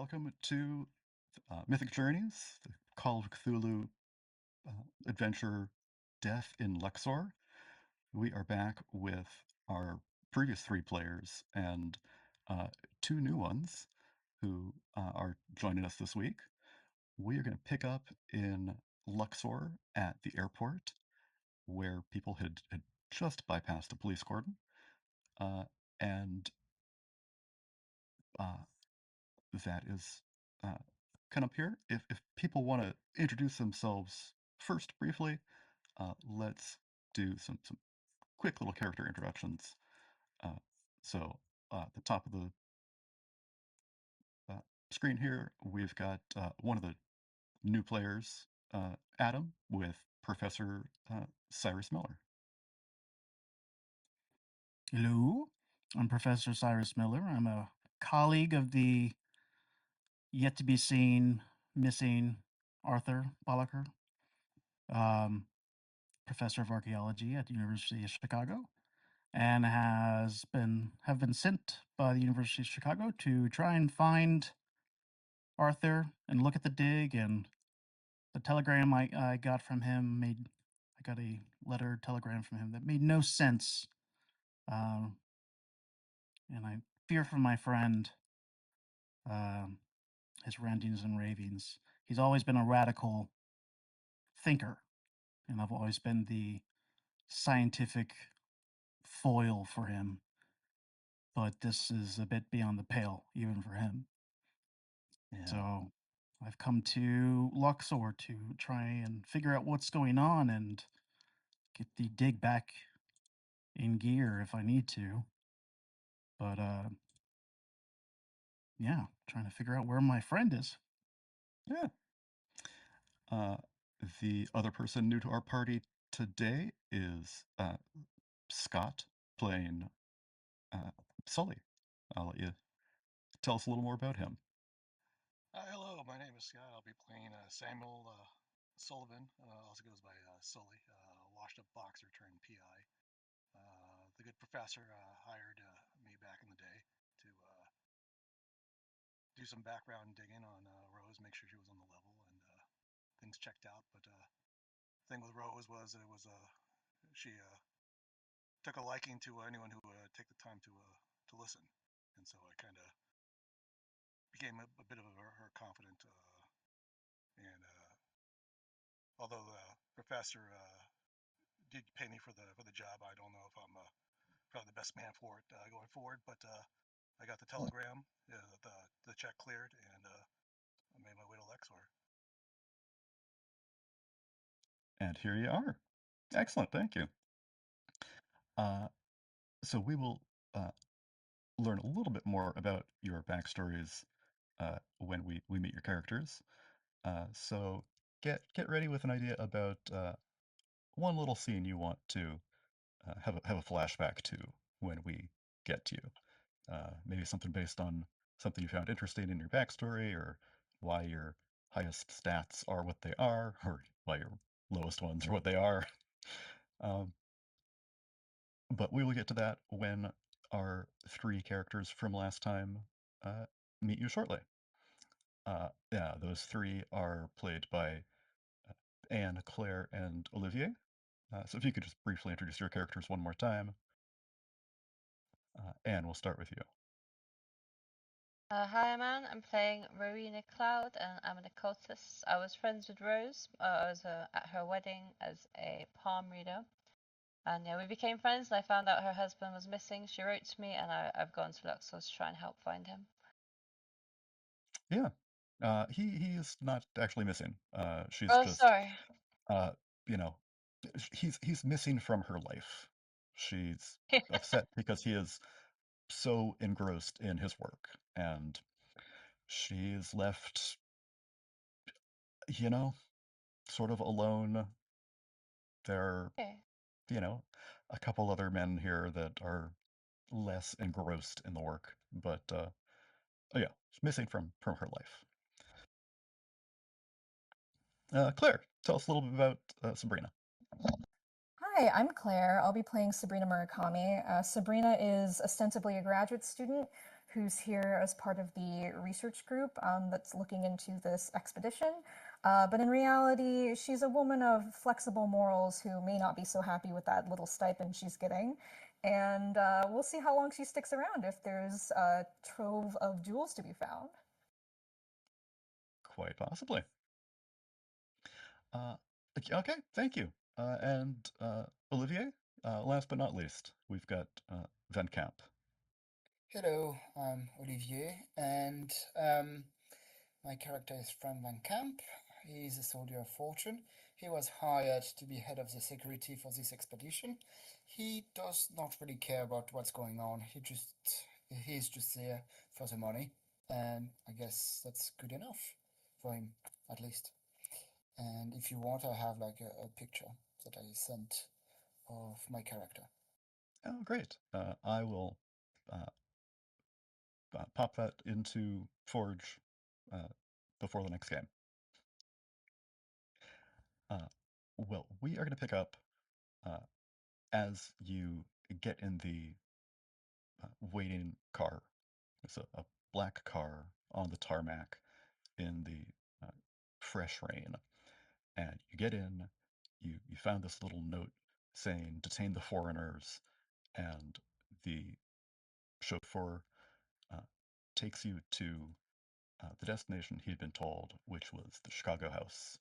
welcome to Mythic Journeys, the Call of Cthulhu adventure Death in Luxor. We are back with our previous three players and uh, two new ones who are joining us this week. We are going to pick up in Luxor at the airport where people had just bypassed a police cordon. And that is come up here. If people want to introduce themselves first briefly, let's do some quick little character introductions. Uh, so at the top of the screen here, we've got one of the new players, Adam, with Professor Cyrus Miller. Hello, I'm Professor Cyrus Miller. I'm a colleague of the yet to be seen, missing Arthur Bollacher, professor of archaeology at the University of Chicago, and have been sent by the University of Chicago to try and find Arthur and look at the dig. And the telegram I got from him I got a letter telegram from him that made no sense. And I fear for my friend. His rantings and ravings. He's always been a radical thinker, and I've always been the scientific foil for him. But this is a bit beyond the pale, even for him. Yeah. So I've come to Luxor to try and figure out what's going on and get the dig back in gear if I need to. But yeah, trying to figure out where my friend is. Yeah. The other person new to our party today is Scott playing Sully. I'll let you tell us a little more about him. Hello, my name is Scott. I'll be playing Samuel Sullivan, also goes by Sully, washed up boxer turned PI. The good professor hired me back in the day to do some background digging on Rose, make sure she was on the level, and things checked out. But the thing with Rose was she took a liking to anyone who would take the time to listen, and so I kind of became a bit of her confidant. And although the professor did pay me for the job, I don't know if I'm probably the best man for it going forward. But I got the telegram, the check cleared, and I made my way to Luxor. And here you are. Excellent, thank you. So we will learn a little bit more about your backstories when we meet your characters. So get ready with an idea about one little scene you want to have a flashback to when we get to you. Maybe something based on something you found interesting in your backstory, or why your highest stats are what they are, or why your lowest ones are what they are. But we will get to that when our three characters from last time meet you shortly. Yeah, those three are played by Anne, Claire, and Olivier. So if you could just briefly introduce your characters one more time. Anne, we'll start with you. Hi, I'm Anne. I'm playing Rowena Cloud, and I'm an occultist. I was friends with Rose. I was at her wedding as a palm reader. And yeah, we became friends, and I found out her husband was missing. She wrote to me, and I've gone to Luxor to try and help find him. Yeah. He is not actually missing. She's just sorry. You know, he's missing from her life. She's upset because he is so engrossed in his work, and she's left, sort of alone. There are, Okay. a couple other men here that are less engrossed in the work, but oh yeah, it's missing from her life. Claire, tell us a little bit about Sabrina. Hi, I'm Claire. I'll be playing Sabrina Murakami. Sabrina is ostensibly a graduate student who's here as part of the research group that's looking into this expedition. But in reality, she's a woman of flexible morals who may not be so happy with that little stipend she's getting. And we'll see how long she sticks around if there's a trove of jewels to be found. Quite possibly. Okay, thank you. And Olivier, last but not least, we've got Van Camp. Hello, I'm Olivier, and my character is Frank Van Camp. He is a soldier of fortune. He was hired to be head of the security for this expedition. He does not really care about what's going on. He's just there for the money, and I guess that's good enough for him, at least. And if you want, I have like a picture that I sent of my character. Oh, great. I will pop that into Forge before the next game. Well, we are going to pick up as you get in the waiting car. It's a black car on the tarmac in the fresh rain. And you get in, you found this little note saying, detain the foreigners, and the chauffeur takes you to the destination he'd been told, which was the Chicago house.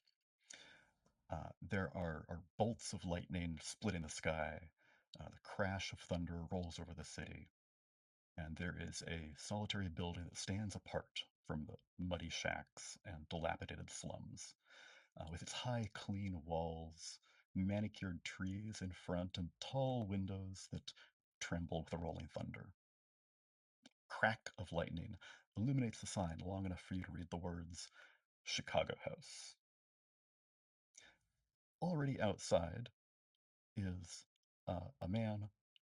There are bolts of lightning splitting the sky. The crash of thunder rolls over the city. And there is a solitary building that stands apart from the muddy shacks and dilapidated slums, with its high, clean walls, manicured trees in front, and tall windows that tremble with the rolling thunder. Crack of lightning illuminates the sign long enough for you to read the words, Chicago House. Already outside is a man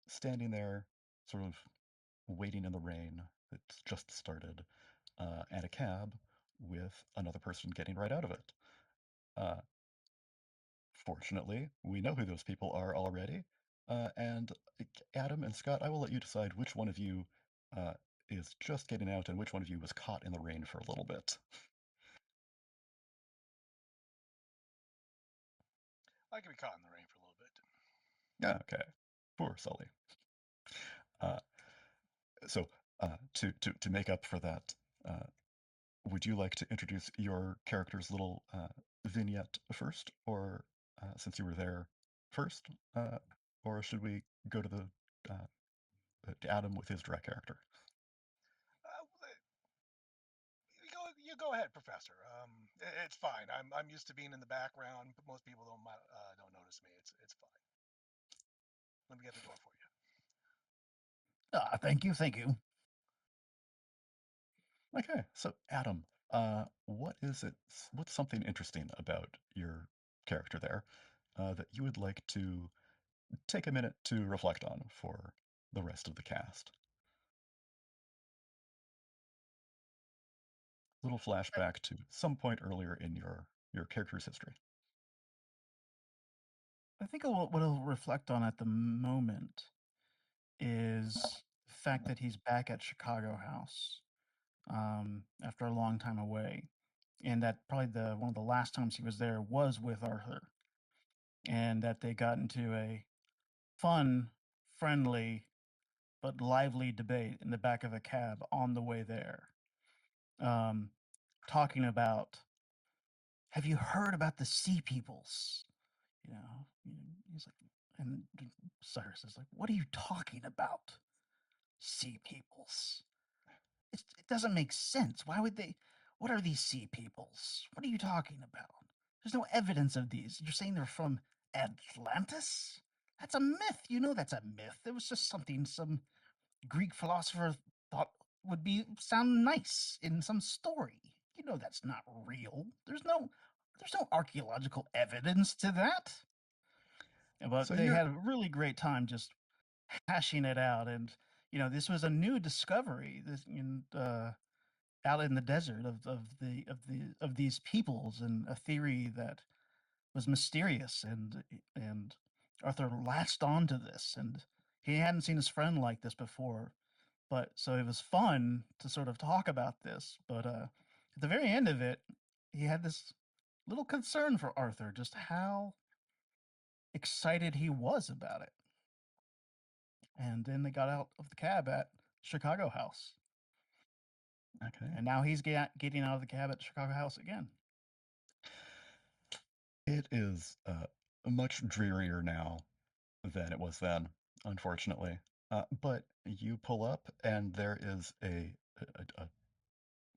standing there, sort of waiting in the rain that's just started, and a cab with another person getting right out of it. Fortunately, we know who those people are already. And Adam and Scott, I will let you decide which one of you is just getting out and which one of you was caught in the rain for a little bit. I could be caught in the rain for a little bit. Okay, poor Sully. So to make up for that, would you like to introduce your character's little vignette first, or since you were there first, or should we go to to Adam with his direct character? You go ahead, Professor. It's fine. I'm used to being in the background, but most people don't notice me. It's fine. Let me get the door for you. Thank you, thank you. Okay, so Adam, what's something interesting about your character there that you would like to take a minute to reflect on for the rest of the cast? Little flashback to some point earlier in your character's history. I think what I'll reflect on at the moment is the fact that he's back at Chicago House after a long time away, and that probably one of the last times he was there was with Arthur, and that they got into a fun, friendly, but lively debate in the back of a cab on the way there, talking about, have you heard about the sea peoples? He's like, and Cyrus is like, what are you talking about? Sea peoples. It doesn't make sense. Why would they? What are these sea peoples? What are you talking about? There's no evidence of these. You're saying they're from Atlantis? That's a myth. You know that's a myth. It was just something some Greek philosopher thought would sound nice in some story. You know that's not real. There's no archaeological evidence to that. But So they you're had a really great time just hashing it out, and this was a new discovery. Out in the desert of these peoples, and a theory that was mysterious and Arthur latched onto this, and he hadn't seen his friend like this before. But so it was fun to sort of talk about this. But at the very end of it, he had this little concern for Arthur, just how excited he was about it. And then they got out of the cab at Chicago House. Okay. And now he's getting out of the cab at Chicago House again. It is much drearier now than it was then, unfortunately. But you pull up, and there is a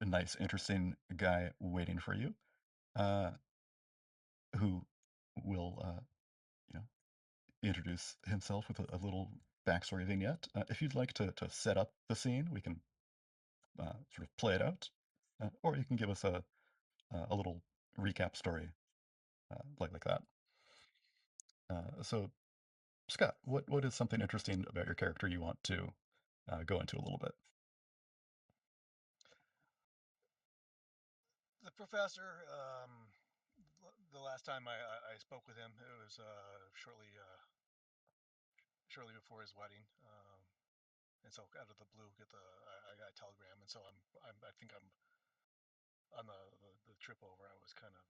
nice, interesting guy waiting for you, who will, introduce himself with a little backstory vignette. If you'd like to set up the scene, we can sort of play it out, or you can give us a little recap story like that. So, Scott, what is something interesting about your character you want to go into a little bit? The professor, the last time I spoke with him, it was shortly before his wedding. And so out of the blue, I got a telegram, and so I think I'm on the trip over. I was kind of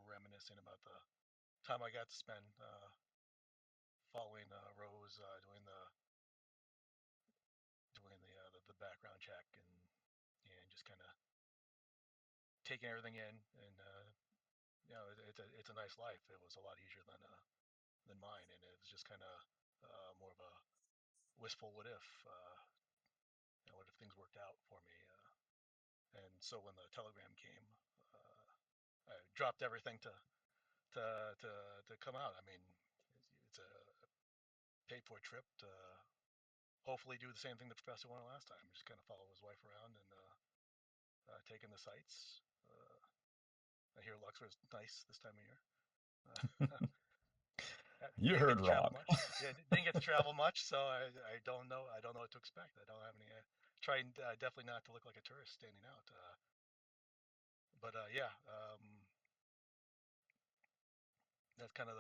reminiscing about the time I got to spend following Rose, doing the background check, and just kind of taking everything in, and it's a nice life. It was a lot easier than mine, and it was just kind of more of a wistful what if. What if things worked out for me? And so when the telegram came, I dropped everything to come out. I mean, it's a paid for trip to hopefully do the same thing the professor wanted last time. Just kind of follow his wife around and take in the sights. I hear Luxor is nice this time of year. You Didn't get heard to travel wrong. much. Yeah, didn't get to travel much, so I don't know. I don't know what to expect. I don't have any. Trying definitely not to look like a tourist standing out. But yeah, that's kind of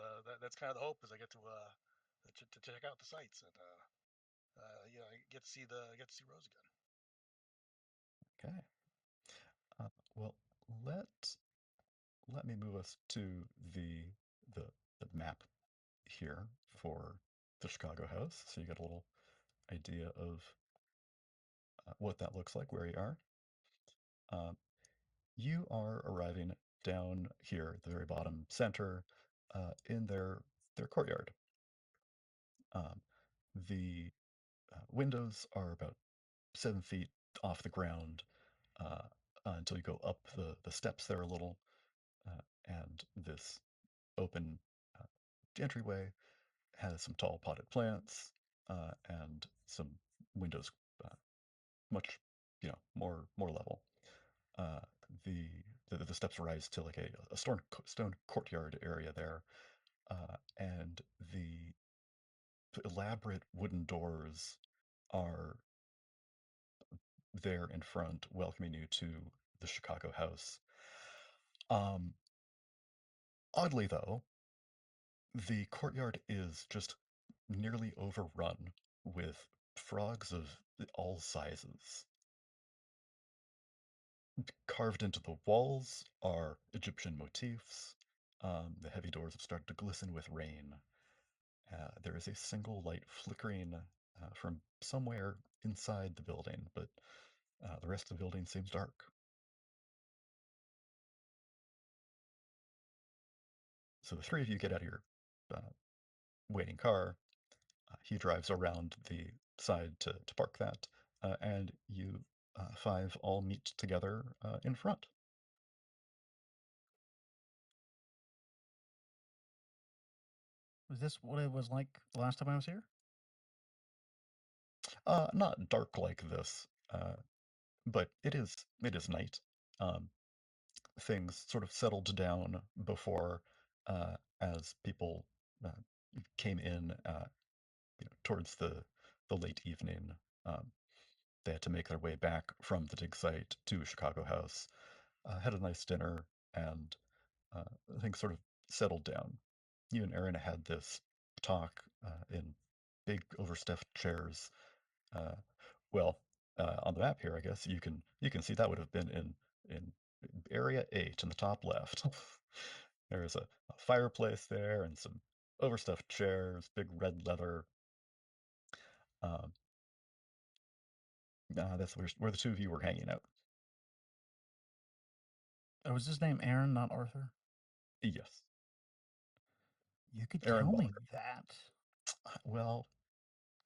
the hope is I get to check out the sights and I get to see Rose again. Okay. Well, let me move us to the the map here for the Chicago house, so you get a little idea of what that looks like where you are. Uh, you are arriving down here at the very bottom center in their courtyard. The windows are about 7 feet off the ground until you go up the steps there a little, and this open uh, entryway has some tall potted plants and some windows much more level. Uh, the, the steps rise to like a stone courtyard area there, and the elaborate wooden doors are there in front, welcoming you to the Chicago house. Um, Oddly, though, the courtyard is just nearly overrun with frogs of all sizes. Carved into the walls are Egyptian motifs. The heavy doors have started to glisten with rain. There is a single light flickering from somewhere inside the building, but the rest of the building seems dark. So the three of you get out of your uh, waiting car. He drives around the side to park that, and you five all meet together in front. Was this what it was like the last time I was here? Not dark like this, but it is night. Um, Things sort of settled down before, as people uh, came in towards the late evening. Um, they had to make their way back from the dig site to Chicago House, had a nice dinner, and things sort of settled down. You and Aaron had this talk in big overstuffed chairs. On the map here, I guess you can see that would have been in area 8 in the top left. There's a fireplace there and some overstuffed chairs, big red leather. That's where the two of you were hanging out. Oh, was his name Aaron, not Arthur? Yes. You could Aaron tell me Bollacher. that. Well,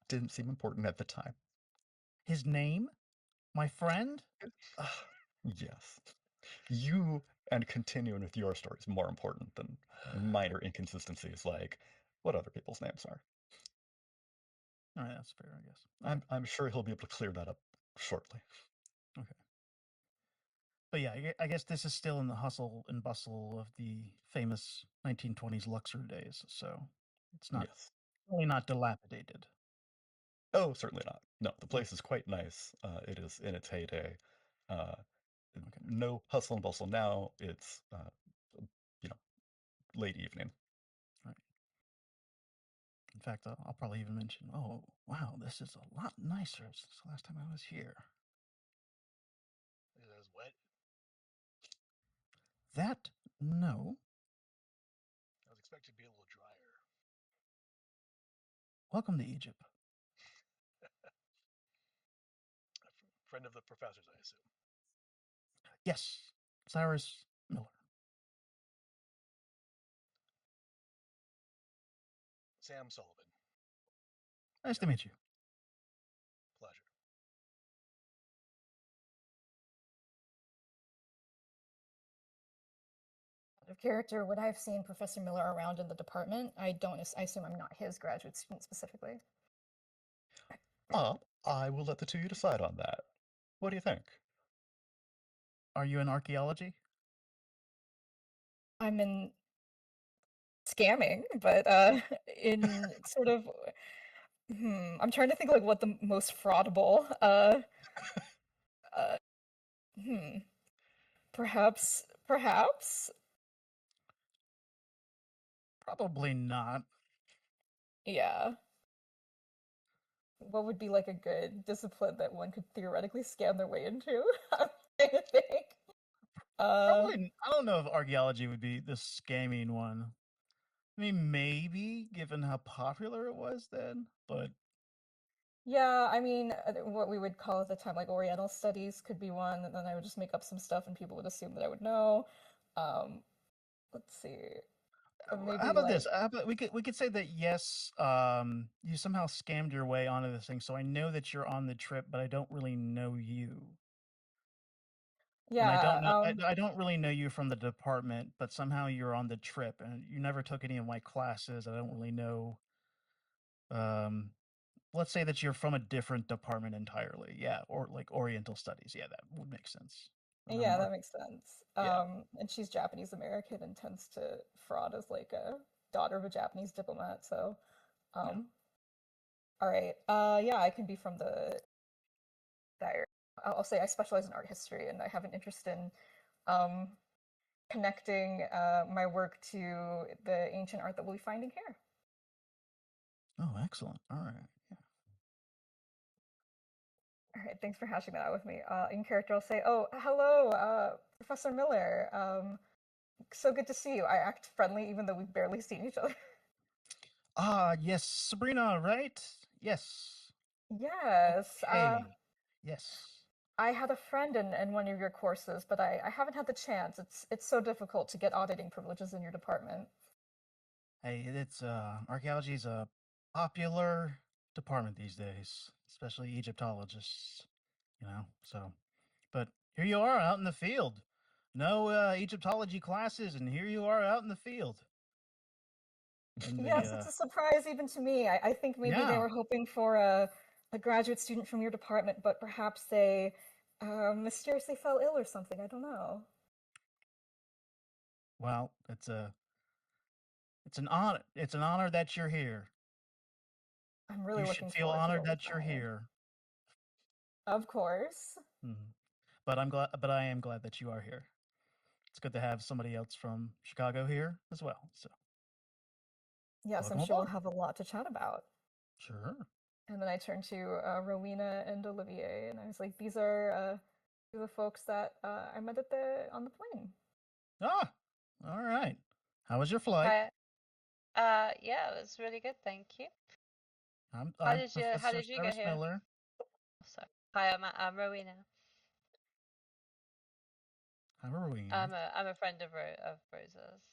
didn't seem important at the time. His name? My friend? Yes. You and continuing with your story is more important than minor inconsistencies like what other people's names are. All right, that's fair, I guess. I'm sure he'll be able to clear that up shortly. Okay. But yeah, I guess this is still in the hustle and bustle of the famous 1920s Luxor days, so it's not Yes. really not dilapidated. Oh, certainly not. No, the place is quite nice. It is in its heyday. No hustle and bustle now. It's late evening. Right. In fact, I'll probably even mention, oh, wow, this is a lot nicer since the last time I was here. Is it as wet? That, no. I was expecting to be a little drier. Welcome to Egypt. A friend of the professor's, I assume. Yes, Cyrus Miller. Sam Sullivan. Nice to meet you. Pleasure. Out of character, would I have seen Professor Miller around in the department? I assume I'm not his graduate student specifically. I will let the two of you decide on that. What do you think? Are you in archaeology? I'm in scamming, but in sort of I'm trying to think like what the most fraudable perhaps Probably not. yeah. What would be like a good discipline that one could theoretically scam their way into? I'm trying to think. Probably, I don't know if archaeology would be the scamming one. I mean, maybe, given how popular it was then, but Yeah, I mean, what we would call at the time like Oriental studies could be one, and then I would just make up some stuff and people would assume that I would know. Let's see. Or how maybe about like this? How about we could say that yes, you somehow scammed your way onto this thing. So I know that you're on the trip, but I don't really know you. And yeah, I don't really know you from the department, but somehow you're on the trip, and you never took any of my classes. I don't really know. Let's say that you're from a different department entirely. Yeah, or like Oriental studies. Yeah, that would make sense. And I'm yeah, an that makes sense. Yeah. And she's Japanese American and tends to fraud as like a daughter of a Japanese diplomat, so all right. Yeah, I can be from the dire. I'll say I specialize in art history and I have an interest in connecting my work to the ancient art that we'll be finding here. Oh, excellent. All right. Yeah. All right, thanks for hashing that out with me. In character, I'll say, "Oh, hello, Professor Miller. So good to see you. I act friendly even though we've barely seen each other." Yes, Sabrina, right? Yes. Yes. Okay. Yes. I had a friend in one of your courses, but I haven't had the chance. It's so difficult to get auditing privileges in your department. Hey, it's archaeology is a popular department these days, especially Egyptologists, so but here you are out in the field. No Egyptology classes, and here you are out in the field. And Yes, it's a surprise even to me. I think maybe they Yeah. were hoping for a graduate student from your department, but perhaps they mysteriously fell ill or something. I don't know. Well, it's an honor. It's an honor that you're here. I'm really You looking should feel forward to honored what we that you're find. here. Of course. But I am glad that you are here. It's good to have somebody else from Chicago here as well. So Yes, Welcome I'm sure we'll aboard. have a lot to chat about. Sure. And then I turned to Rowena and Olivier, and I was like, "These are the folks that I met on the plane." Ah, all right. How was your flight? Yeah, it was really good, thank you. I'm How did Professor you get Travis here? Miller. Sorry. Hi, I'm Rowena. How are we? I'm a friend of Rosa's.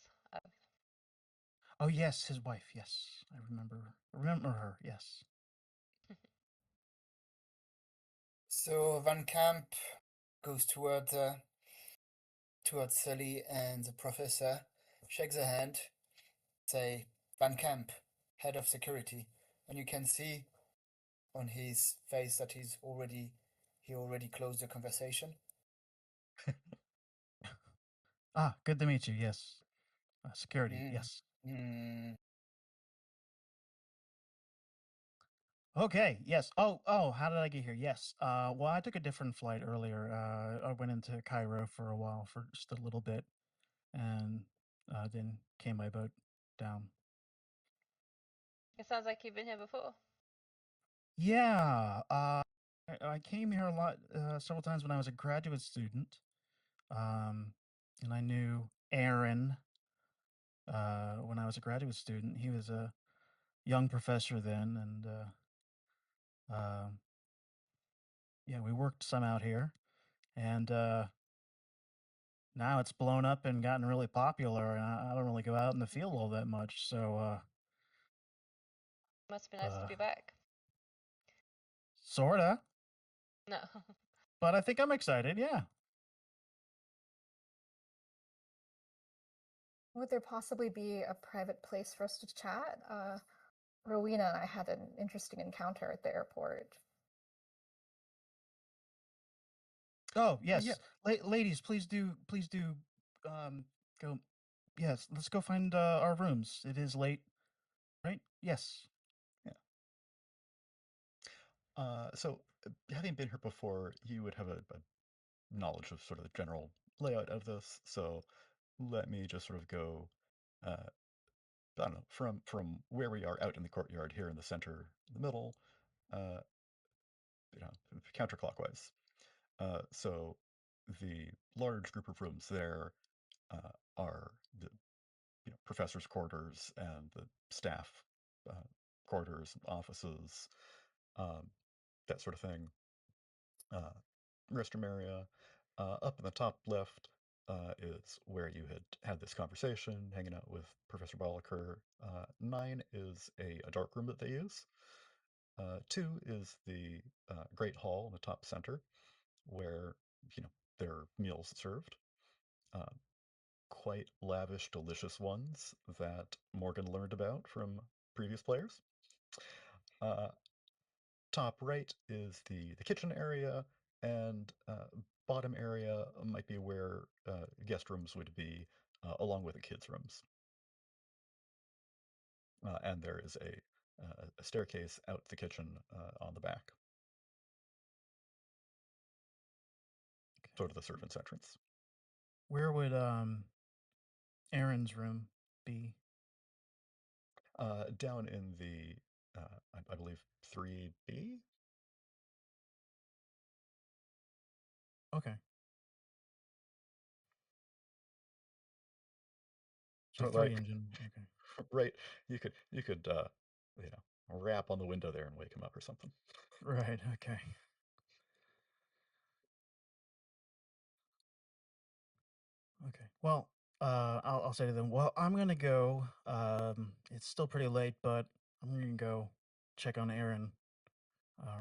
Oh yes, his wife. Yes, I remember her. Yes. So Van Camp goes toward Sully, and the professor shakes a hand, say Van Camp, head of security, and you can see on his face that he already closed the conversation. Ah, good to meet you. Yes. Security. Yes. Okay. Yes. Oh. How did I get here? Yes. Well, I took a different flight earlier. I went into Cairo for a while, for just a little bit, and then came by boat down. It sounds like you've been here before. Yeah. I came here a lot, several times when I was a graduate student. And I knew Aaron when I was a graduate student. He was a young professor then, and yeah, we worked some out here, and now it's blown up and gotten really popular, and I don't really go out in the field all that much, so Must be nice to be back. sorta. No. But I think I'm excited, yeah. Would there possibly be a private place for us to chat? Rowena and I had an interesting encounter at the airport. Oh, yes. Yeah. Ladies, please do go. Yes, let's go find our rooms. It is late, right? Yes. So, having been here before, you would have a knowledge of sort of the general layout of this. So, let me just sort of go, I don't know, from where we are out in the courtyard here in the center, the middle, uh, counterclockwise. So, the large group of rooms there are the professors' quarters and the staff quarters, offices, that sort of thing. Restroom area. Up in the top left is where you had this conversation, hanging out with Professor Bollacher. 9 is a dark room that they use. 2 is the Great Hall in the top center, where there are meals served. Quite lavish, delicious ones that Morgan learned about from previous players. Top right is the kitchen area, and bottom area might be where guest rooms would be, along with the kids' rooms. And there is a staircase out the kitchen on the back, sort of the servant's entrance. Where would Aaron's room be? Down in the, I believe, 3B? Okay. So But, 3 like, engine. Okay. right, you could rap on the window there and wake him up or something. Right. Okay. Okay. Well, I'll say to them. Well, I'm gonna go. It's still pretty late, but I'm gonna go check on Aaron,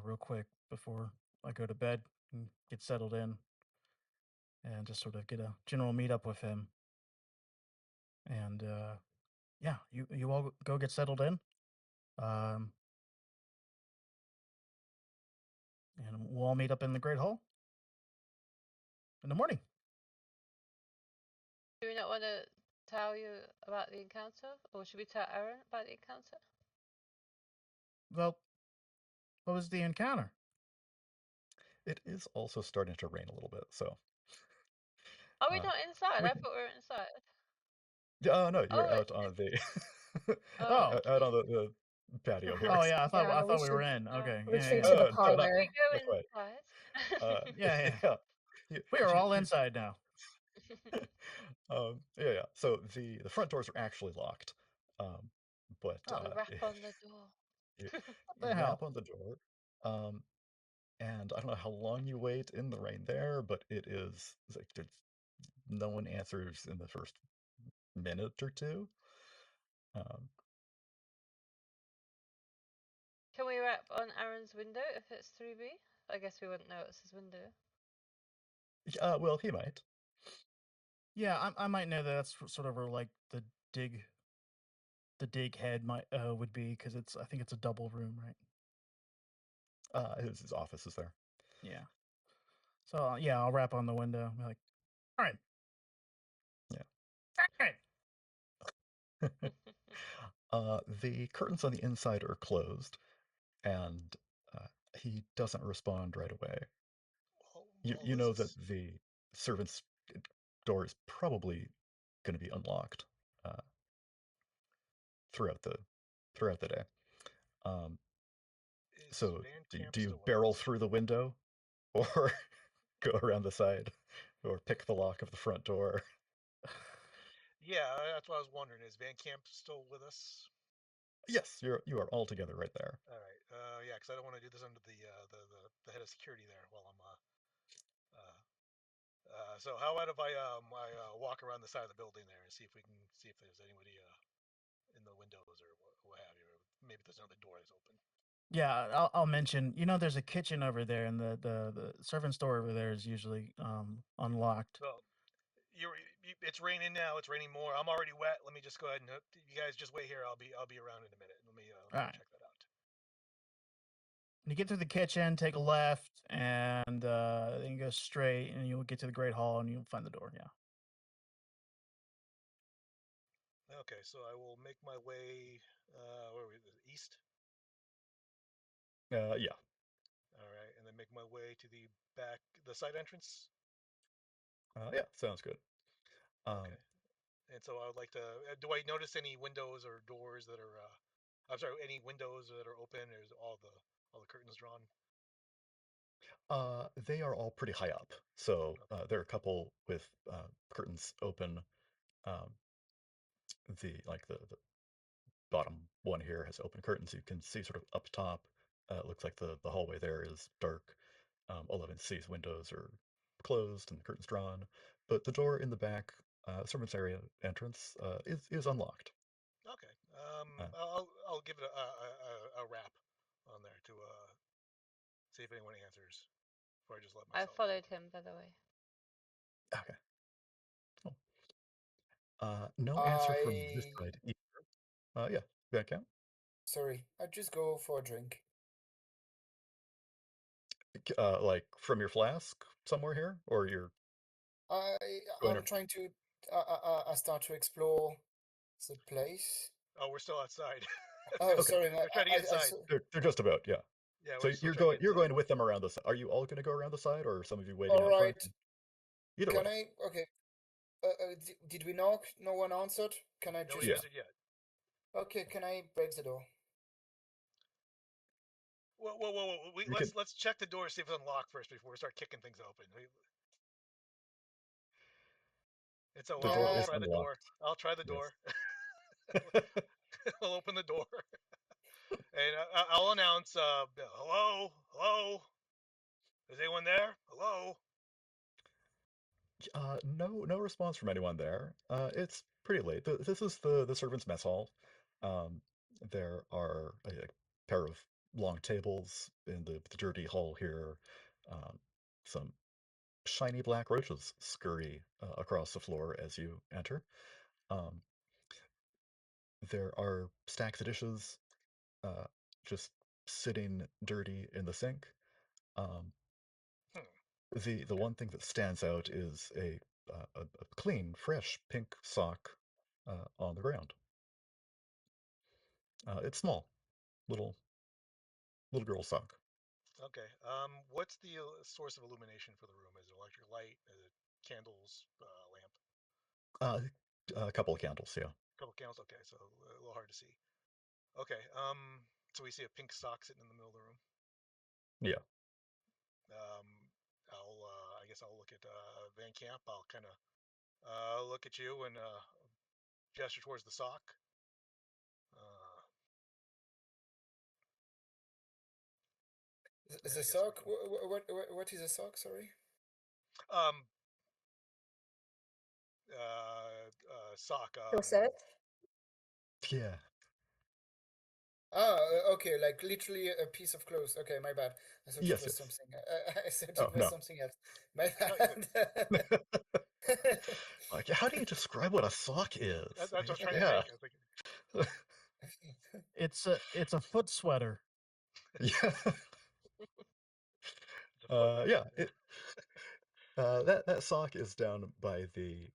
real quick before I go to bed and get settled in, and just sort of get a general meetup with him. And yeah, you all go get settled in. Um, and we'll all meet up in the Great Hall in the morning. Do we not want to tell you about the encounter, or should we tell Aaron about the encounter? Well, what was the encounter? It is also starting to rain a little bit, so. Are we not inside? we I can- thought we were inside. Oh no, you're Oh, out on the Oh. Out on the patio here. Oh yeah, I thought Yeah, we we were should in. Okay. retreat Yeah. to the No, Should not parlor. we go not quite. inside? Yeah. Yeah. You, We are all you, inside now. yeah. So the front doors are actually locked, um, but Oh, Rap on the door. you, what you the rap hell? on the door, um, and I don't know how long you wait in the rain there, but it's like no one answers in the first minute or two. Um, Can we rap on Aaron's window if it's 3B? I guess we wouldn't know it's his window. well, he might. Yeah, I might know that that's sort of where like the dig head might would be, because I think it's a double room, right? His office is there. Yeah. So yeah, I'll rap on the window. Be like, all right. Yeah. All right. The curtains on the inside are closed, and uh, he doesn't respond right away. You This know that is the servant's door is probably going to be unlocked uh, throughout the day. Um, is so Van do Camp do you still with barrel us? through the window, or go around the side, or pick the lock of the front door? Yeah, that's what I was wondering. Is Van Camp still with us? Yes, you are all together right there. All right. Yeah, because I don't want to do this under the head of security there while I'm so how about if I walk around the side of the building there and see if there's anybody in the windows or what have you, or maybe there's another door that's open. Yeah, I'll mention. There's a kitchen over there, and the servant's door over there is usually unlocked. Well, it's raining now. It's raining more. I'm already wet. Let me just go ahead and you guys just wait here. I'll be around in a minute. Let me All right. check that out. When you get to the kitchen, take a left, and then you go straight, and you'll get to the Great Hall, and you'll find the door. Yeah. Okay, so I will make my way. Where are we? East. Yeah. All right, and then make my way to the side entrance. Yeah, sounds good. Okay. And so I would like to. Do I notice any windows or doors that are? I'm sorry, any windows that are open? Or is all the curtains drawn? They are all pretty high up, so there are a couple with curtains open. Um, the bottom one here has open curtains. You can see sort of up top. It looks like the hallway there is dark. All of C's windows are closed and the curtains drawn, but the door in the back servants area entrance is unlocked. Okay. Uh, I'll give it a rap on there to see if anyone answers before I just let I myself. followed him, by the way. okay. Cool. No answer from this side either. Yeah, Van Camp. Sorry, I'd just go for a drink. Like from your flask somewhere here, or you're going I'm trying to. I start to explore the place. Oh, we're still outside. Oh, Okay. sorry, They're trying to get inside. They're just about, yeah. Yeah, So we're still you're trying to going get inside. with them around the side. Are you all going to go around the side, or are some of you waiting All out front? right. Either Can way. I? Okay. Did we knock? No one answered. Can I No just? Yeah. answer yet. Okay. Can I break the door? Whoa. Let's check the door, see if it's unlocked first before we start kicking things open. It's a The well. door I'll is try the door. unlocked. I'll try the Yes. door. I'll open the door, and I'll announce, "Hello, is anyone there? Hello." No response from anyone there. It's pretty late. This is the servants' mess hall. Um, there are a pair of long tables in the dirty hall here. Some shiny black roaches scurry across the floor as you enter. Um, there are stacks of dishes uh, just sitting dirty in the sink. Um, the one thing that stands out is a clean, fresh pink sock on the ground. It's small, little girl sock. Okay. What's the source of illumination for the room? Is it electric light? Is it candles? Lamp? A couple of candles, yeah. couple candles. Okay, so a little hard to see. Okay. So we see a pink sock sitting in the middle of the room. Yeah. I guess I'll look at Van Camp. I'll kind of look at you and gesture towards the sock. The sock? What is a sock? Sorry. Sock. Corset? Yeah. Okay, like literally a piece of clothes. Okay, my bad. I thought Yes, it was yes. something. I thought Oh, it was no. something else. My No, bad. Like, how do you describe what a sock is? That's what I was trying to Yeah. think. I was like, It's a foot sweater. Yeah. it's a foot Yeah. racket, That sock is down by the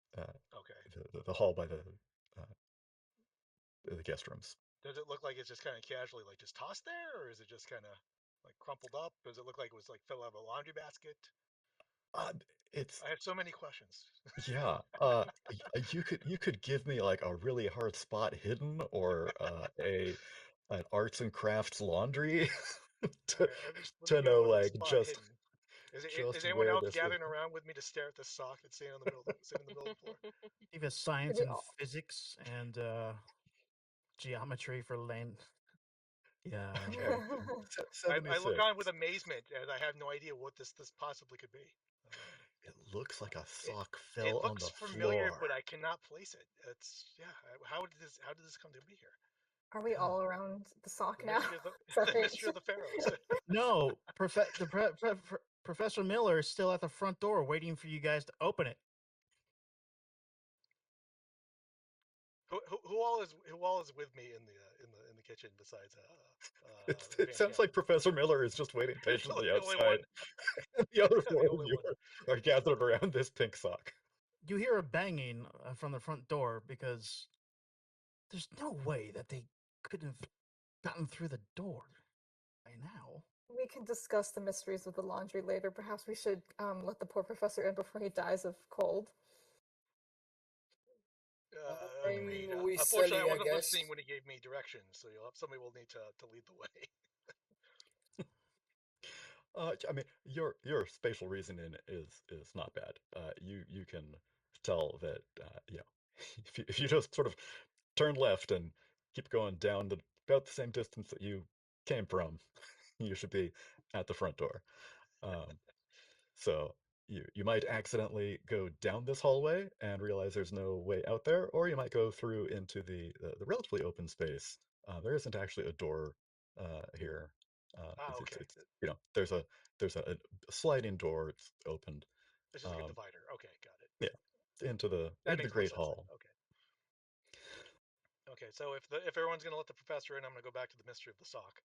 Okay. the hall by the guest rooms. Does it look like it's just kind of casually like just tossed there, or is it just kind of like crumpled up? Does it look like it was like fell out of a laundry basket? It's I have so many questions. yeah. You could give me like a really hard spot hidden or an arts and crafts laundry All to right, let me to give it know one like spot just hidden. Is just anyone where else this is. gathering around with me to stare at this sock that's sitting sitting in the middle of the floor? Even science we and all- physics and geometry for land. Yeah. Okay. I look 76. on with amazement as I have no idea what this possibly could be. It looks like a It sock it fell on looks the familiar, floor. but I cannot place it. It's yeah. How did this come to be here? Are we Yeah. all around the sock The now? mystery of the, Is that the right? mystery of the pharaohs. No, Professor Miller is still at the front door waiting for you guys to open it. Who all is with me in the kitchen besides It Van sounds Camp? like Professor Miller is just waiting patiently The only one. outside. And the other The four of only you one. are gathered around this pink sock. You hear a banging from the front door because there's no way that they could have gotten through the door by now. We can discuss the mysteries of the laundry later. Perhaps we should let the poor professor in before he dies of cold. Agreed. We Unfortunately, I silly, I wasn't guess. listening when he gave me directions, so somebody will need to lead the way. I mean, your spatial reasoning is not bad. You can tell that if you just sort of turn left and keep going down about the same distance that you came from, you should be at the front door. So you might accidentally go down this hallway and realize there's no way out there, or you might go through into the relatively open space. There isn't actually a door here. Okay. It's there's a sliding door. It's opened. This is like a divider. Okay, got it. Yeah, into That the makes more great sense then. hall. Okay. Okay, so if everyone's gonna let the professor in, I'm gonna go back to the mystery of the sock.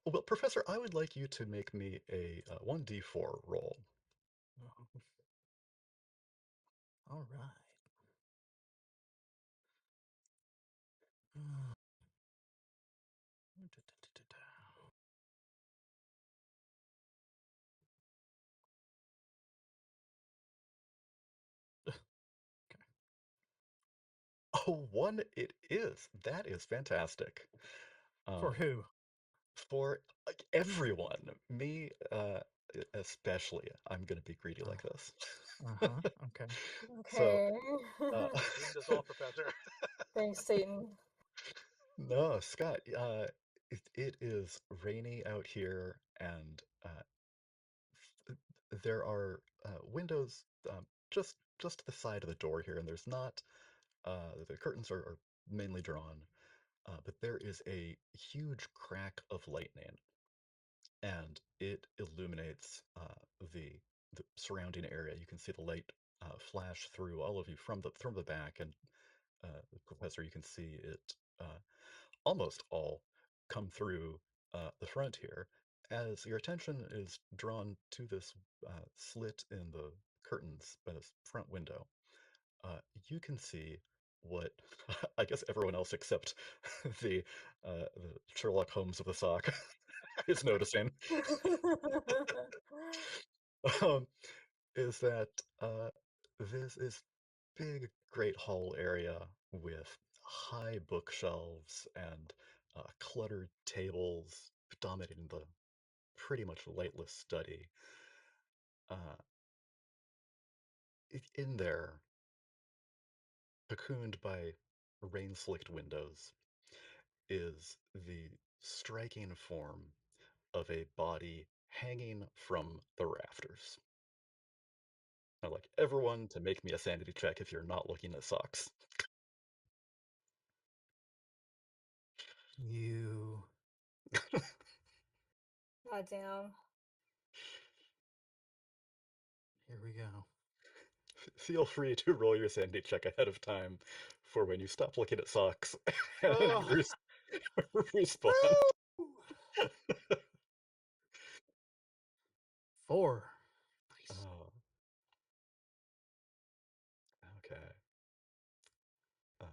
Well, Professor, I would like you to make me a 1d4 roll. All right. Oh, one it is. That is fantastic. For who? For like, everyone, me especially. I'm gonna be greedy like this. Okay. So, Okay. Doomed us all, Professor. Thanks, Satan. no, Scott, it is rainy out here, and there are windows just to the side of the door here, and there's not. The curtains are mainly drawn, but there is a huge crack of lightning, and it illuminates the surrounding area. You can see the light flash through all of you from the back, and Professor, you can see it almost all come through the front here. As your attention is drawn to this slit in the curtains by this front window, you can see what I guess everyone else except the Sherlock Holmes of the sock is noticing. um, is that this big, great hall area with high bookshelves and cluttered tables dominating the pretty much lightless study. Uh, in there, cocooned by rain-slicked windows, is the striking form of a body hanging from the rafters. I'd like everyone to make me a sanity check if you're not looking at socks. You. God damn. Here we go. Feel free to roll your sanity check ahead of time for when you stop looking at socks and Oh. respond. Woo! 4. Nice. Oh. Okay. Uh,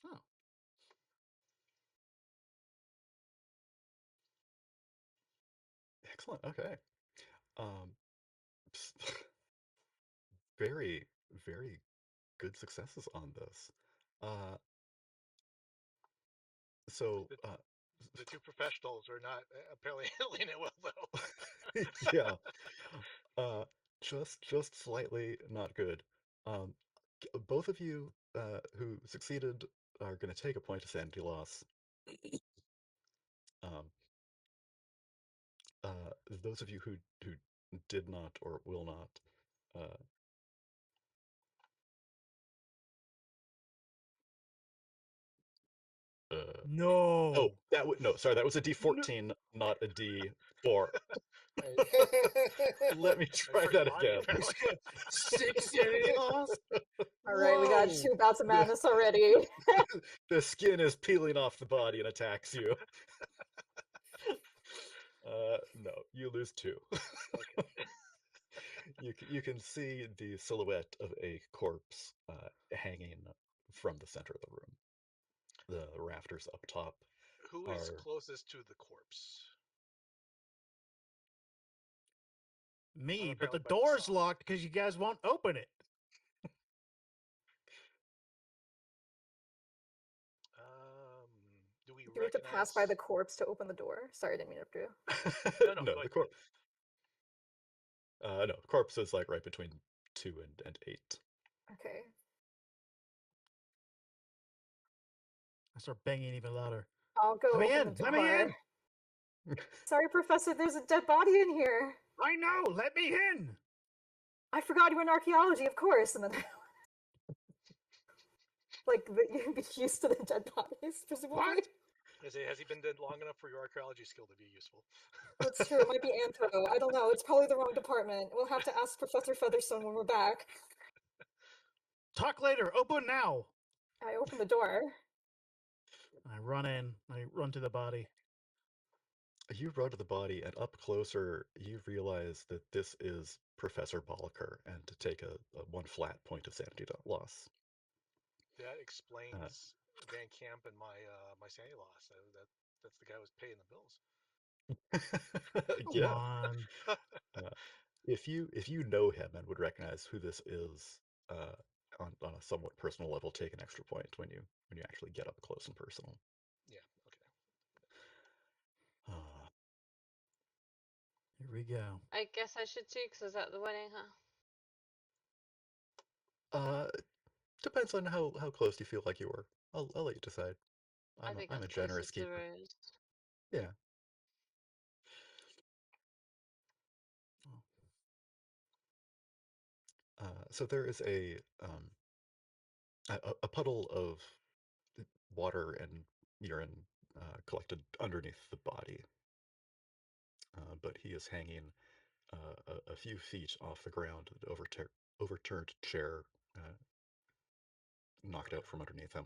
Oh. Excellent. Okay. Um, very, very good successes on this. So, The two professionals are not apparently handling it well, though. yeah, just slightly not good. Um, both of you who succeeded are going to take a point of sanity loss. Um, those of you who did not or will not, uh, No. oh, sorry, that was a D14, not a D4. Let me try First that body, again. apparently. 6 sanity loss. All right, we got Whoa. 2 bouts of madness already. The skin is peeling off the body and attacks you. No, you lose 2. Okay. You can see the silhouette of a corpse hanging from the center of the room. The rafters up top Who is are closest to the corpse? Me, but the Apparently by the door's sock. locked because you guys won't open it. Do we Do we have to pass by the corpse to open the door? Sorry, I didn't mean to interrupt you. No, no, go the ahead. corpse. No, corpse is like right between 2 and 8. Okay. I start banging even louder. I'll go Let me open in. the Let me door. in. Sorry, Professor, there's a dead body in here. I know. Let me in. I forgot you were in archaeology, of course. And then, like, you'd be used to the dead bodies, presumably. What? Has he been dead long enough for your archaeology skill to be useful? That's true. It might be anthro. I don't know. It's probably the wrong department. We'll have to ask Professor Featherstone when we're back. Talk later. Open now. I open the door. I run in. I run to the body. You run to the body, and up closer, you realize that this is Professor Bollacher, and to take a 1 flat point of sanity loss. That explains Van Camp and my sanity loss. That's the guy who was paying the bills. Come Yeah. on. If you know him and would recognize who this is on a somewhat personal level, take an extra point when you actually get up close and personal. Yeah. Okay. Here we go. I guess I should too, because I was at the wedding, huh? Depends on how close you feel like you were. I'll let you decide. I think I I'm was a closer generous to keeper. Rose. Yeah. So there is a puddle of water and urine collected underneath the body, but he is hanging a few feet off the ground, an overturned chair knocked out from underneath him.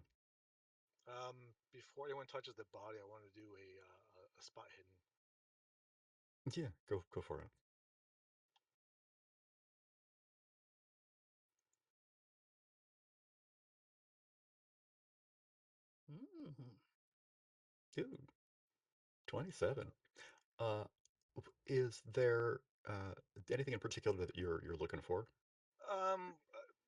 Before anyone touches the body, I want to do a spot hidden. Yeah, go for it. Ooh, 27. Is there Anything in particular that you're looking for?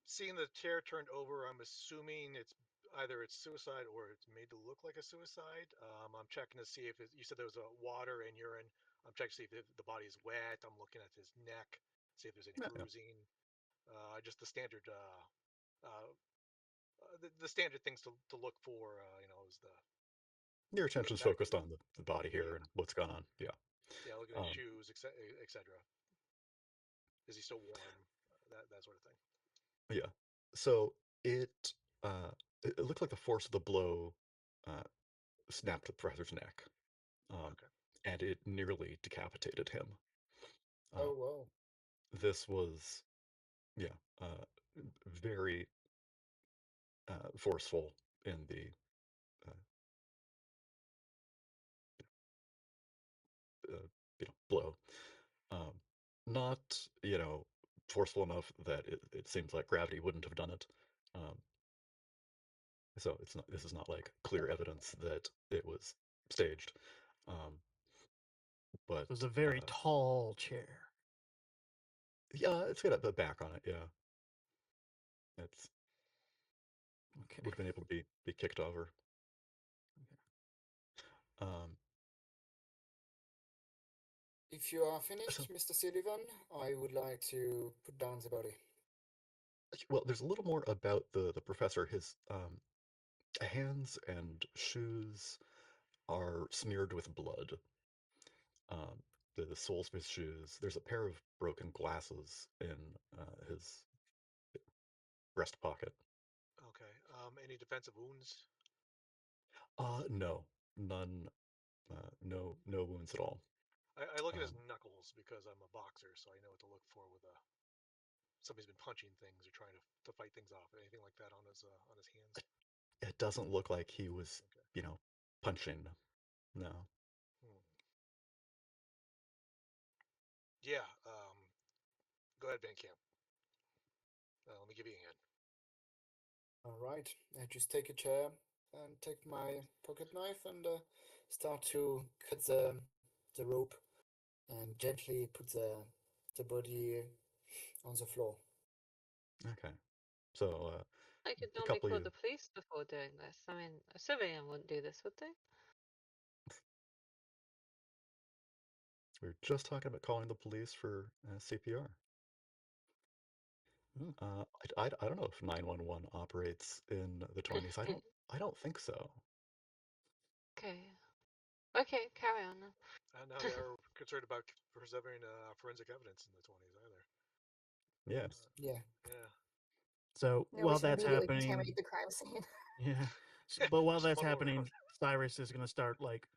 Seeing the chair turned over, I'm assuming it's either it's suicide or it's made to look like a suicide. I'm checking to see if you said there was a water and urine. I'm checking to see if the body is wet. I'm looking at his neck, see if there's any Yeah, yeah. bruising. Just the standard, the standard things to look for. Is the Your looking attention's back. focused on the body Yeah, here yeah, and what's going on. Yeah. yeah. Looking at Um, shoes, etc. Is he still warm? That sort of thing. yeah. So it uh, it looked like the force of the blow uh, snapped the professor's neck, um, Okay. and it nearly decapitated him. Um, Oh, wow. this was, yeah, very forceful in the uh, blow. Um, not, forceful enough that it seems like gravity wouldn't have done it. Um, so it's not. This is not like clear evidence that it was staged. Um, but It was a very tall chair. yeah, it's got a back on it. Yeah, it's Okay. would have been able to be kicked over. Um, If you are so finished, Mr. Sullivan, I would like to put down the body. well, there's a little more about the professor. His hands and shoes are smeared with blood. Um, the soles of his shoes. There's a pair of broken glasses in his breast pocket. Okay. Any defensive wounds? No, none. No wounds at all. I look at his Um, knuckles because I'm a boxer, so I know what to look for with somebody's been punching things or trying to fight things off. Anything like that on his hands? it doesn't look like he was, Okay. punching. No. Hmm. Yeah. Go ahead, Van Camp. Let me give you a hand. All right, I just take a chair and take my pocket knife and start to cut the rope and gently put the body on the floor. Okay. So I could a normally couple of call you. the police before doing this. I mean, a civilian wouldn't do this, would they? We were just talking about calling the police for CPR. Hmm. I don't know if 911 operates in the 20s. I don't think so. Okay. Okay, carry on then. No, they are concerned about preserving forensic evidence in the 20s either. Yeah. Yeah. Yeah. So No, we while should that's immediately happening, contaminate the crime scene. yeah. But while Just that's smuggle around. happening, Cyrus is going to start like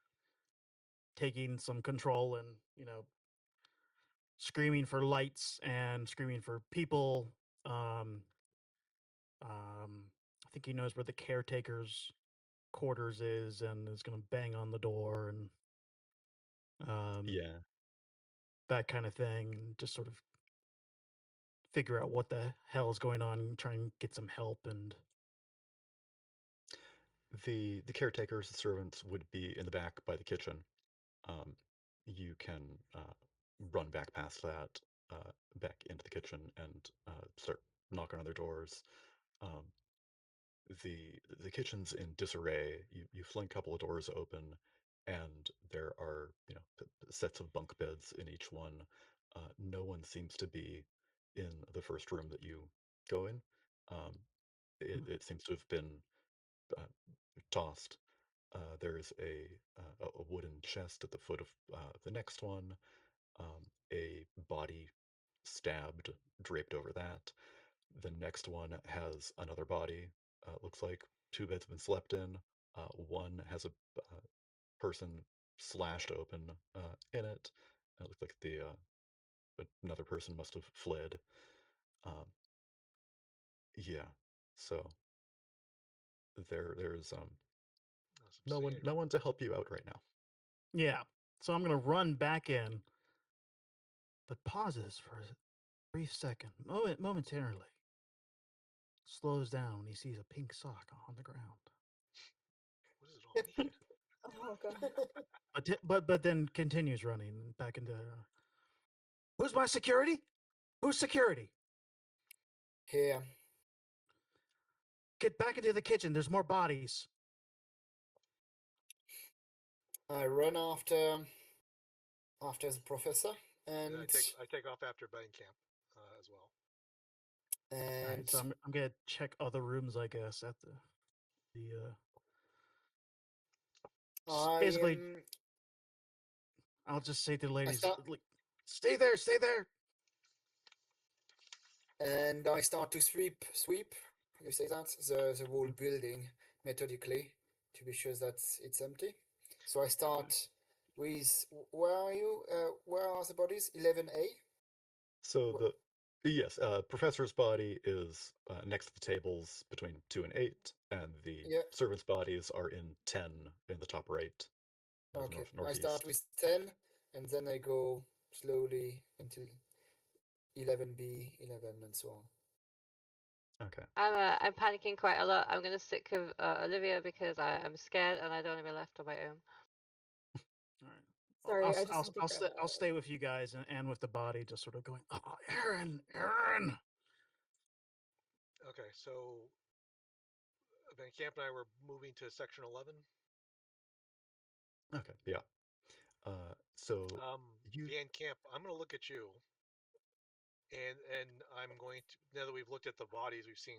taking some control and screaming for lights and screaming for people. I think he knows where the caretaker's quarters is and is going to bang on the door and Yeah. that kind of thing, and just sort of figure out what the hell is going on, and try and get some help. And The caretakers, the servants would be in the back by the kitchen. Um, you can run back past that, back into the kitchen, and start knocking on their doors. Um, the the kitchen's in disarray. You fling a couple of doors open, and there are sets of bunk beds in each one. No one seems to be in the first room that you go in. Um, it seems to have been uh, tossed. There's a wooden chest at the foot of the next one. A body stabbed, draped over that. The next one has another body. Looks like two beds have been slept in. One has a person slashed open in it. It looks like another person must have fled. Um, yeah. So there's Some no one serious. no one to help you out right now. yeah, so I'm going to run back in, but pauses for a brief second, momentarily. Slows down when he sees a pink sock on the ground. What does it all mean? Oh god. But then continues running back into. Who's my security? Who's security? Here. Get back into the kitchen. There's more bodies. I run after the professor, and I take off after Camp as well. and All right, so I'm gonna check other rooms, I guess, at the basically. I'll just say to the ladies, like, stay there, stay there. And I start to sweep. You say that the whole building methodically to be sure that it's empty. So I start with where are you? Where are the bodies? 11A. So yes, professor's body is next to the tables between 2 and 8, and the servants' bodies are in 10 in the top right. Okay, I northeast. start with 10, and then I go slowly until 11B, 11, and so on. Okay. I'm panicking quite a lot. I'm gonna stick with Olivia because I'm scared and I don't want to be left on my own. Sorry, I'll stay with you guys and with the body, just sort of going, oh, Aaron. Okay, so Van Camp and I were moving to section 11. Okay, yeah. So Van Camp, I'm going to look at you, and I'm going to, now that we've looked at the bodies, we've seen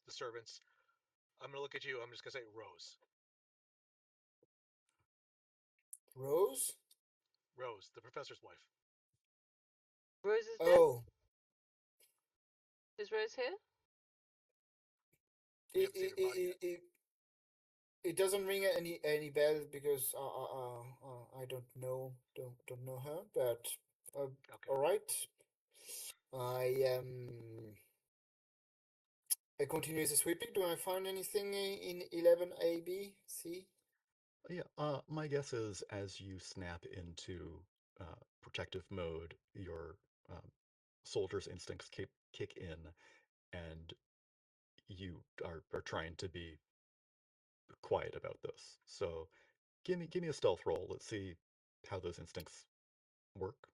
the servants, I'm going to look at you. I'm just going to say Rose. Rose? Rose, the professor's wife. Rose is dead? Oh. Is Rose here? It doesn't ring any bell because I don't know her, but okay. All right. I continue the sweeping. Do I find anything in 11AB? C? Yeah, my guess is as you snap into protective mode, your soldier's instincts kick in, and you are trying to be quiet about this. So give me a stealth roll. Let's see how those instincts work.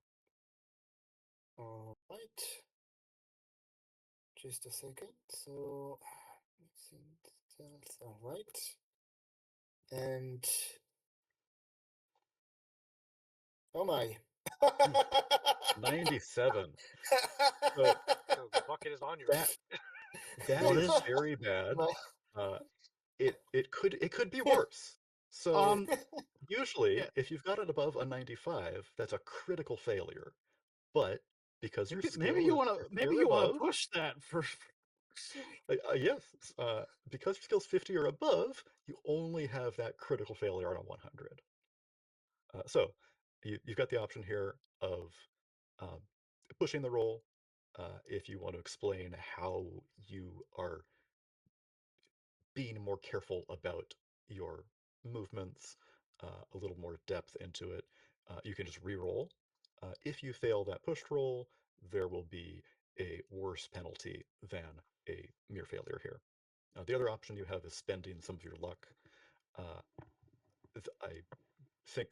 All right. Just a second. So let's see. That's all right. And oh my. 97. So the bucket is on your that is very bad. It could be worse. So usually, if you've got it above a 95, that's a critical failure. But because your skill maybe you want to push that for. Yes, because your skill's 50 or above, you only have that critical failure on a 100. So you've got the option here of pushing the roll if you want to explain how you are being more careful about your movements, a little more depth into it. You can just re-roll. If you fail that pushed roll, there will be a worse penalty than a mere failure here. The other option you have is spending some of your luck. I think,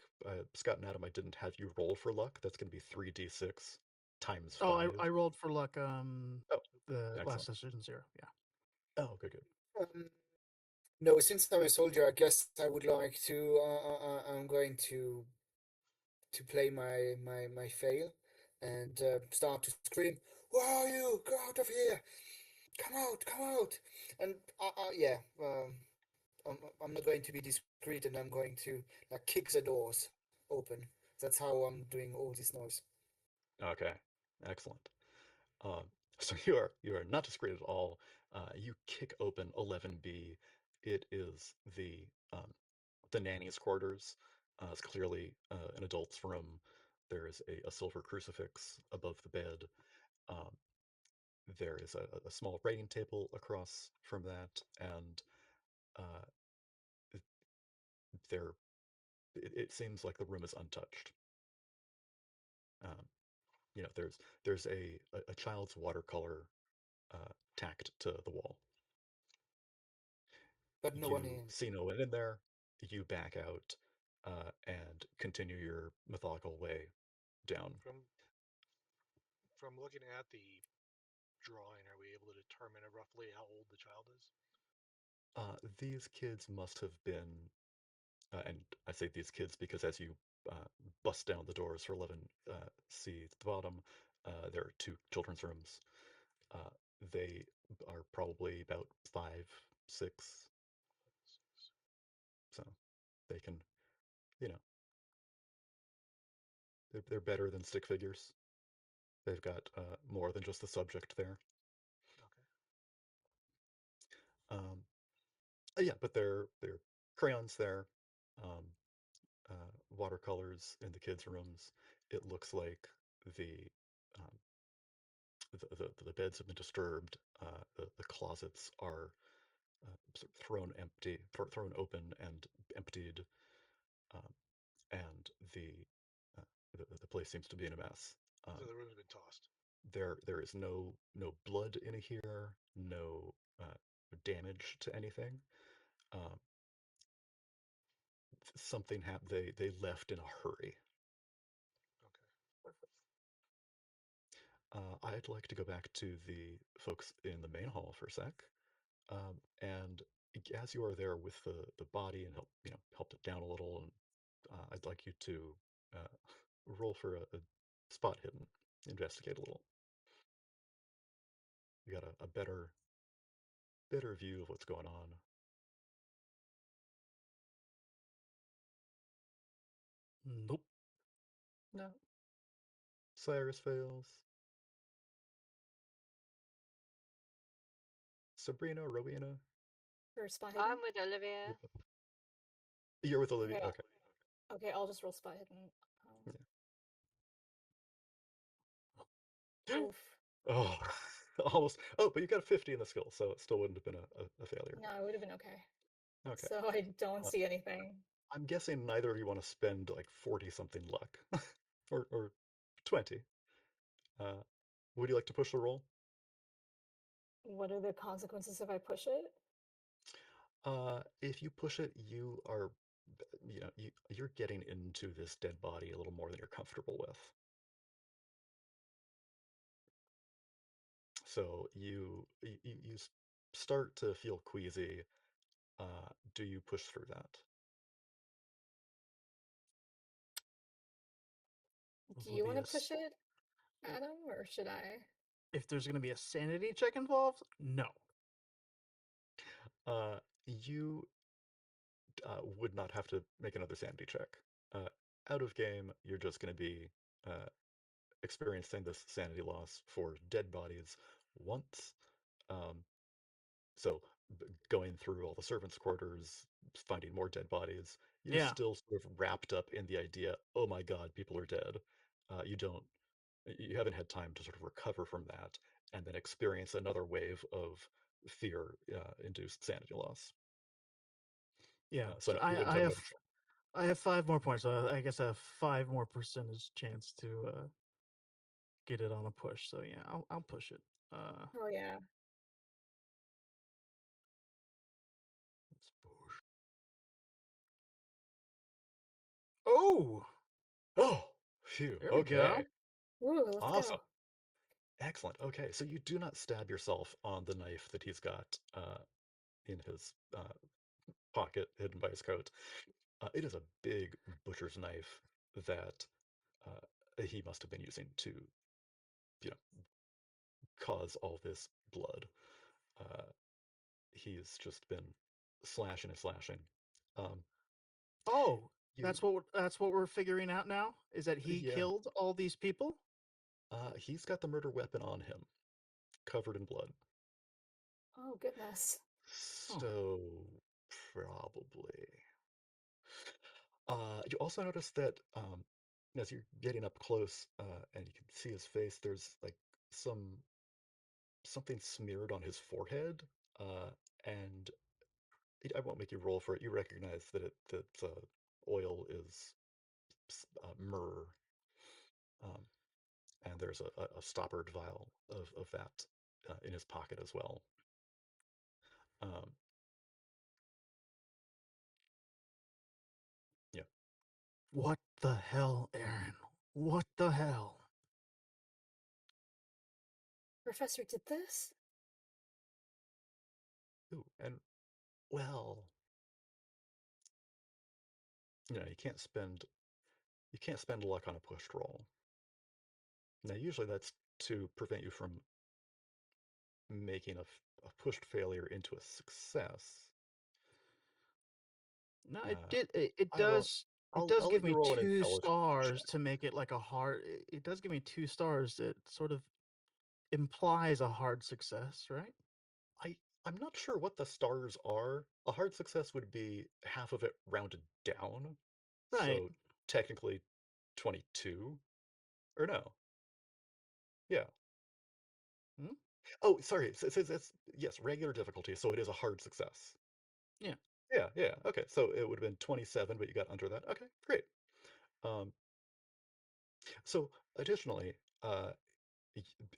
Scott and Adam, I didn't have you roll for luck. That's going to be 3d6 times 5. Oh, I rolled for luck the excellent. last session 0, yeah. Oh, good. No, since I'm a soldier, I guess I would like to, I'm going to play my fail and start to scream, "Where are you? Go out of here! Come out!" And yeah, I'm not going to be discreet, and I'm going to like kick the doors open. That's how I'm doing all this noise. Okay, excellent. So you are not discreet at all. You kick open 11B. It is the nanny's quarters. It's clearly an adult's room. There is a silver crucifix above the bed. There is a small writing table across from that, and it seems like the room is untouched. There's a child's watercolor tacked to the wall. But no one in. See no one in there. You back out and continue your methodical way down. From looking at the drawing, are we able to determine roughly how old the child is? These kids must have been, and I say these kids because as you bust down the doors for 11C at the bottom, there are two children's rooms. They are probably about 5, 6, so they can, you know, they're better than stick figures. They've got more than just the subject there. Okay. Yeah, but there are crayons there, um, watercolors in the kids' rooms. It looks like the um, the beds have been disturbed. The closets are sort of thrown open and emptied, um, and uh, the place seems to be in a mess. So the room's been tossed. There is no blood in here, no damage to anything. Um, something happened. They left in a hurry. Okay. I'd like to go back to the folks in the main hall for a sec. And as you are there with the body and helped it down a little, and I'd like you to uh, roll for a spot hidden, investigate a little. You got a better view of what's going on. Nope. No. Cyrus fails. Sabrina, Rowena. For spot I'm hidden? with Olivia. You're with Olivia. Okay. Okay. Okay, I'll just roll spot hidden. Oof. Oh, almost. Oh, but you got a 50 in the skill, so it still wouldn't have been a failure. No, it would have been okay. Okay. So I don't Uh, see anything. I'm guessing neither of you want to spend like 40 something luck or 20. Would you like to push the roll? What are the consequences if I push it? If you push it, you're getting into this dead body a little more than you're comfortable with. So you start to feel queasy. Do you push through that? Do you want to Oblivious. push it, Adam, or should I? If there's going to be a sanity check involved, no. You would not have to make another sanity check. Out of game, you're just going to be uh, experiencing this sanity loss for dead bodies once. Um, so going through all the servants' quarters, finding more dead bodies, you're Yeah. still sort of wrapped up in the idea, oh my God, people are dead. You haven't had time to sort of recover from that and then experience another wave of fear-induced sanity loss. Yeah. So no, you wouldn't I have have another. I have 5 more points, so I guess I have 5 more percentage chance to get it on a push. So yeah, I'll push it. Oh yeah. Let's push. Oh, Oh, phew. there we go. Okay. Ooh, let's Awesome. go. Excellent. Okay, so you do not stab yourself on the knife that he's got in his pocket, hidden by his coat. It is a big butcher's knife that he must have been using to, cause all this blood. Uh, he's just been slashing and slashing. Um, Oh, you, that's what we're figuring out now, is that he yeah, killed all these people? he's got the murder weapon on him, covered in blood. Oh goodness. Oh. So probably. You also notice that as you're getting up close and you can see his face, there's like something smeared on his forehead, and I won't make you roll for it. You recognize that oil is myrrh, um, and there's a stoppered vial of that in his pocket as well. Um, yeah. What the hell, Aaron? What the hell? Professor did this? Ooh, and well, you can't spend luck on a pushed roll. Now, usually that's to prevent you from making a pushed failure into a success. No, it Uh, did. It I won't. does. It I'll does I'll give let you me roll an 2 stars check. to make it like a hard. It does give me 2 stars. That sort of implies a hard success, right? I I'm not sure what the stars are. A hard success would be half of it rounded down, Right. so technically 22. Or no? Yeah. Hmm? Oh, sorry. It's yes, regular difficulty, so it is a hard success. Yeah. Yeah, yeah. Okay, so it would have been 27, but you got under that. Okay, great. Um, so additionally, y-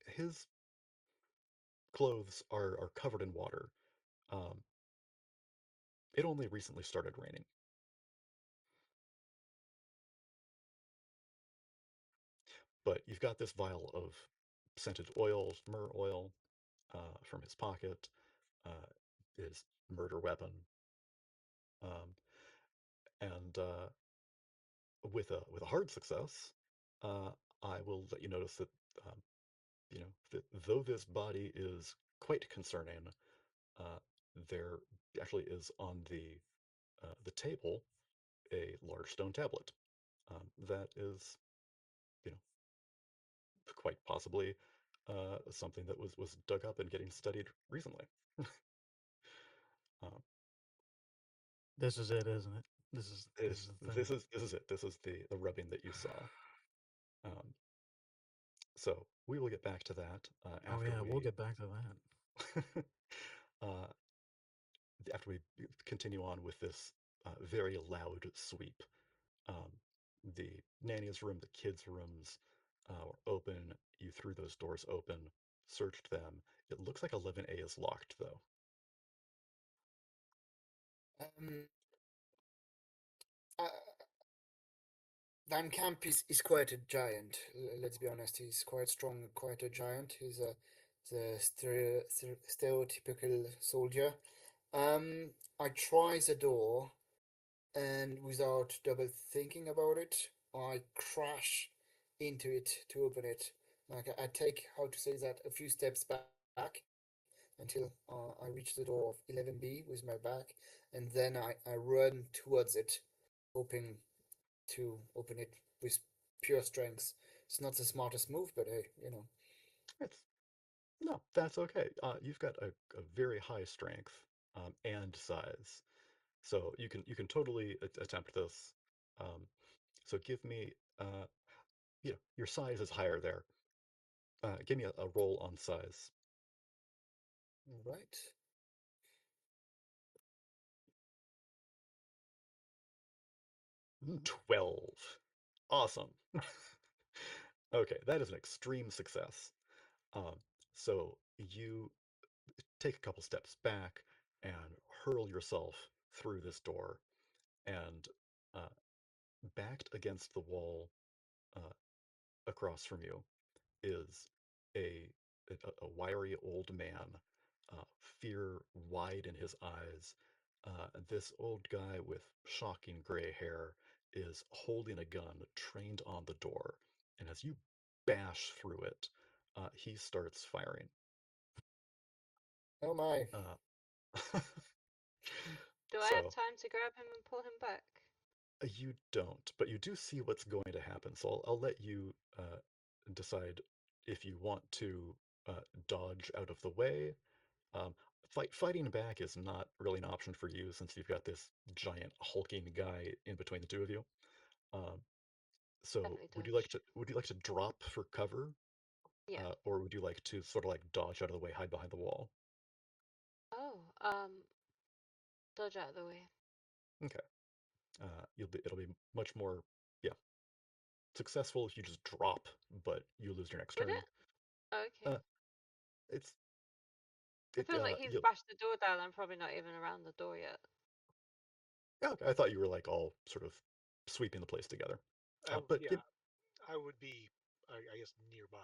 his clothes are covered in water. Um, it only recently started raining, but you've got this vial of scented oil, myrrh oil, from his pocket, his murder weapon, um, and with a hard success, uh, I will let you notice that um, though this body is quite concerning, uh, there actually is on the table a large stone tablet that is, you know, quite possibly something that was dug up and getting studied recently. Um, This is it, isn't it? This is the thing. this is it. This is the rubbing that you saw. Um, so we will get back to that Oh yeah, we'll get back to that. uh, after we continue on with this very loud sweep. Um, the nanny's room, the kids' rooms were open. You threw those doors open, searched them. It looks like 11A is locked, though. Um, uh, Van Camp is quite a giant. Let's be honest, he's quite strong, quite a giant. He's the stereotypical soldier. I try the door, and without double thinking about it, I crash into it to open it. Like I take, how to say that, a few steps back until I reach the door of 11B with my back, and then I run towards it, hoping to open it with pure strength. It's not the smartest move, but hey, you know. It's no, that's okay. You've got a very high strength and size, so you can totally attempt this. Um, so give me, your size is higher there. Give me a roll on size. Right. 12. Awesome. Okay, that is an extreme success. Um, so you take a couple steps back and hurl yourself through this door, and uh, backed against the wall uh, across from you is a a wiry old man, fear wide in his eyes. This old guy with shocking gray hair is holding a gun trained on the door, and as you bash through it, he starts firing. Oh my. Uh, Do I have so time to grab him and pull him back? you don't, but you do see what's going to happen. So I'll let you decide if you want to dodge out of the way. Um, fighting back is not really an option for you since you've got this giant hulking guy in between the two of you. Um, so Definitely would dodge. you like to drop for cover, Yeah. or would you like to sort of like dodge out of the way, hide behind the wall? Oh, dodge out of the way. Okay. It'll be much more, yeah, successful if you just drop, but you lose your next Would turn. it? Oh, okay. Uh, it's It it feels like he's you bashed the door down. I'm probably not even around the door yet. Yeah, okay, I thought you were like all sort of sweeping the place together. But Yeah, I would be, I guess, nearby.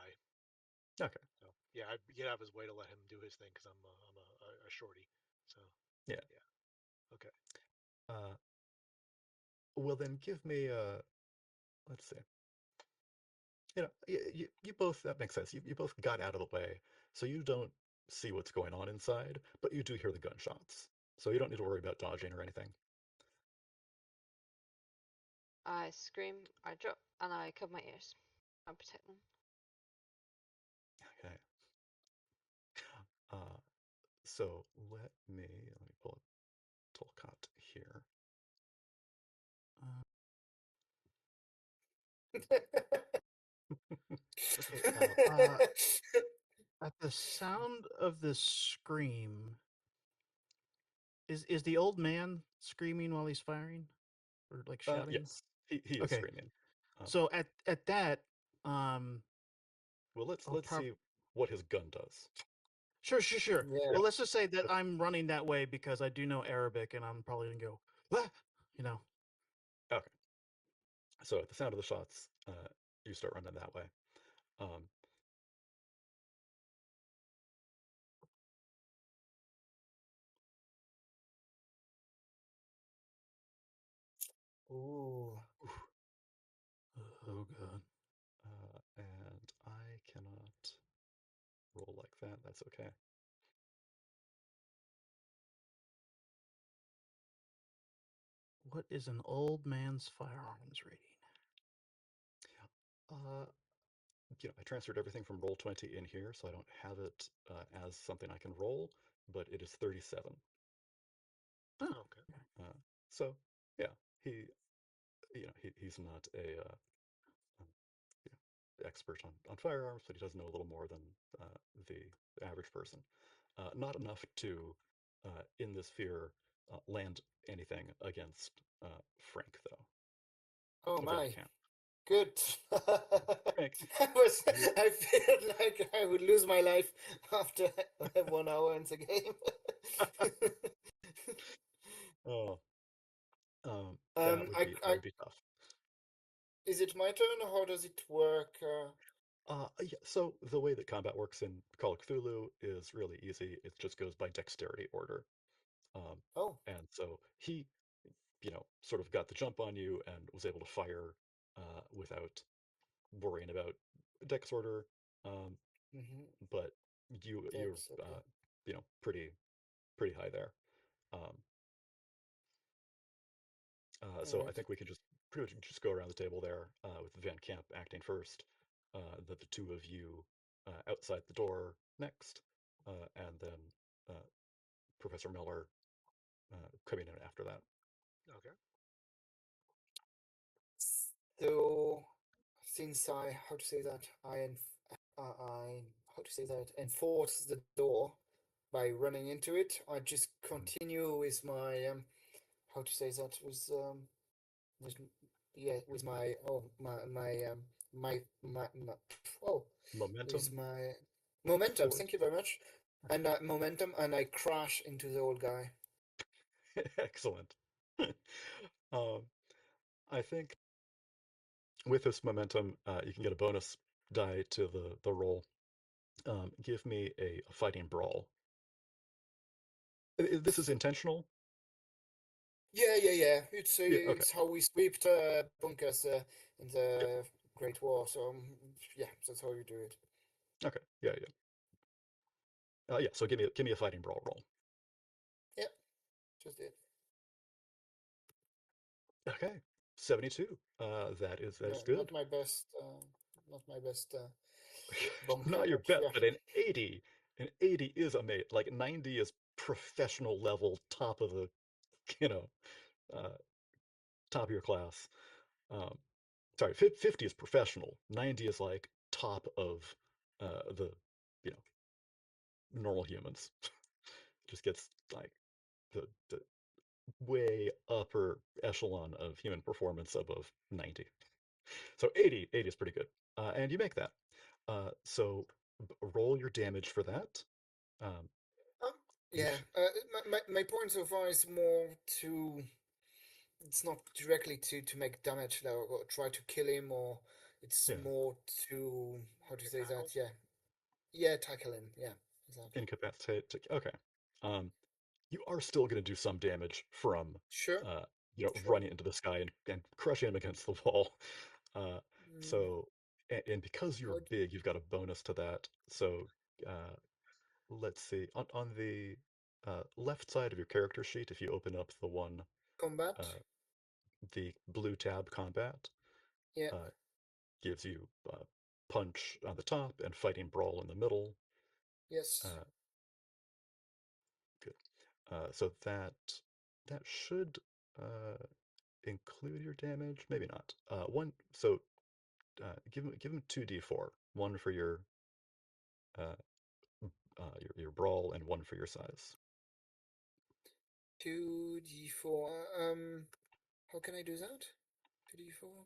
Okay. So yeah, I'd get out of his way to let him do his thing because I'm a shorty. So Yeah. Okay. Well, then give me let's see. You both, that makes sense. You both got out of the way, so you don't see what's going on inside, but you do hear the gunshots. So you don't need to worry about dodging or anything. I scream, I drop, and I cover my ears. I protect them. Okay. So let me pull up Tolkot here. Okay. At the sound of the scream, is the old man screaming while he's firing, or like shouting? Yes, he is Okay. screaming. So at that, um, Well, let's I'll see what his gun does. Sure. Yeah. Well, let's just say that I'm running that way because I do know Arabic, and I'm probably gonna go, "Ah!" you know. Okay. So at the sound of the shots, you start running that way. Um, Ooh. Oh God. and I cannot roll like that. That's okay. What is an old man's firearms rating? Uh, I transferred everything from Roll20 in here, so I don't have it as something I can roll, but it is 37. Oh, Okay. Uh, so yeah, he's not a um, expert on firearms, but he does know a little more than the average person. Not enough to, in this sphere, land anything against Frank, though. Oh Van my. Camp. Good. Frank, I feel like I would lose my life after 1 hour in the game. oh, that would I be tough. is it my turn or how does it work? Yeah, so the way that combat works in Call of Cthulhu is really easy. It just goes by dexterity order. Um, Oh. and so he, sort of got the jump on you and was able to fire without worrying about dex order. Um, Mm-hmm. but you're Dex, okay. pretty high there. Um, All so I right. think we can just pretty much just go around the table there with Van Camp acting first, the two of you outside the door next, and then uh, Professor Miller coming in after that. Okay. So since I how to say that I how to say that enforce the door by running into it, I just continue with my how to say that with, yeah, with my my oh with Momentum, my momentum. force. Thank you very much. And momentum, and I crash into the old guy. Excellent. um, I think with this momentum, you can get a bonus die to the roll. Give me a fighting brawl. This is intentional. Yeah. Yeah. Okay. It's how we swept bunkers in Yeah. the Great War. So yeah, that's how you do it. Okay. Yeah. Yeah. So give me a fighting brawl roll. Yep, just did. Okay. 72. That is No, good. not my best bunker, Not your but best, yeah. but an 80. An 80 is amazing. Like 90 is professional level, top of the, you know, uh, top of your class. Um, sorry, 50 is professional. 90 is like top of the, you know, normal humans. Just gets like the way upper echelon of human performance above 90. So 80 is pretty good. And you make that. So roll your damage for that. Um, Um, you yeah. My point so far is more to. It's not directly to make damage or try to kill him, or it's yeah. more to how to Make say that. tackles. Yeah, Yeah, tackle him. Yeah, exactly. Incapacitate. Okay. You are still going to do some damage from, Sure. Sure. running into the sky and crushing him against the wall. Uh, Mm, so, and because you're good. big, you've got a bonus to that. So, uh, let's see. On the left side of your character sheet, if you open up the one, Combat. uh, the blue tab combat, Yeah. uh, gives you punch on the top and fighting brawl in the middle. Yes. Uh, good. So that should include your damage. Maybe not. One. So give him 2d4. One for uh, your brawl and one for your size. 2d4. How can I do that? 2d4.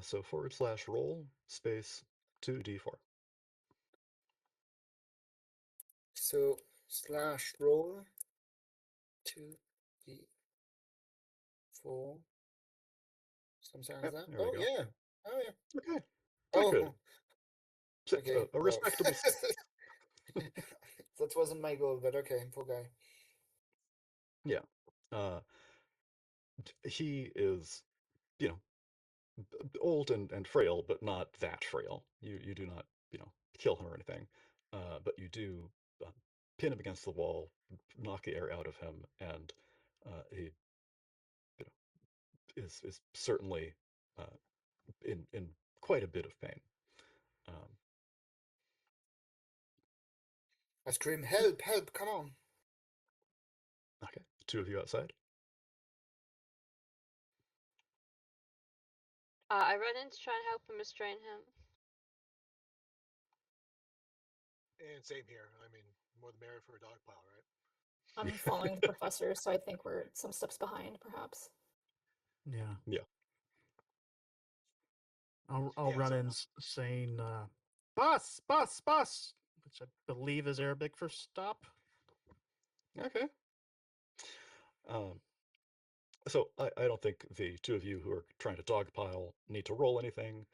So / roll space 2d4. So slash roll 2d4. Something like Yep, that. there we Oh go. yeah. Oh yeah. Okay, not good. Oh. Okay. A Well. respectable. That wasn't my goal, but okay. Poor guy. Yeah. He is, you know, old and frail, but not that frail. You do not, kill him or anything, but you do uh, pin him against the wall, knock the air out of him, and he, is certainly uh, in quite a bit of pain. Um, I scream, help, help, come on. okay, two of you outside. I run in to try and help him restrain him. And same here. I mean, more the merrier for a dog pile, right? I'm following the professor, so I think we're some steps behind, perhaps. Yeah. Yeah. I'll Yeah, run so in saying, bus, bus, bus, which I believe is Arabic for stop. Okay. So I don't think the two of you who are trying to dogpile need to roll anything.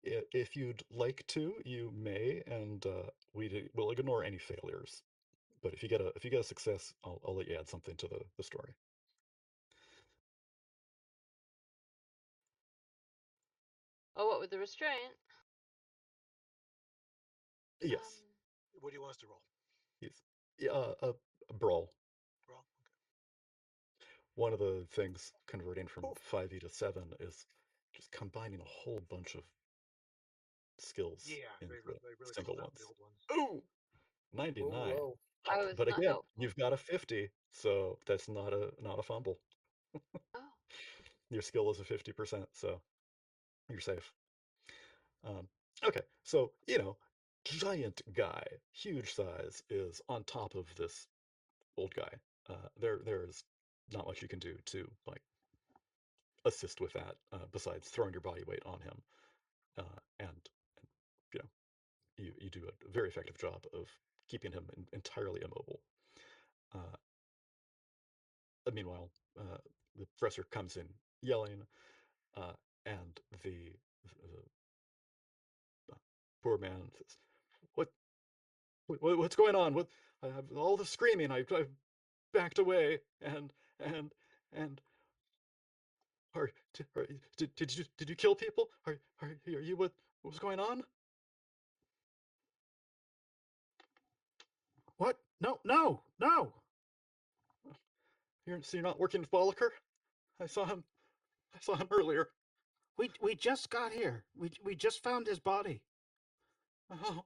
If you'd like to, you may, and we'll ignore any failures. But if you get a success, I'll let you add something to the story. Oh, what with the restraint? Yes. what do you want us to roll? Yes. Yeah, a brawl. Brawl? Okay. One of the things converting from Oof. 5e to 7 is just combining a whole bunch of skills Yeah, into they really single called out the ones. old ones. Ooh, Oh, 99. whoa. I Up. was But not again, helpful. you've got a 50, so that's not a fumble. Oh. Your skill is a 50%, so you're safe. Okay, so, giant guy, huge size, is on top of this old guy. There's not much you can do to, like, assist with that, besides throwing your body weight on him. And you know, you do a very effective job of keeping him entirely immobile. Uh, Meanwhile, the professor comes in yelling, uh, and the poor man says, "What what's going on? What all the screaming? I backed away and and did you kill people? Are you what's going on?" What? No, no, no. So you're not working with Bollacher? I saw him. I saw him earlier. We just got here. We just found his body. Oh,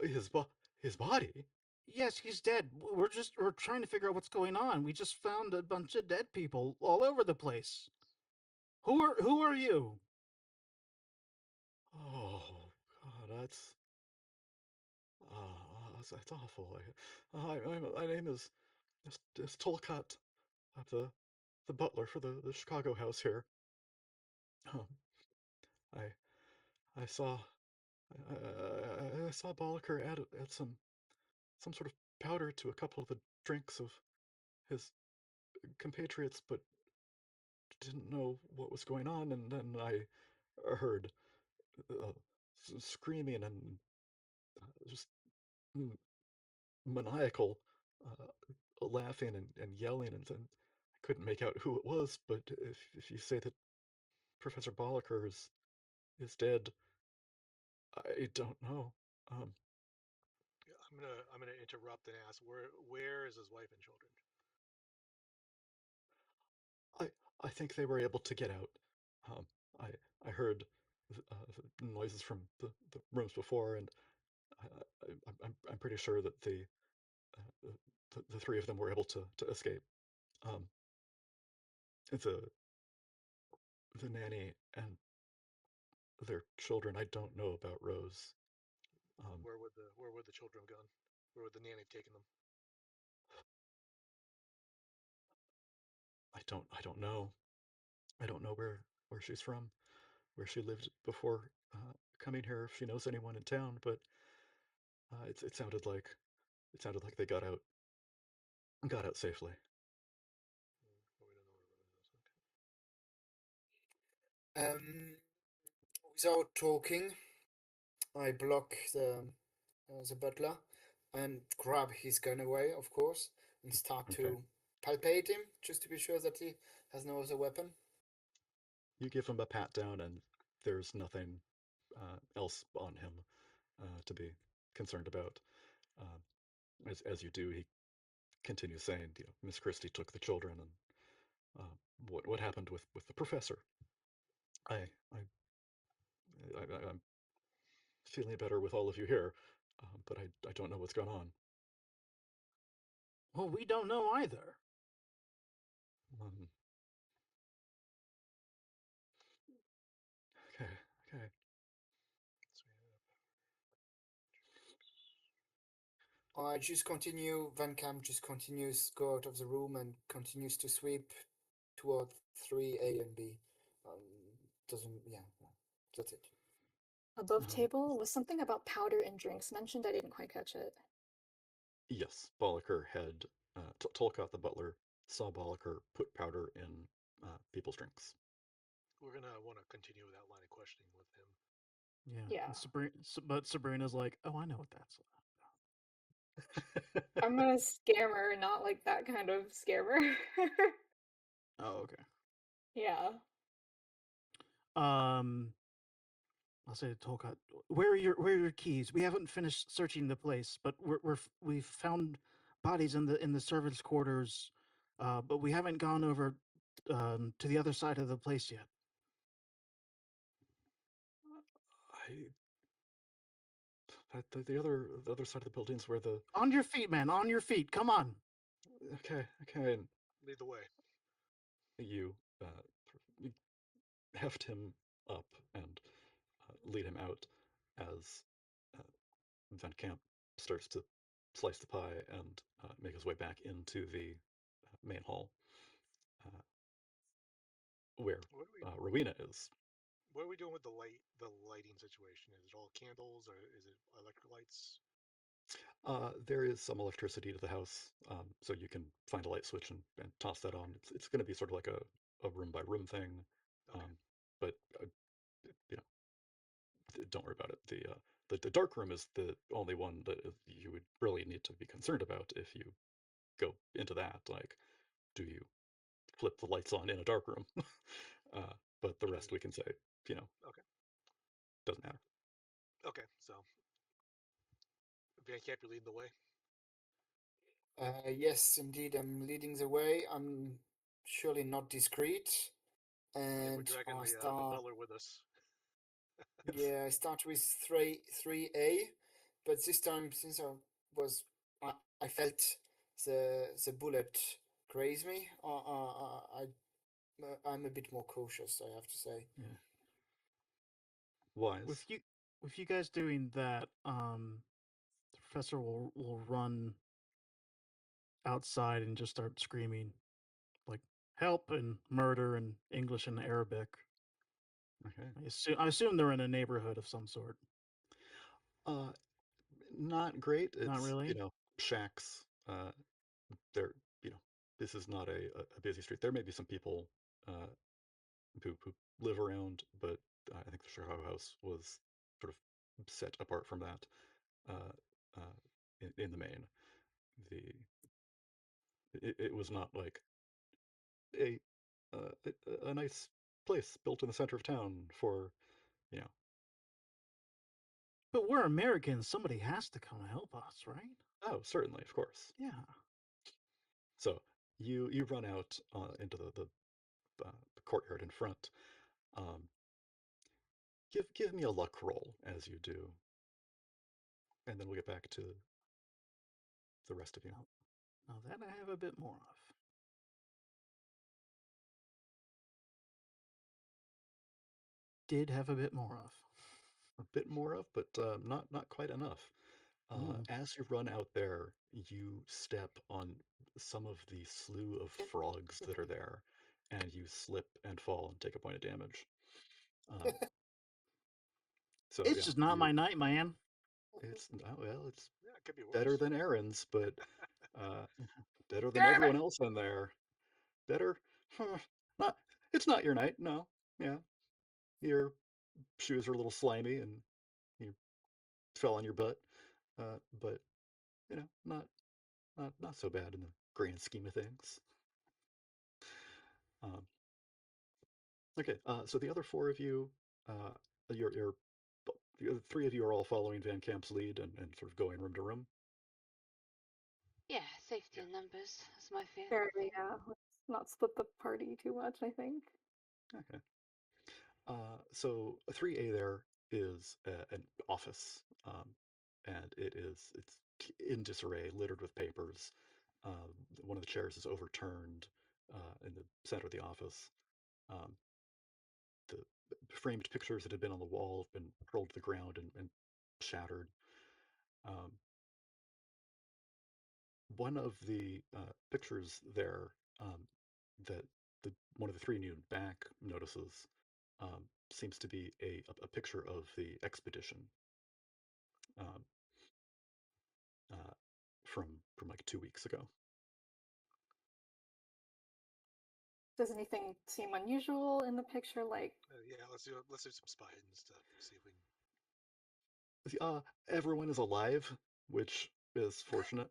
his bo- his body. Yes, he's dead. We're trying to figure out what's going on. We just found a bunch of dead people all over the place. Who are you? Oh God, that's awful. My name is Tolkat. I'm the butler for the Chicago house here. Um, I I saw I saw Bolliker add some sort of powder to a couple of the drinks of his compatriots, but didn't know what was going on, and then I heard uh, screaming and just maniacal, laughing and yelling, and then I couldn't make out who it was. But if you say that Professor Bollacher is dead, I don't know. I'm gonna interrupt and ask where is his wife and children? I think they were able to get out. Um, I heard noises from the rooms before, and I'm pretty sure that the three of them were able to escape. Um, the the nanny and their children, I don't know about Rose. Where would the children have gone? Where would the nanny have taken them? I don't know. I don't know where she's from, where she lived before coming here. If she knows anyone in town, but it sounded like they got out safely. We don't know where Rose is. Okay. Without talking, I block the butler and grab his gun away, of course, and start Okay. to palpate him just to be sure that he has no other weapon. You give him a pat down, and there's nothing else on him to be concerned about. As you do, he continues saying, Miss Christie took the children, and what happened with the professor? I'm feeling better with all of you here, but I don't know what's gone on. Well, we don't know either. Okay. I just continue. Van Camp just continues go out of the room and continues to sweep toward 3A and B. That's it. Above table was something about powder and drinks mentioned. I didn't quite catch it. Yes, Bollacher had Tolkot the butler saw Bollacher put powder in people's drinks. We're gonna want to continue that line of questioning with him. Yeah. But Sabrina's like, oh, I know what that's about. I'm gonna scam her, not like that kind of scammer. Oh, okay. Yeah. I'll say to Tolkot, where are your keys? We haven't finished searching the place, but we've found bodies in the servants' quarters, but we haven't gone over to the other side of the place yet. The other side of the building's where the... On your feet, man, on your feet. Come on. Okay. Lead the way. You heft him up and lead him out as Van Camp starts to slice the pie and make his way back into the main hall, where Rowena is. What are we doing with the lighting situation? Is it all candles or is it electric lights? There is some electricity to the house, so you can find a light switch and toss that on. It's going to be sort of like a room by room thing, Okay. but don't worry about it. The dark room is the only one that you would really need to be concerned about if you go into that. Like, do you flip the lights on in a dark room? But the rest we can say, Okay. doesn't matter. Okay, so Van Camp, you're leading the way. Yes, indeed, I'm leading the way. I'm surely not discreet, and we're dragging I the start. butler with us. Yeah, I start with 3A, but this time since I felt the bullet graze me. I'm a bit more cautious, I have to say. Yeah. Wise. With you guys doing that, the professor will run outside and just start screaming, like help and murder and English and Arabic. Okay. I assume they're in a neighborhood of some sort. Not great. It's, Not really. Shacks. They're, this is not a busy street. There may be some people who live around, but I think the Chicago house was sort of set apart from that. In the main, it was not like a a nice place built in the center of town for, you know. But we're Americans. Somebody has to come help us, right? Oh, certainly, of course. Yeah. So you run out into the courtyard in front. Um, give me a luck roll as you do, and then we'll get back to the rest of you. Now that I have a bit more of. Did have a bit more of. A bit more of, but not quite enough. As you run out there, you step on some of the slew of frogs that are there, and you slip and fall and take a point of damage. So It's yeah, just not my night, man. it's well, it's Yeah, it could be worse. better than Aaron's, but better than everyone else in there. Better, not. It's not your night. No, yeah, your shoes are a little slimy and you fell on your butt, but you know, not so bad in the grand scheme of things. Um, okay, so the other four of you, you're the other three of you are all following Van Camp's lead and sort of going room to room. Yeah, safety in numbers. That's my fear. Sure, yeah. Let's not split the party too much, I think. Okay. So 3A there is an office, and it's in disarray, littered with papers. One of the chairs is overturned in the center of the office. Um, the framed pictures that had been on the wall have been hurled to the ground and shattered. Um, one of the pictures there that one of the three new back notices seems to be a picture of the expedition um, uh, from like 2 weeks ago. Does anything seem unusual in the picture? Like, Yeah, let's do some spying and stuff. See if we can. Everyone is alive, which is fortunate.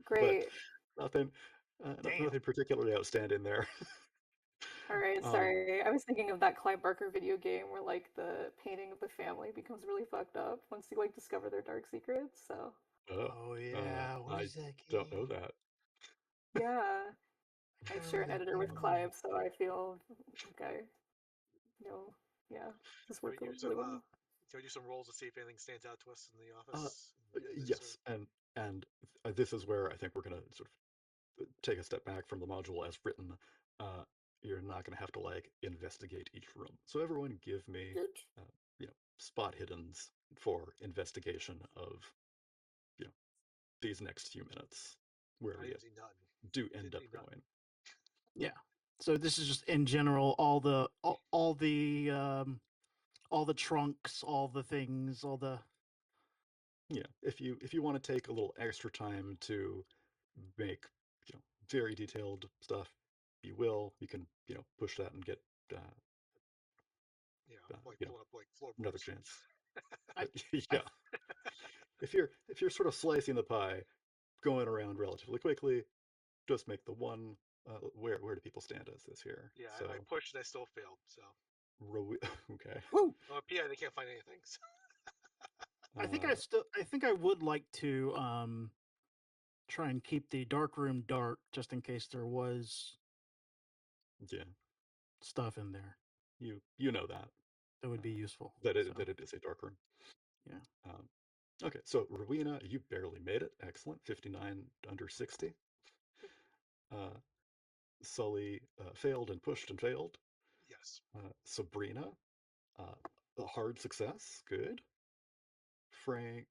great. But nothing, nothing particularly outstanding there. All right, sorry. I was thinking of that Clive Barker video game where like the painting of the family becomes really fucked up once you like discover their dark secrets. So Oh yeah, what I is that don't know game? that. yeah, I trying to share an remember the editor with name. Clive, so I feel like I know. Yeah, this Can worked we do really some? well. Can we do some rolls to see if anything stands out to us in the office? Yes, and this is where I think we're going to sort of take a step back from the module as written. You're not going to have to like investigate each room. So everyone, give me spot hiddens for investigation of these next few minutes where we do end up going. Yeah. So this is just in general all the trunks, all the things, all the if you want to take a little extra time to make very detailed stuff, you will. You can push that and get like pull up like floorboards. Another chance. Yeah. If you're sort of slicing the pie, going around relatively quickly, just make the one. Where do people stand as this here? Yeah, so, I pushed and I still failed. So okay. Woo! Yeah, they can't find anything. So. I think I would like to try and keep the dark room dark just in case there was stuff in there. You know that would be useful. That it is a dark room. Yeah. Okay, so Rowena, you barely made it. Excellent, 59 under 60. Sully failed and pushed and failed. Yes. Sabrina, a hard success. Good. Frank,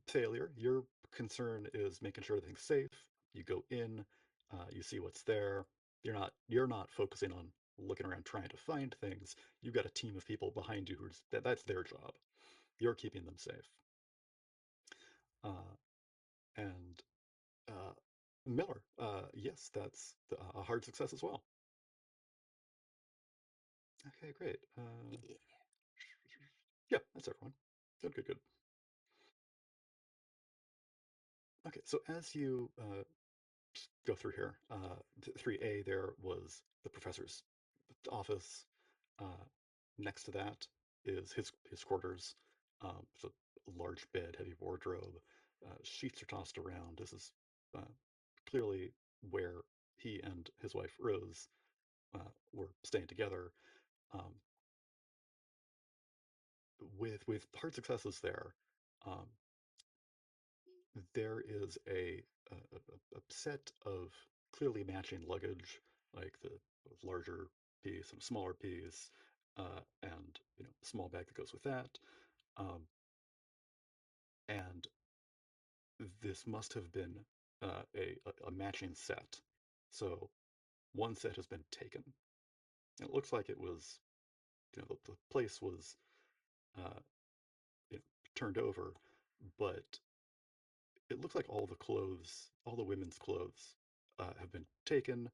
failure. Your concern is making sure everything's safe. You go in, you see what's there. You're not focusing on looking around trying to find things. You've got a team of people behind you that's their job. You're keeping them safe. And Miller, yes, that's a hard success as well. Okay, great. Yeah, that's everyone. Good. Okay, so as you go through here, 3A there was the professor's office. Uh, Next to that is his quarters. So a large bed, heavy wardrobe, sheets are tossed around. This is clearly where he and his wife Rose were staying together. Um, with hard successes there, um, there is a set of clearly matching luggage, like the larger piece and a smaller piece, and a small bag that goes with that. Um, and this must have been a matching set. So one set has been taken. It looks like it was, the place was uh, you know, turned over, but it looks like all the clothes, all the women's clothes, have been taken.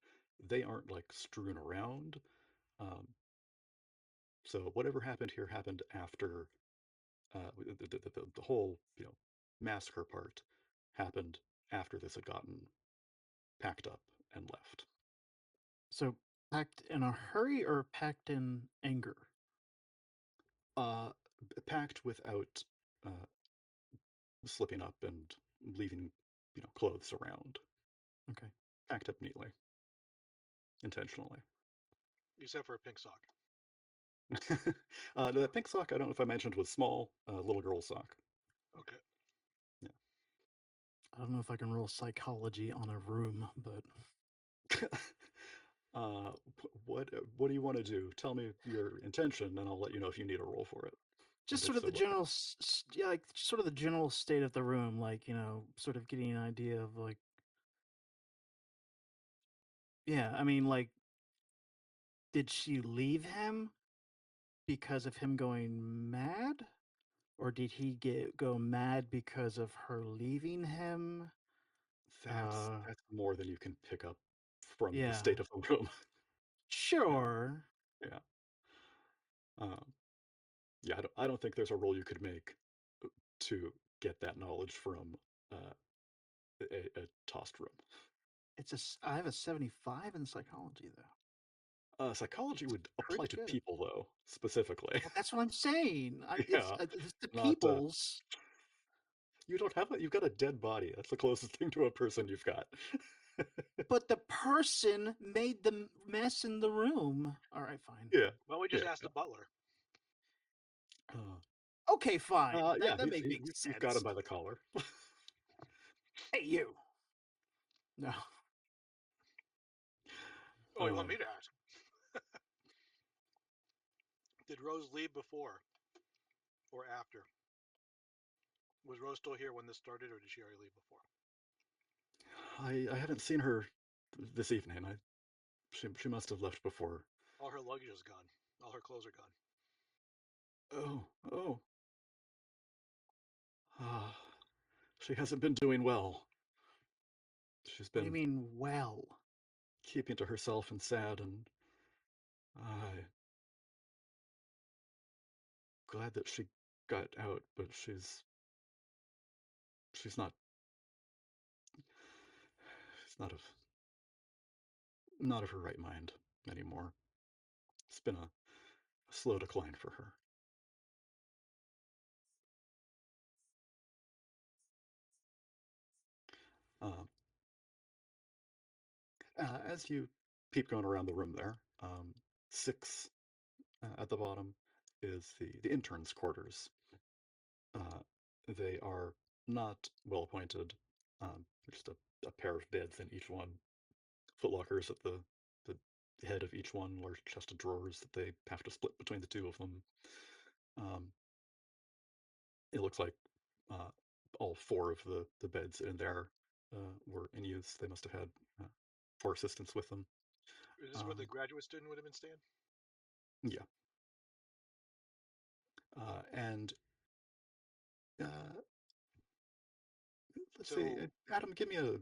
They aren't like strewn around. Um, so whatever happened here happened after the whole massacre part happened after this had gotten packed up and left. So packed in a hurry or packed in anger? Uh, Packed without uh, slipping up and leaving clothes around. Okay. Packed up neatly, intentionally. Except for a pink sock. The pink sock, I don't know if I mentioned, was small, little girl sock. Okay. Yeah. I don't know if I can roll psychology on a room, but What do you want to do? Tell me your intention, and I'll let you know if you need a roll for it. just And sort if of so, the what kind? general, yeah, like sort of the general state of the room, like sort of getting an idea of like, yeah, I mean, like, did she leave him because of him going mad, or did he go mad because of her leaving him? That's more than you can pick up from the Yeah, state of the room. Yeah, sure. yeah. Um, yeah, I don't think there's a roll you could make to get that knowledge from uh, a tossed room. I have a 75 in psychology though. Psychology would apply Pretty to good. people, though, specifically. Well, that's what I'm saying. Yeah, It's the not people's. you don't have you've got a dead body. That's the closest thing to a person you've got. But the person made the mess in the room. All right, fine. Yeah, Well, we yeah, just asked yeah. the butler. Okay, fine. Yeah, That makes you've got him sense. by the collar. Hey, you. No. Oh, you want Um, me to ask? Did Rose leave before or after? Was Rose still here when this started, or did she already leave before? I haven't seen her this evening. She must have left before. All her luggage is gone. All her clothes are gone. Oh. Ah, she hasn't been doing well. She's What do you been mean, well? keeping to herself and sad, and I'm glad that she got out, but she's not she's not of her right mind anymore. It's been a slow decline for her. Um, as you keep going around the room there, 6 at the bottom is the interns' quarters. Uh, they are not well appointed. Just a pair of beds in each one, footlockers at the head of each one, large chest of drawers that they have to split between the two of them. Um, it looks like uh, all 4 of the beds in there were in use. They must have had 4 assistants with them. Is this where the graduate student would have been staying? Yeah. And uh, let's see, So Adam, give me a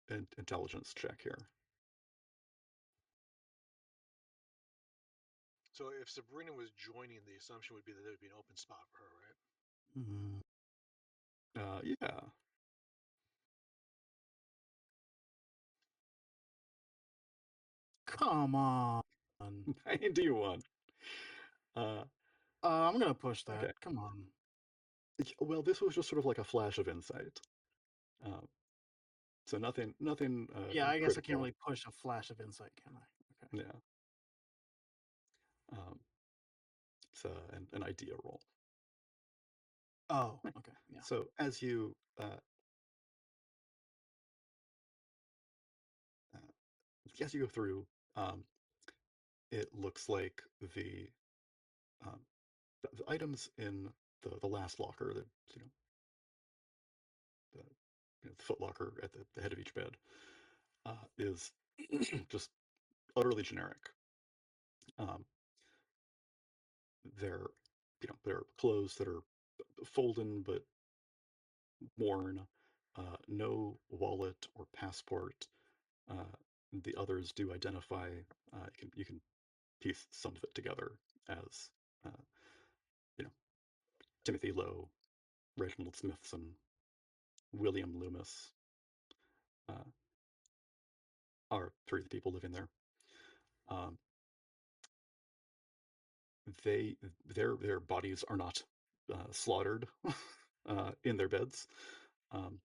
an intelligence check here. So if Sabrina was joining, the assumption would be that there would be an open spot for her, right? Mhm. Yeah. Come on. I do you one. I'm gonna push that. Okay. Come on. Well, this was just sort of like a flash of insight. Um, so nothing Yeah, I guess I can't critical. really push a flash of insight, can I? Okay. Yeah. It's an idea roll. Oh, Right. okay. Yeah. So as you go through, it looks like um, the items in the last locker, the, the foot locker at the head of each bed, is just utterly generic. They're they're clothes that are folded but worn, no wallet or passport. Uh, the others do identify. You can piece some of it together as uh, you know Timothy Lowe, Reginald Smithson, William Loomis uh, are three of the people living there. Um, their bodies are not slaughtered in their beds. Um,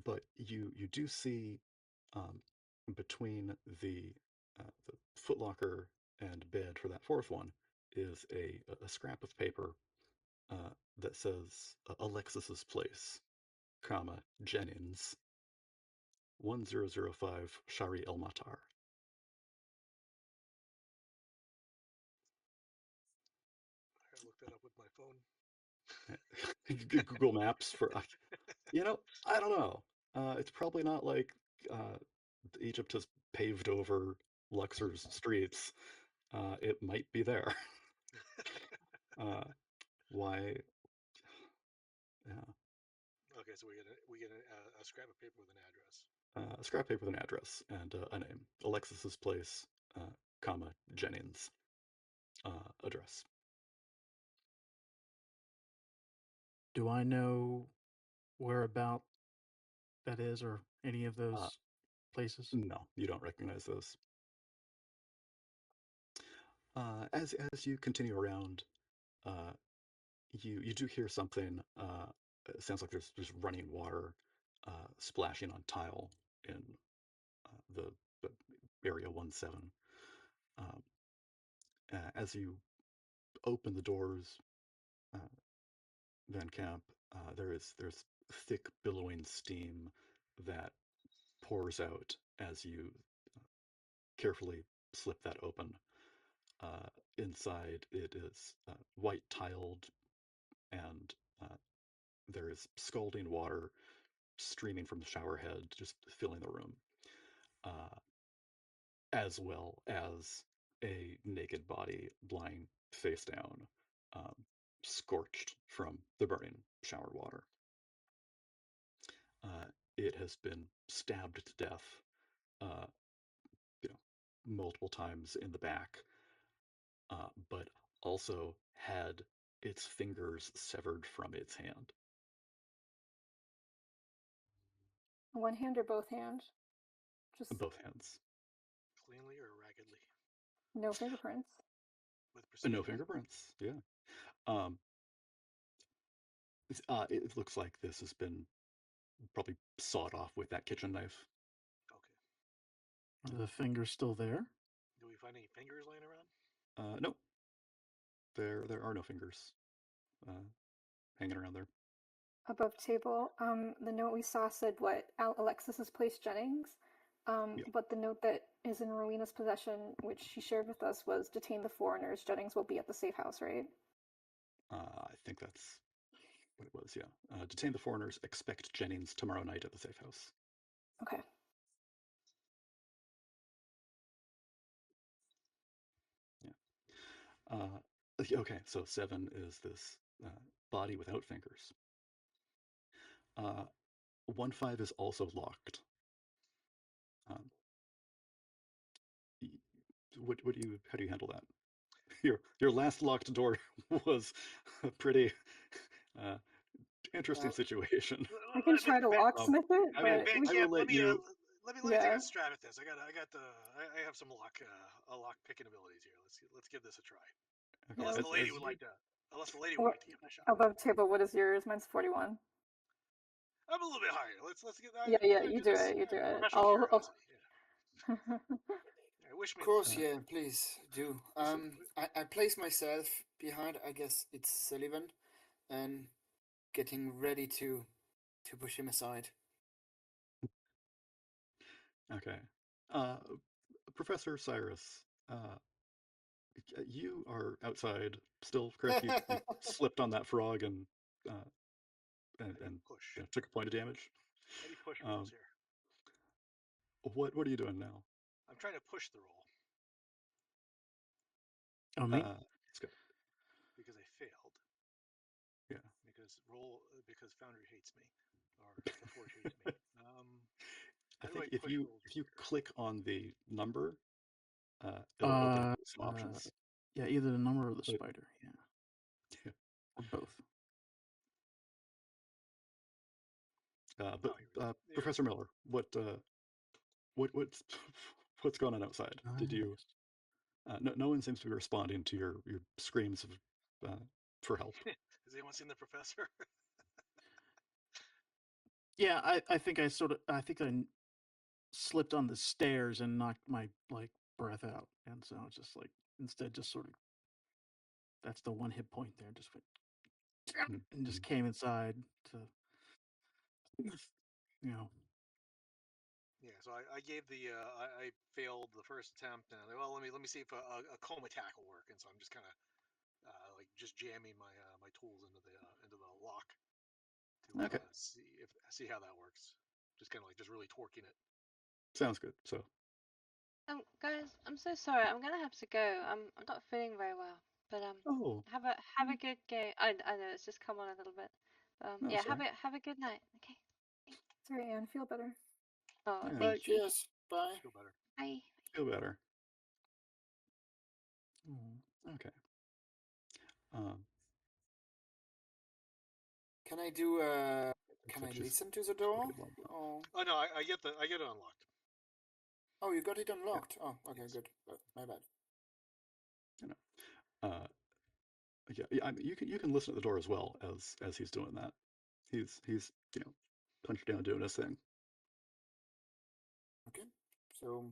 but you do see um, between the footlocker and bed for that fourth one is a scrap of paper uh, that says Alexis's place, comma Jennings, 1005 Shari El Matar. I gotta look that up with my phone. Google Maps for I don't know. It's probably not like uh, Egypt has paved over Luxor's streets. It might be there. Why? Yeah, Okay, so we get a scrap of paper with an address. a scrap paper with an address and a name. Alexis's place, comma Jennings address. Do I know whereabout that is or any of those places? No, you don't recognize those. As you continue around, uh, you do hear something. It sounds like there's running water splashing on tile in the area 17. Um, as you open the doors, uh, Van Camp, there's thick billowing steam that pours out as you carefully slip that open. Inside, it is white tiled, and there is scalding water streaming from the shower head, just filling the room, uh, as well as a naked body lying face down, um, scorched from the burning shower water. Uh, it has been stabbed to death, uh, you know, multiple times in the back, but also had its fingers severed from its hand. One hand or both hands? Just Both hands. Cleanly or raggedly? no fingerprints. With precision. No fingerprints. Yeah. Um, it looks like this has been probably sawed off with that kitchen knife. Okay. Are the fingers still there? Do we find any fingers laying around? No, there are no fingers hanging around there. Above table, the note we saw said what? Alexis's place, Jennings. Yeah. But the note that is in Rowena's possession, which she shared with us, was detain the foreigners. Jennings will be at the safe house, right? I think that's what it was. Yeah. Detain the foreigners. Expect Jennings tomorrow night at the safe house. Okay. Okay, so 7 is this body without fingers. 1-5 is also locked. Um, how do you handle that? Your last locked door was a pretty uh, interesting situation. I can try to locksmith it, I mean, but Van I Camp, will let you. let me take yeah. a stab at this. I have some lock picking abilities here. Let's give this a try. Okay, Unless the lady as would you, like to, unless the lady would Well, like to give it a shot. above table, what is yours? Mine's 41. I'm a little bit higher. Let's get that. Yeah, Can I you do do this? it. You do it. Professional curiosity. Yeah. Wish Of me course, luck. yeah, please do. I place myself behind, I guess it's Sullivan, and getting ready to push him aside. okay, Professor Cyrus, you are outside still, correct? You slipped on that frog and uh, How do you push? took a point of damage. How do you push Um, rolls here? what are you doing now? I'm trying to push the roll Oh, me? Let's go. because I failed. Yeah. Because Foundry hates me, or the Forge hates me. I How do think I if push you rolls? click on the number, it'll open up some options. Yeah, either the number or the But- spider. Yeah, Yeah. or both. Professor Miller, what's what's going on outside? Did you? No one seems to be responding to your screams of for help. Has anyone seen the professor? Yeah, I think I slipped on the stairs and knocked my breath out, and so it's just instead just sort of that's the one hit point there. Just went and just came inside to Yeah, so I gave I failed the first attempt, and I'm like, well, let me see if a comb attack will work, and so I'm just kind of just jamming my tools into the lock to Okay, see how that works. Just kind of just really torquing it. sounds good. So Guys, I'm so sorry. I'm gonna have to go. I'm not feeling very well. But have a good game. I know it's just come on a little bit. Yeah, sorry. have a good night. Okay. Sorry, Anne. Feel better. Oh, Yeah. thank you. Cheers. Bye. Feel better. Bye. Feel better. Okay. Can I do can I listen to the door? Or... Oh no, I get it unlocked. Oh, you got it unlocked. Yeah. Oh, okay, Yes. good. My bad. Yeah, you can listen at the door as well as he's doing that. He's punched down doing his thing. Okay, so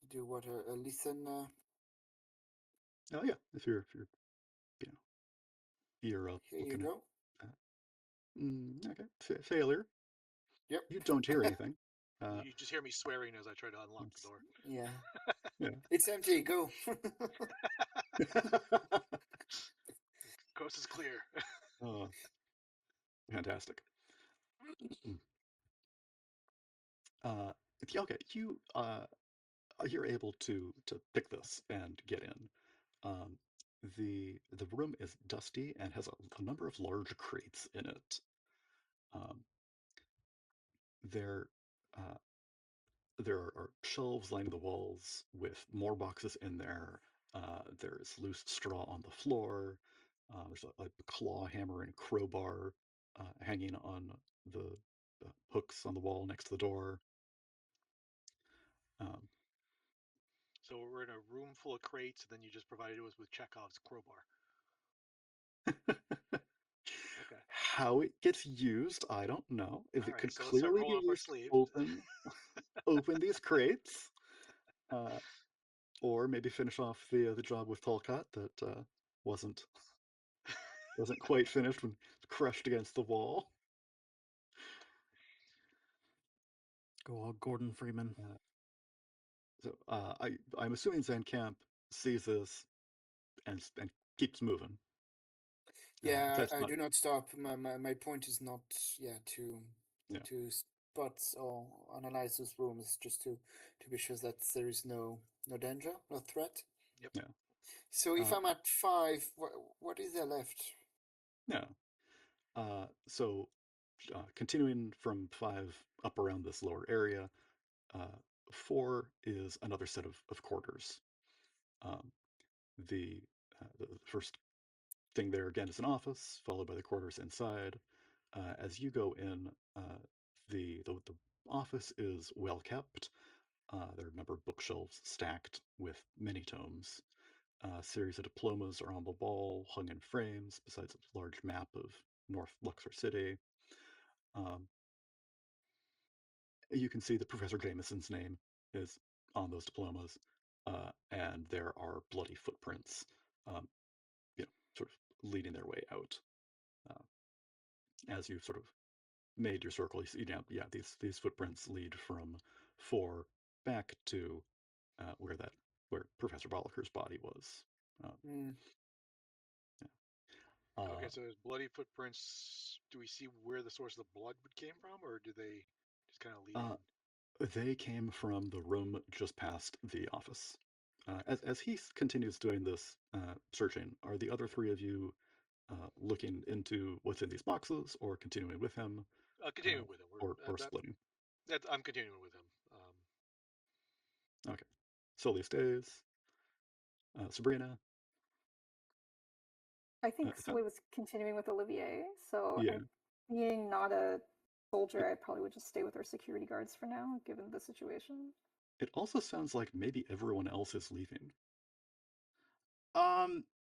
do what a listen. Oh yeah, if you're ear up Here you looking go. at okay, failure. Yep. You don't hear anything. You just hear me swearing as I try to unlock the door. Yeah. Yeah. It's empty. Go. Coast is clear. Oh, fantastic. Okay, you're able to pick this and get in. The room is dusty and has a number of large crates in it. There there are shelves lining the walls with more boxes in there. There is loose straw on the floor. There's a claw hammer and crowbar hanging on the hooks on the wall next to the door. So we're in a room full of crates, and then you just provided us with Chekhov's crowbar. Okay. How it gets used, I don't know. If it could So let's start clearly be rolling up our used to sleeves. open these crates, or maybe finish off the job with Tolkat that wasn't quite finished when crushed against the wall. go all Gordon Freeman. So I'm assuming Camp sees this and keeps moving. Yeah, I not, do not stop. My point is not to spot or analyze those rooms, just to be sure that there is no danger, no threat. Yep. Yeah. So if I'm at 5, what is there left? Yeah. So continuing from 5 up around this lower area, 4 is another set of quarters. The first thing there again is an office, followed by the quarters inside. As you go in, the office is well kept. There are a number of bookshelves stacked with many tomes. A series of diplomas are on the wall, hung in frames, besides a large map of North Luxor City. You can see that Professor Jameson's name is on those diplomas, and there are bloody footprints, sort of leading their way out. As you've sort of made your circle, you see, yeah, these footprints lead from 4 back to where Professor Bollacher's body was. Mm. Yeah. Okay, so there's bloody footprints. Do we see where the source of the blood came from, or do they just kind of lead in? They came from the room just past the office. As he continues doing this searching, are the other 3 of you looking into what's in these boxes, or continuing with him, Continuing with him. or splitting? I'm continuing with him. Okay. Sully stays. Sabrina? I think Sully was continuing with Olivier, so Yeah. being not a soldier, I probably would just stay with our security guards for now, given the situation. It also sounds like maybe everyone else is leaving.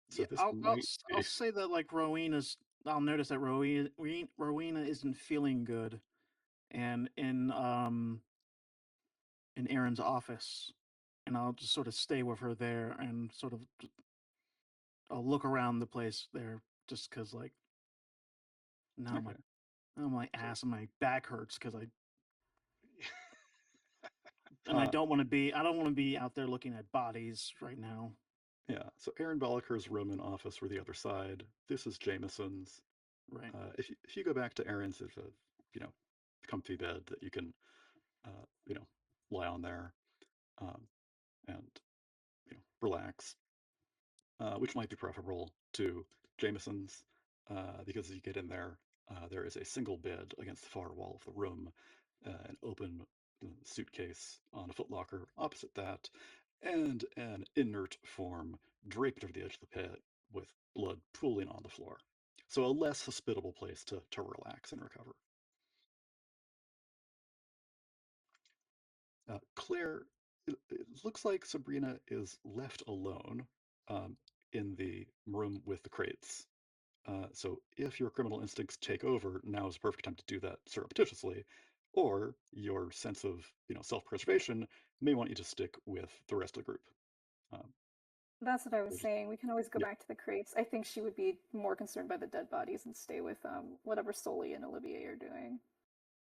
So Yeah, this I'll might I'll be... say that like Rowena's. I'll notice that Rowena isn't feeling good, and in Aaron's office, and I'll just sort of stay with her there and sort of I'll look around the place there just because like now Okay. my ass and my back hurts because I Uh, I don't want to be out there looking at bodies right now. Yeah, so Aaron Bollacher's room and office were the other side. This is Jameson's. Right. If you go back to Aaron's, there's a comfy bed that you can lie on there, and relax, which might be preferable to Jameson's, because as you get in there, there is a single bed against the far wall of the room, an open suitcase on a footlocker opposite that, and an inert form draped over the edge of the pit with blood pooling on the floor. So a less hospitable place to relax and recover. Claire, it looks like Sabrina is left alone in the room with the crates. So if your criminal instincts take over, now is the perfect time to do that surreptitiously, or your sense of self-preservation may want you to stick with the rest of the group. That's what I was saying. We can always go Yeah. back to the crates. I think she would be more concerned by the dead bodies and stay with whatever Sully and Olivier are doing.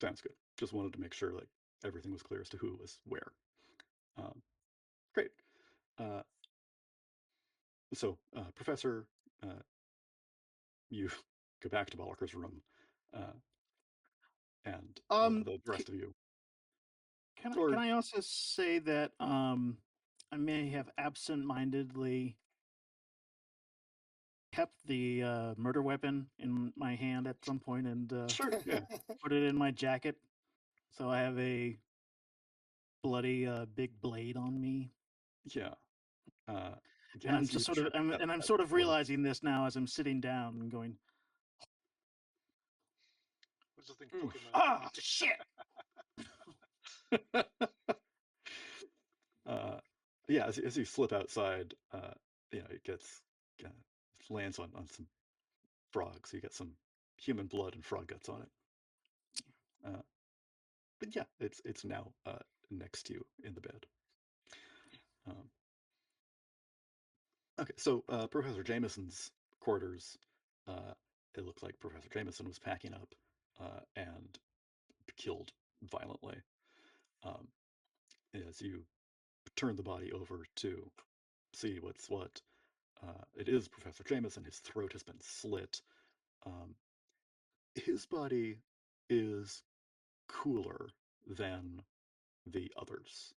Sounds good. Just wanted to make sure like everything was clear as to who was where. Great. So, Professor, you go back to Bollacher's room, and the rest of you. Can I also say that I may have absent-mindedly kept the murder weapon in my hand at some point and Sure, yeah. put it in my jacket, so I have a bloody big blade on me. Yeah. And I'm just sort of I'm sort of realizing this now as I'm sitting down and going, What's the thing poking ah, shit. Yeah, as you slip outside, it gets lands on some frogs. You get some human blood and frog guts on it. But yeah, it's now next to you in the bed. Okay, so Professor Jameson's quarters. It looked like Professor Jameson was packing up and killed violently. As you turn the body over to see what's what, it is Professor Jameson. His throat has been slit. His body is cooler than the others.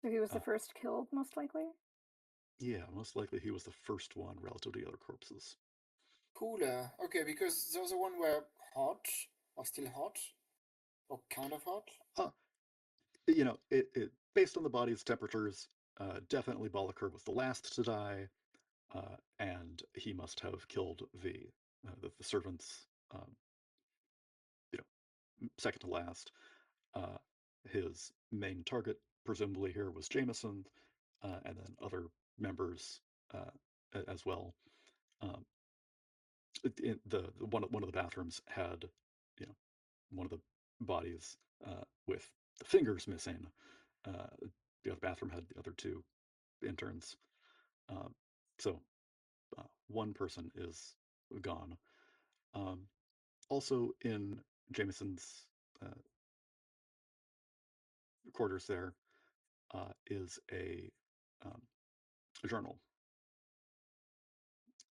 So he was the first killed, most likely? Yeah, most likely he was the first one relative to the other corpses. Cooler. Okay, because the other one were hot, or still hot, or kind of hot. Based on the body's temperatures, definitely Bollacher was the last to die, and he must have killed the servants, you know, second to last. His main target, presumably here, was Jameson, and then other members as well. Um, one of the bathrooms had, one of the bodies with the fingers missing. The other bathroom had the other two interns. So one person is gone. Also in Jameson's quarters there is um, a journal.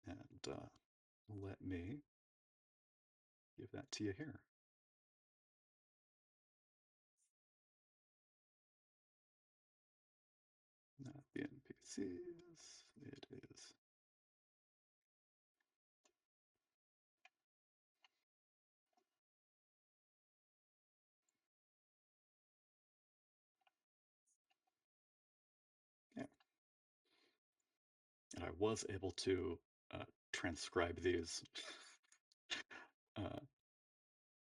And let me give that to you here. Not the NPCs, it is. Yeah. And I was able to transcribe these.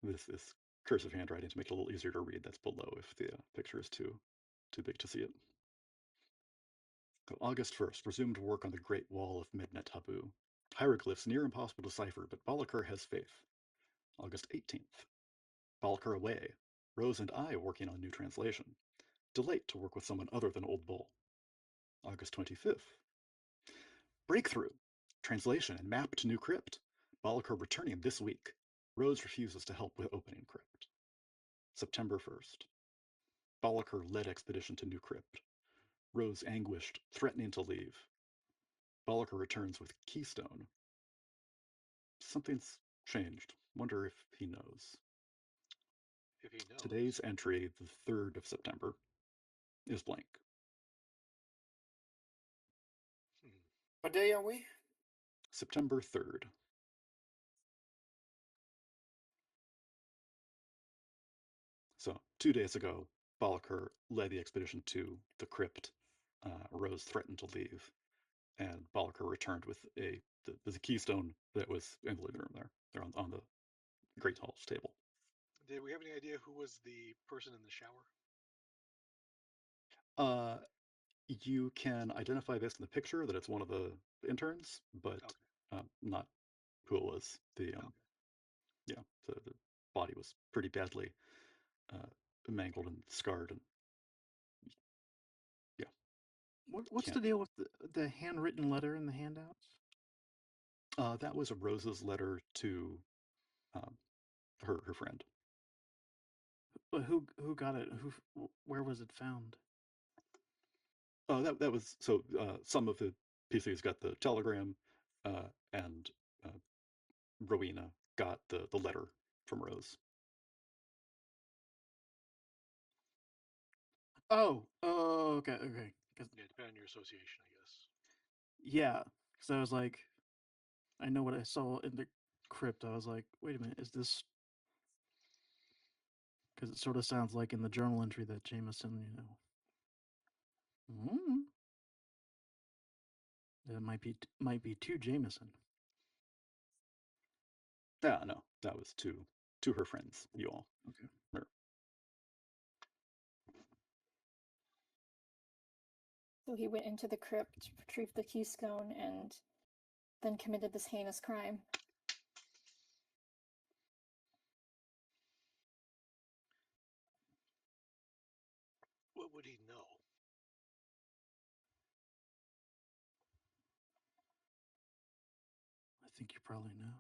This cursive handwriting to make it a little easier to read. That's below if the picture is too big to see it. So August 1st, resumed work on the Great Wall of Medinet Habu. Hieroglyphs near impossible to decipher, but Bollacher has faith. August 18th, Bollacher away. Rose and I working on new translation. Delight to work with someone other than Old Bull. August 25th, breakthrough. Translation and map to new crypt. Bollacher returning this week. Rose refuses to help with opening crypt. September 1st, Bollacher led expedition to new crypt. Rose anguished, threatening to leave. Bollacher returns with keystone. Something's changed. Wonder if he knows. If he knows. Today's entry, the 3rd of September, is blank. What day are we? September 3rd. So 2 days ago, Bollacher led the expedition to the crypt. Rose threatened to leave, and Bollacher returned with the keystone that was in the living room there. They're on the Great Hall's table. Did we have any idea who was the person in the shower? You can identify this in the picture that it's one of the interns, but not who it was. Yeah, the body was pretty badly mangled and scarred, and yeah. What's the deal with the handwritten letter in the handouts? That was Rose's letter to her friend. But who got it? Where was it found? That was so. Some of the PCs got the telegram, and Rowena got the letter from Rose. Oh, okay. Yeah, depending on your association, I guess. Yeah, because I was like, I know what I saw in the crypt. I was like, wait a minute, is this? Because it sort of sounds like in the journal entry that Jameson, that might be to Jameson. Yeah, no, that was to her friends. You all. Okay. Or, So he went into the crypt, retrieved the keystone, and then committed this heinous crime. What would he know? I think you probably know.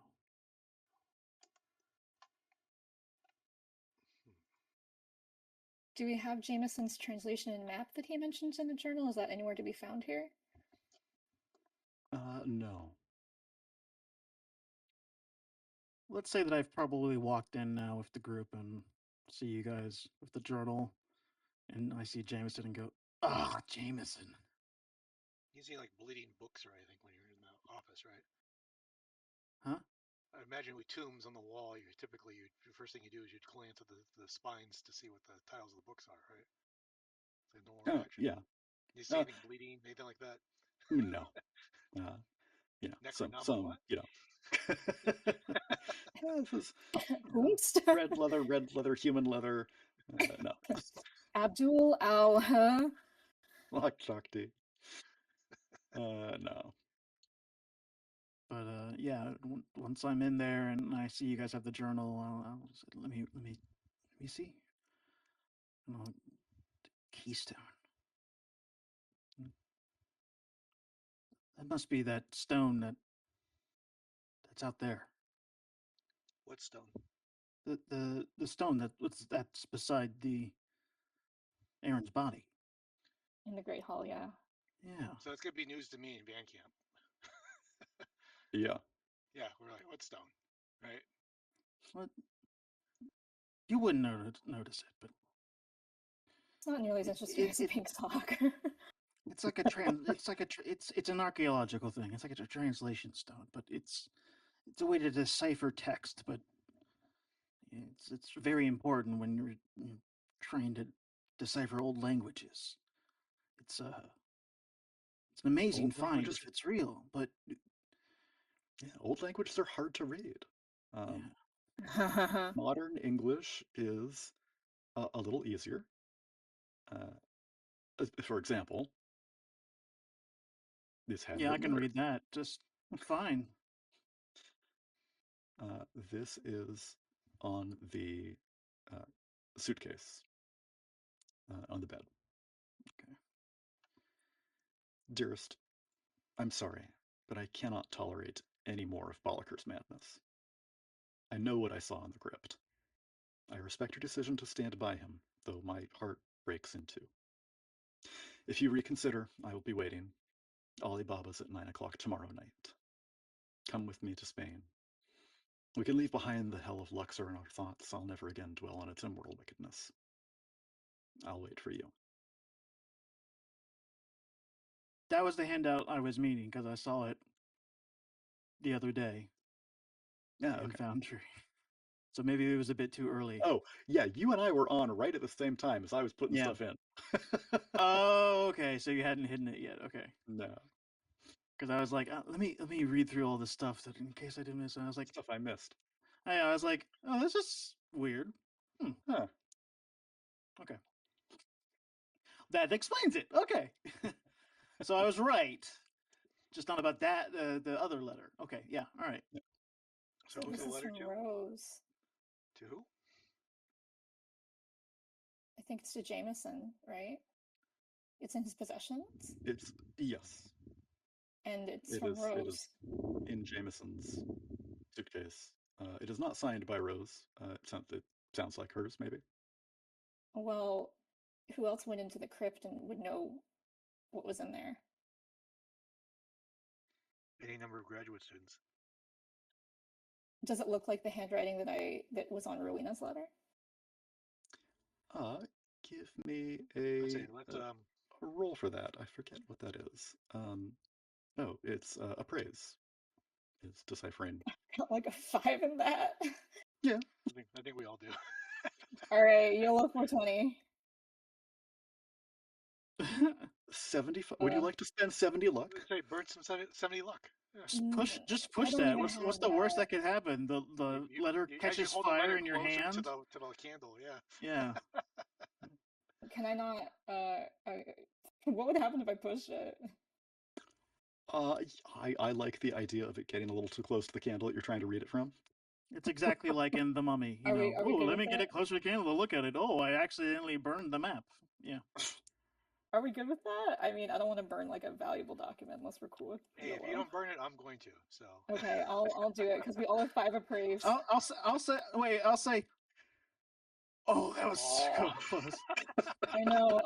Do we have Jameson's translation and map that he mentions in the journal? Is that anywhere to be found here? no. Let's say that I've probably walked in now with the group and see you guys with the journal, and I see Jameson and go, Jameson. You see like bleeding books or anything when you're in the office, right? Huh? I imagine with tombs on the wall, the first thing you do is you'd glance at the spines to see what the titles of the books are, right? It's a normal reaction. Yeah. You see anything bleeding, anything like that? No. Some Necronomicon, what? this is Oops. red leather, human leather. No. Abdul Al. Lock Shakti. No. But yeah, once I'm in there and I see you guys have the journal, I'll say, let me see. Keystone. That must be that stone that's out there. What stone? The stone that's beside the Aaron's body. In the Great Hall, yeah. Yeah. So it's gonna be news to me in Van Camp. Yeah. Yeah, we're like, what stone, right? What? You wouldn't notice it, but It's not nearly as interesting as a pink sock. it's like it's an archaeological thing. It's like a translation stone, but it's a way to decipher text. But it's very important when you're trying to decipher old languages. It's an amazing Old find languages- if it's real, but old languages are hard to read. Yeah. Modern English is a little easier. For example, this had yeah, I can read that just fine. This is on the suitcase on the bed. Okay. Dearest, I'm sorry, but I cannot tolerate any more of Bollacher's madness. I know what I saw in the crypt. I respect your decision to stand by him, though my heart breaks in two. If you reconsider, I will be waiting. Alibaba's at 9 o'clock tomorrow night. Come with me to Spain. We can leave behind the hell of Luxor in our thoughts. I'll never again dwell on its immortal wickedness. I'll wait for you. That was the handout I was meaning because I saw it the other day. Yeah, in okay. Foundry. So maybe it was a bit too early. Oh, yeah, you and I were on right at the same time as I was putting stuff in. Oh, okay. So you hadn't hidden it yet. Okay. No. Because I was like, let me read through all this stuff that in case I did miss it. I was like, Stuff I missed. I was like, oh, this is weird. Huh. Okay. That explains it. Okay. So I was right. Just not about that, the other letter. Okay, yeah, all right. Yeah. So This who's the is letter from to? Rose. To who? I think it's to Jameson, right? It's in his possessions, It's yes. and it's It from is. Rose. It is in Jameson's suitcase. It is not signed by Rose. It sounds like hers, maybe. Well, who else went into the crypt and would know what was in there? Any number of graduate students. Does it look like the handwriting that was on Rowena's letter? Give me Let's a see. roll for that. I forget what that is. Oh, it's appraise. Is deciphering. Got like a 5 in that. Yeah. I think we all do. All right, YOLO 420. 75. Would you like to spend 70 luck? Let's say burn some 70 luck. Yeah. Just push I don't that. even What's have the worst that. that could happen? The letter As you catches hold the fire letter in your closer hand. to the candle. Yeah. Yeah. Can I not? What would happen if I pushed it? I like the idea of it getting a little too close to the candle that you're trying to read it from. It's exactly like in The Mummy. Are we good let me with get that? it closer to the candle to look at it. Oh, I accidentally burned the map. Yeah. Are we good with that? I mean, I don't want to burn like a valuable document unless we're cool with Hey, if you YOLO. don't burn it, I'm going to. So. Okay, I'll do it because we all have 5 appraised. I'll say. Oh, that was so close. I know.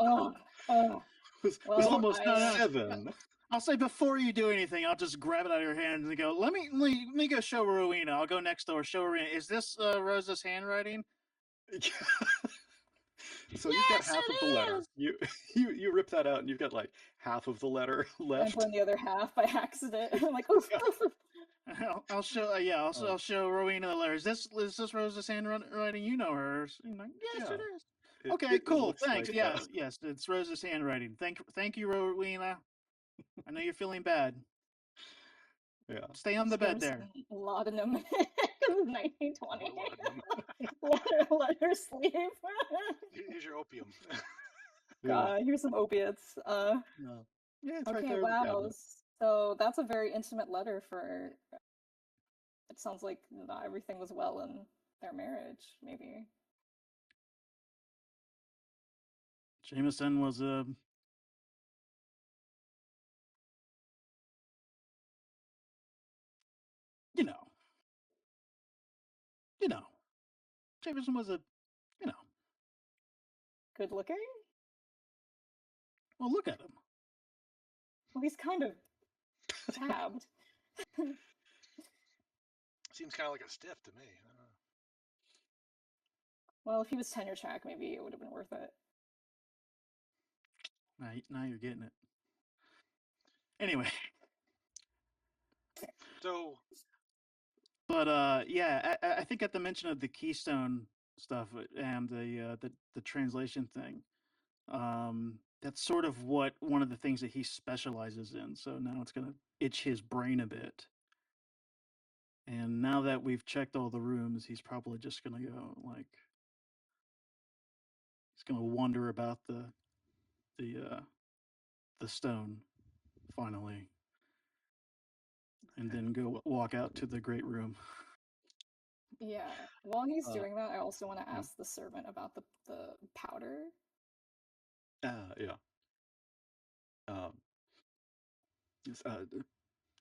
Oh. It was Well, almost I, 7. I'll say before you do anything, I'll just grab it out of your hands and go, let me go show Rowena. I'll go next door, show Rowena. Is this Rosa's handwriting? So you've got half of the letter. You rip that out and you've got like half of the letter left. I burned the other half by accident. I'm like, oof, oof, oof. I'll show. I'll show Rowena the letters. Is this Rose's handwriting? You know hers. Like, yes, Yeah. it is. Okay, It cool. looks Thanks. like Yes, it's Rose's handwriting. Thank you, Rowena. I know you're feeling bad. yeah. Stay on the bed there. Laudanum because it's 1920. Let her sleep. Here's your opium. God, here's some opiates. Yeah, it's right Okay, there in the wow. cabinet. So that's a very intimate letter for. It sounds like not everything was well in their marriage. Maybe. Jameson was a. You know. Jameson was a. Good looking. Well, look at him. Well, he's kind of tabbed. Seems kind of like a stiff to me. Well, if he was tenure track, maybe it would have been worth it. Now you're getting it. Anyway. So. But yeah, I think at the mention of the Keystone stuff and the translation thing, that's sort of one of the things that he specializes in. So now it's gonna itch his brain a bit. And now that we've checked all the rooms, he's probably just gonna go like he's gonna wonder about the stone finally, and then go walk out to the great room. Yeah. While he's doing that, I also want to ask the servant about the powder. Yeah. Yes,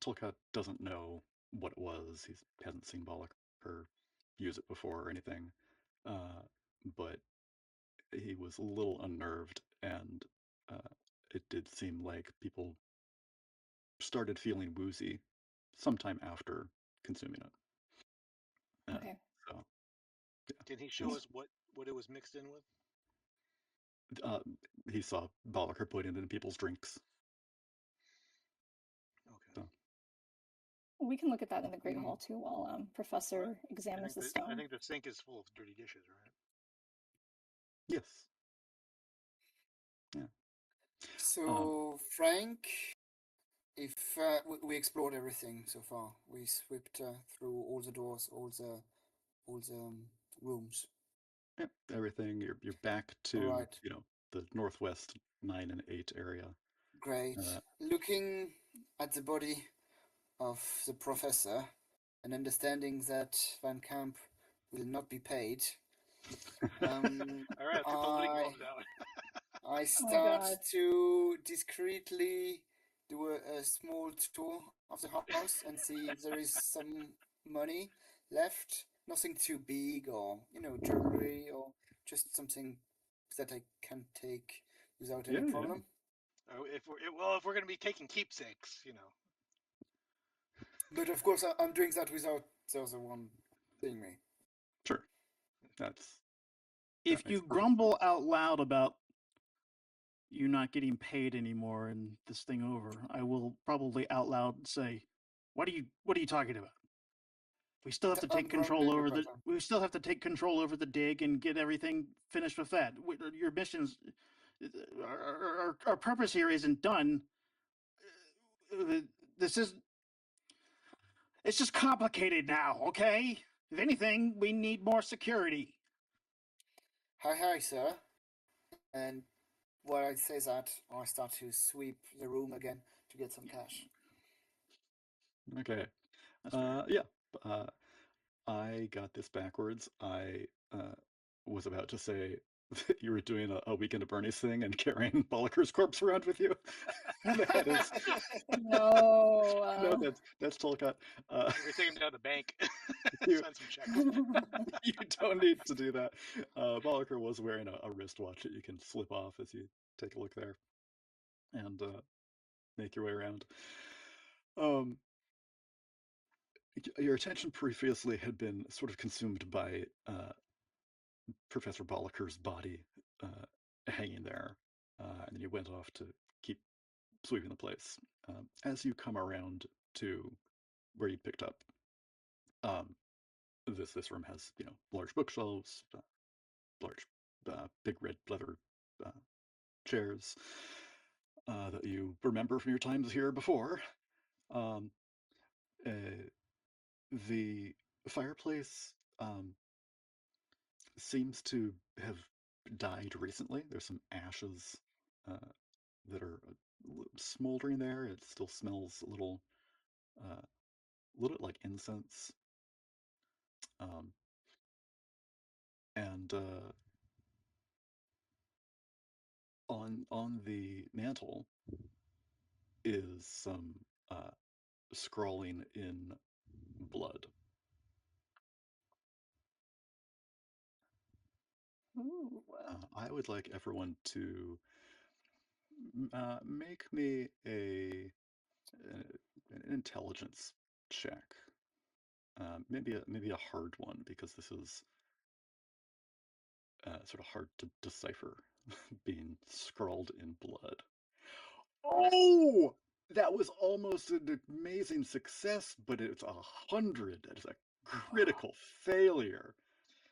Tolkien doesn't know what it was. He hasn't seen Bollacher use it before or anything. But he was a little unnerved, and it did seem like people started feeling woozy sometime after consuming it. Okay. So, yeah. Can he show us what it was mixed in with? He saw Bollacher put it in people's drinks. Okay. So. We can look at that in the Great Hall too while Professor examines the stone. I think the sink is full of dirty dishes, right? Yes. Yeah. So, Frank, if we explored everything so far, we swept through all the doors, all the rooms. Yep, everything. You're back to the northwest 9 and 8 area. Great. Looking at the body of the professor and understanding that Van Camp will not be paid. All right, put the living gloves out. I start to discreetly do a small tour of the house and see if there is some money left. Nothing too big, or jewelry, or just something that I can take without any problem. Yeah. If we're going to be taking keepsakes, But of course, I'm doing that without the other one seeing me. Sure. If you grumble out loud about you not getting paid anymore and this thing over, I will probably out loud say, "What are you talking about? We still have to take control over the dig and get everything finished with that. Your missions, our purpose here isn't done. It's just complicated now, okay? If anything, we need more security." Hi, sir. And while I say that, I start to sweep the room again to get some cash. Okay. Yeah. I got this backwards. I was about to say that you were doing a Weekend at Bernie's thing and carrying Bollacher's corpse around with you. That is... No. No, that's Tolkien. We're taking him down to the bank. Sign some checks. You don't need to do that. Bollacher was wearing a wristwatch that you can slip off as you take a look there and make your way around. Your attention previously had been sort of consumed by Professor Bollacher's body hanging there, and then you went off to keep sweeping the place. As you come around to where you picked up. This room has large bookshelves, large big red leather chairs that you remember from your times here before. Um, the fireplace seems to have died recently. There's some ashes that are smoldering there. It still smells a little bit like incense. And on the mantle is some scrawling in blood. I would like everyone to make me an intelligence check. Maybe a hard one, because this is sort of hard to decipher, being scrawled in blood. Oh, that was almost an amazing success, but it's 100. That is a critical failure.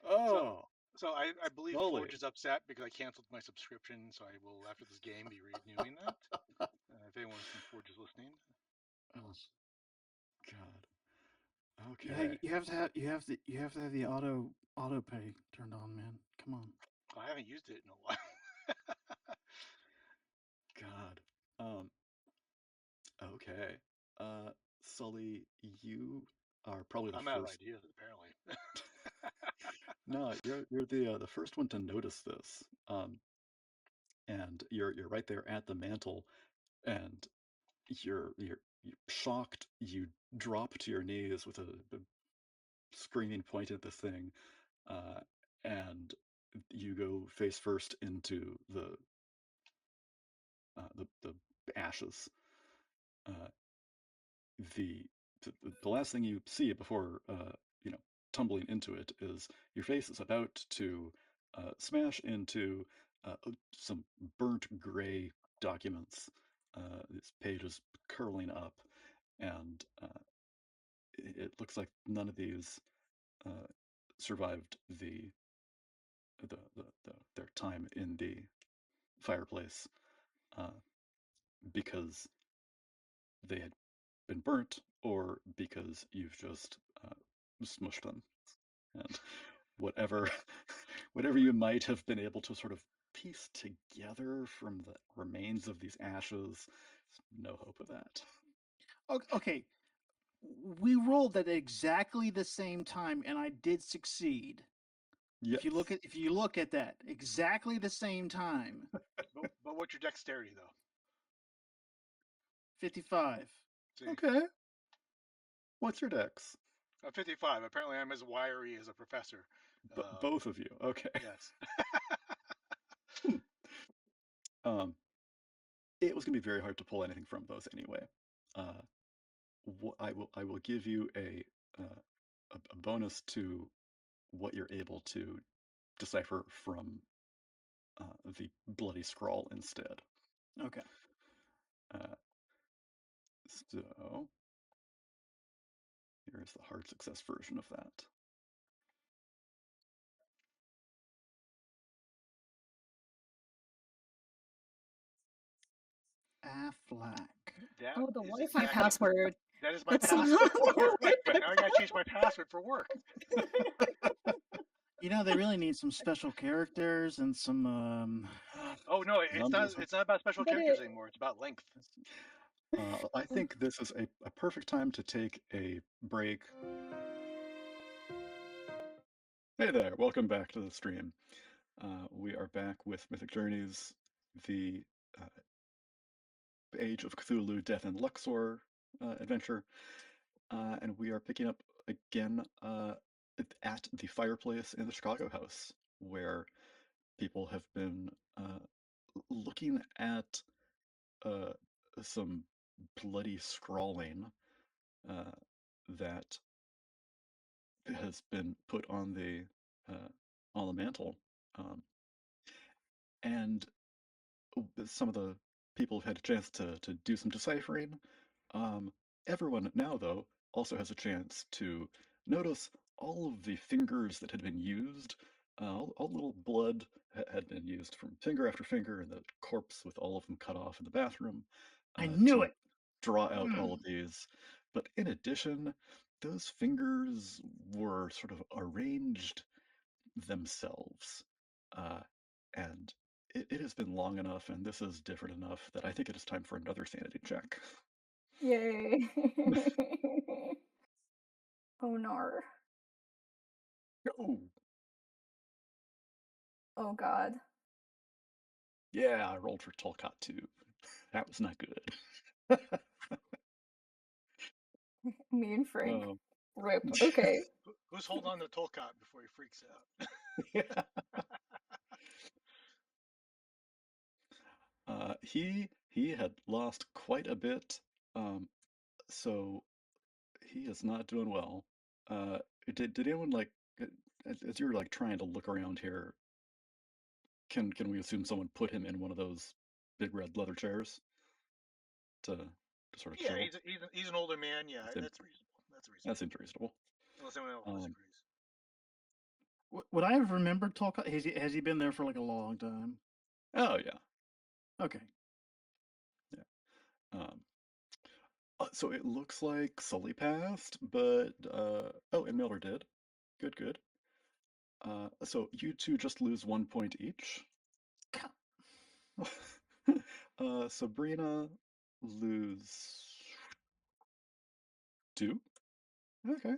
Oh, So I believe Sully. Forge is upset because I canceled my subscription, so I will, after this game, be renewing that. If anyone from Forge is listening. Oh, God. Okay. Yeah, you have to have the auto pay turned on, man. Come on. I haven't used it in a while. God. Okay. Sully, you are probably the I'm out of first. ideas, apparently. No, you're the first one to notice this. And you're right there at the mantle, and you're shocked. You drop to your knees with a screaming point at this thing, and you go face first into the ashes. The the last thing you see before tumbling into it is your face is about to smash into some burnt gray documents. This page is curling up, and it looks like none of these survived their time in the fireplace, because they had been burnt, or because you've just smushed them. And whatever whatever you might have been able to sort of piece together from the remains of these ashes, no hope of that. Okay, we rolled at exactly the same time, and I did succeed. Yes. If you look at that, exactly the same time. But what's your dexterity though? 55. See? Okay. What's your dex? 55. Apparently, I'm as wiry as a professor. Both of you. Okay. Yes. It was going to be very hard to pull anything from those anyway. I will give you a bonus to what you're able to decipher from the bloody scrawl instead. Okay. So here's the hard success version of that. Affleck. Oh, the is Wi-Fi exactly- password. That is my password for work. But now I gotta change my password for work. They really need some special characters and some. Oh no, it's not. It's not about special characters anymore. It's about length. I think this is a perfect time to take a break. Hey there, welcome back to the stream. We are back with Mythic Journeys, the Age of Cthulhu, Death in Luxor adventure, and we are picking up again at the fireplace in the Chicago house, where people have been looking at some bloody scrawling that has been put on the mantle, and some of the people have had a chance to do some deciphering. Everyone now, though, also has a chance to notice all of the fingers that had been used. All little blood had been used from finger after finger, and the corpse with all of them cut off in the bathroom I knew to it. draw out all of these. But in addition, those fingers were sort of arranged themselves. And it has been long enough, and this is different enough that I think it is time for another sanity check. Yay. Oh, nar. Oh, Oh, God. yeah, I rolled for Tolkot too. That was not good. Me and Frank. Um, Rip. Okay. Who's holding on to Tolkot before he freaks out? yeah. He had lost quite a bit, so he is not doing well. Uh, did anyone like as you're like trying to look around here? Can we assume someone put him in one of those big red leather chairs to sort of Yeah, chill? he's an older man. Yeah, Seem- that's reasonable. That's That reasonable. seems reasonable. Unless anyone else Um, disagrees. Would I have remembered Tolkien? Has he been there for like a long time? oh yeah, Okay. yeah. So it looks like Sully passed, but oh, and Miller did. Good, good. So you two just lose 1 point each. Sabrina lose 2. Okay.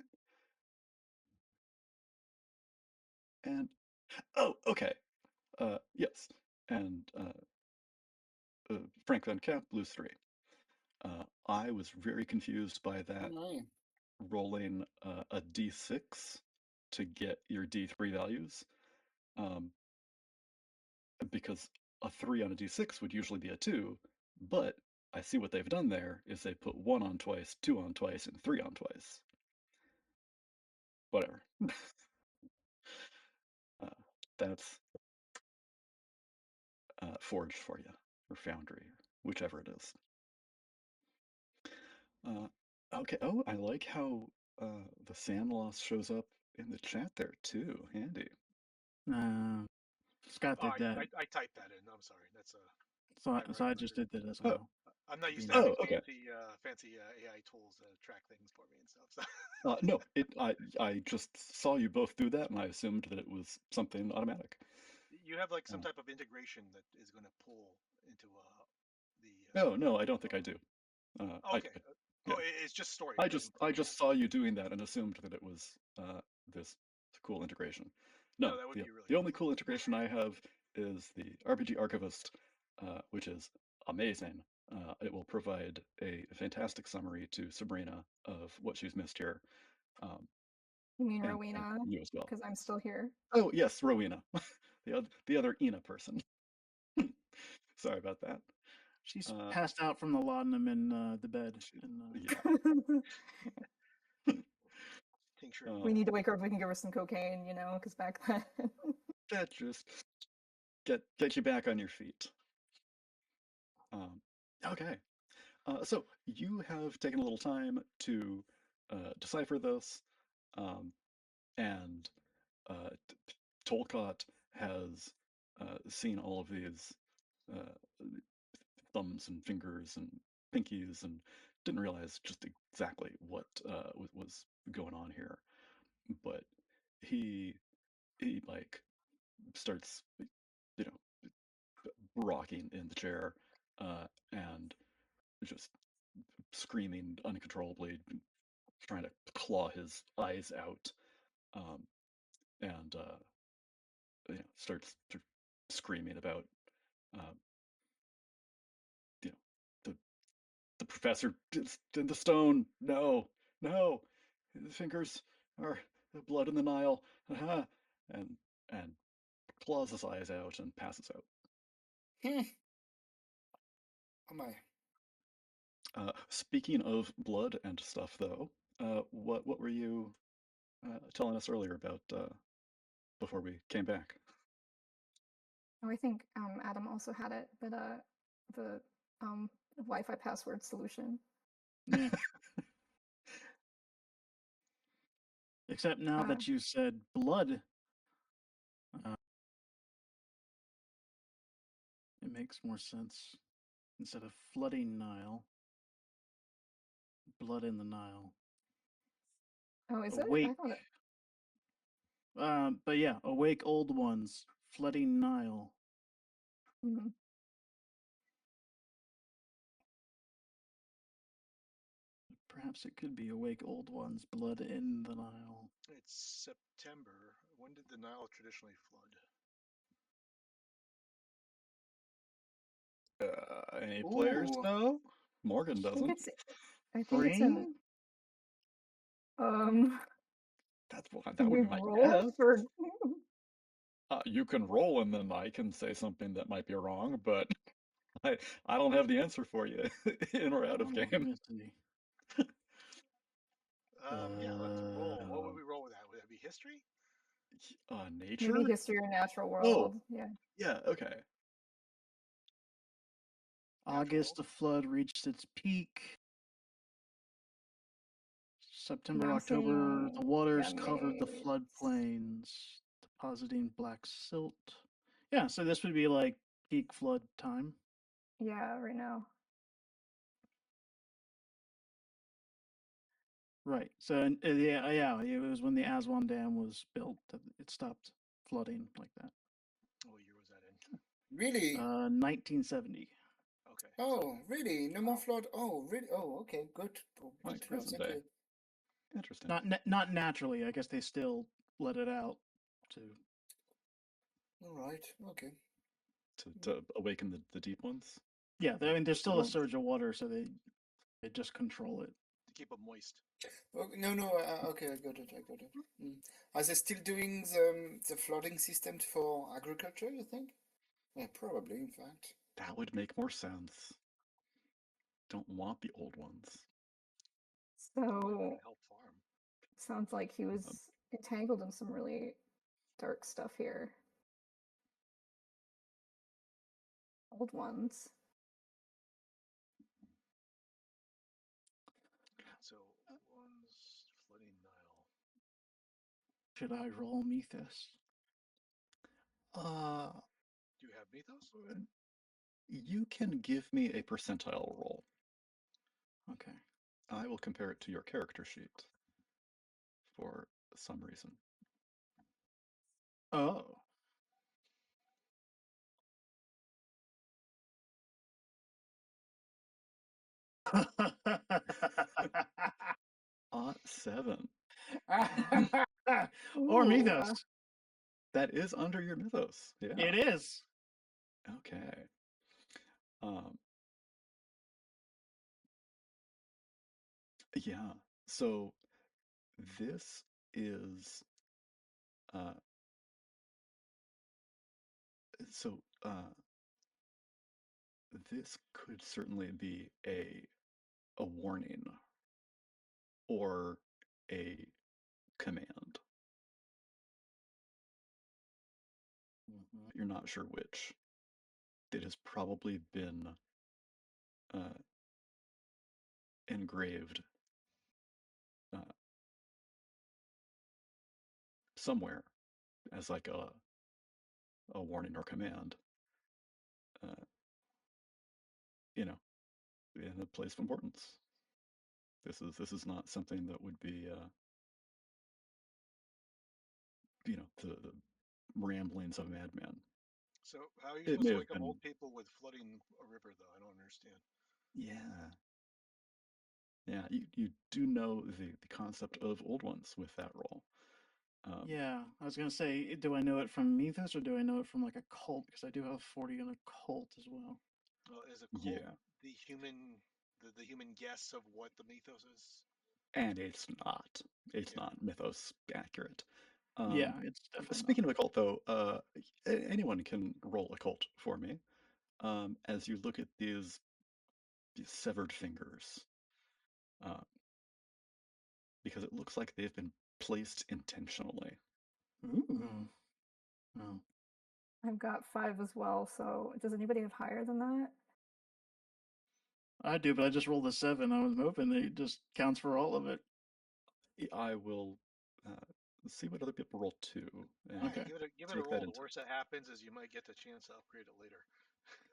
And oh, okay. Yes. And Frank Van Camp lose 3. I was very confused by that No. rolling a d6 to get your d3 values, because a 3 on a d6 would usually be a 2, but I see what they've done there is they put 1 on twice, 2 on twice, and 3 on twice. Whatever. That's Forge for you, or Foundry, or whichever it is. Okay. Oh, I like how the sand loss shows up in the chat there too. Handy. Scott Oh, did that, I typed that in. I'm sorry. That's so I typography. just did that as Oh, well. I'm not used to Being having okay. fancy AI tools to track things for me and stuff. So. No, I just saw you both do that, and I assumed that it was something automatic. You have like some type of integration that is going to pull into the. No, no, I don't think I do. Okay. Yeah, It's just story. I It just doesn't pull. saw you doing that and assumed that it was this cool integration. No, No, that would be really the only nice. cool integration I have is the RPG Archivist, which is amazing. It will provide a fantastic summary to Sabrina of what she's missed here, You mean and Rowena? you as well. Because I'm still here. Oh yes, Rowena, the other Ina person. Sorry about that. She's Uh, passed out from the laudanum in the bed. yeah. Tincture. We need to wake her up. We can give her some cocaine, because back then. That just get you back on your feet. Okay. So you have taken a little time to decipher this, and Tolkot has seen all of these uh, thumbs and fingers and pinkies, and didn't realize just exactly what was going on here. But he like starts, you know, rocking in the chair, and just screaming uncontrollably, trying to claw his eyes out, um, and starts screaming about, um, you know, the the professor in the stone. No, no, the fingers are the blood in the Nile, and and claws his eyes out and passes out. Oh my. Speaking of blood and stuff, though, what were you telling us earlier about before we came back? Oh, I think Adam also had it, but the Wi-Fi password solution. Yeah. Except now Uh, that you said blood, it makes more sense. Instead of flooding Nile, blood in the Nile. oh, is Awake. it? I thought it. But yeah, awake old ones, flooding Nile. Mhm. Perhaps it could be awake old ones, blood in the Nile. It's September. When did the Nile traditionally flood? Any players Ooh. know? Morgan I think doesn't. it's. I think it's in. Spring? That Can would we be my roll guess. for? You can roll and then I can say something that might be wrong, but I don't have the answer for you in or out of Let game. me see. Yeah, let's roll. What would we roll with that? Would that be history? Nature? Maybe history or natural Oh, world. Yeah. yeah, okay. August, the flood reached its peak. September, Yeah, I'm October, seeing. the waters Yeah, covered the May. floodplains, depositing black silt. Yeah, so this would be like peak flood time. Yeah, right now. Right. So yeah, it was when the Aswan Dam was built that it stopped flooding like that. What year was that in? Really? 1970. Okay. Oh, really? No more flood? Oh, really? Oh, okay. Good. Good Like to know. present Thank day. you. Interesting. Not naturally. I guess they still let it out to. All right. Okay. To awaken the deep ones. Yeah, I mean, there's still a Well, surge of water, so they just control it. To keep them moist. Oh, no. Okay, I got it. Mm. Are they still doing the flooding system for agriculture, you think? Yeah, probably, in fact. that would make more sense. Don't want the old ones. Might So help farm. sounds like he was entangled in some really dark stuff here. Old ones. So was flooding Nile. Should I roll Mythos? Do you have mythos? You can give me a percentile roll. Okay. I will compare it to your character sheet for some reason. Oh. 7. Or Ooh, Mythos. That is under your mythos. Yeah. It is. Okay. Yeah. So this is so this could certainly be a warning or a command. You're not sure which. It has probably been engraved somewhere as like a warning or command. You know, in a place of importance. This is not something that would be you know, the ramblings of a madman. So how are you It supposed may to have wake up been, old people with flooding a river, though? I don't understand. yeah. Yeah, you do know the concept of old ones with that role. Yeah, I was gonna say, do I know it from Mythos or do I know it from like a cult? Because I do have 40 in a cult as well. Well, is a cult Yeah, the human guess of what the mythos is? and it's not. It's Yeah. not mythos accurate. Yeah, it's definitely not. Speaking of a cult, though, anyone can roll a cult for me. As you look at these severed fingers, uh, because it looks like they've been placed intentionally. Ooh. Oh. I've got 5 as well. So does anybody have higher than that? I do, but I just rolled a 7. I was hoping that it just counts for all of it. I will see what other people roll too, and Okay. Give it a take roll. that The into. worst that happens is you might get the chance to upgrade it later.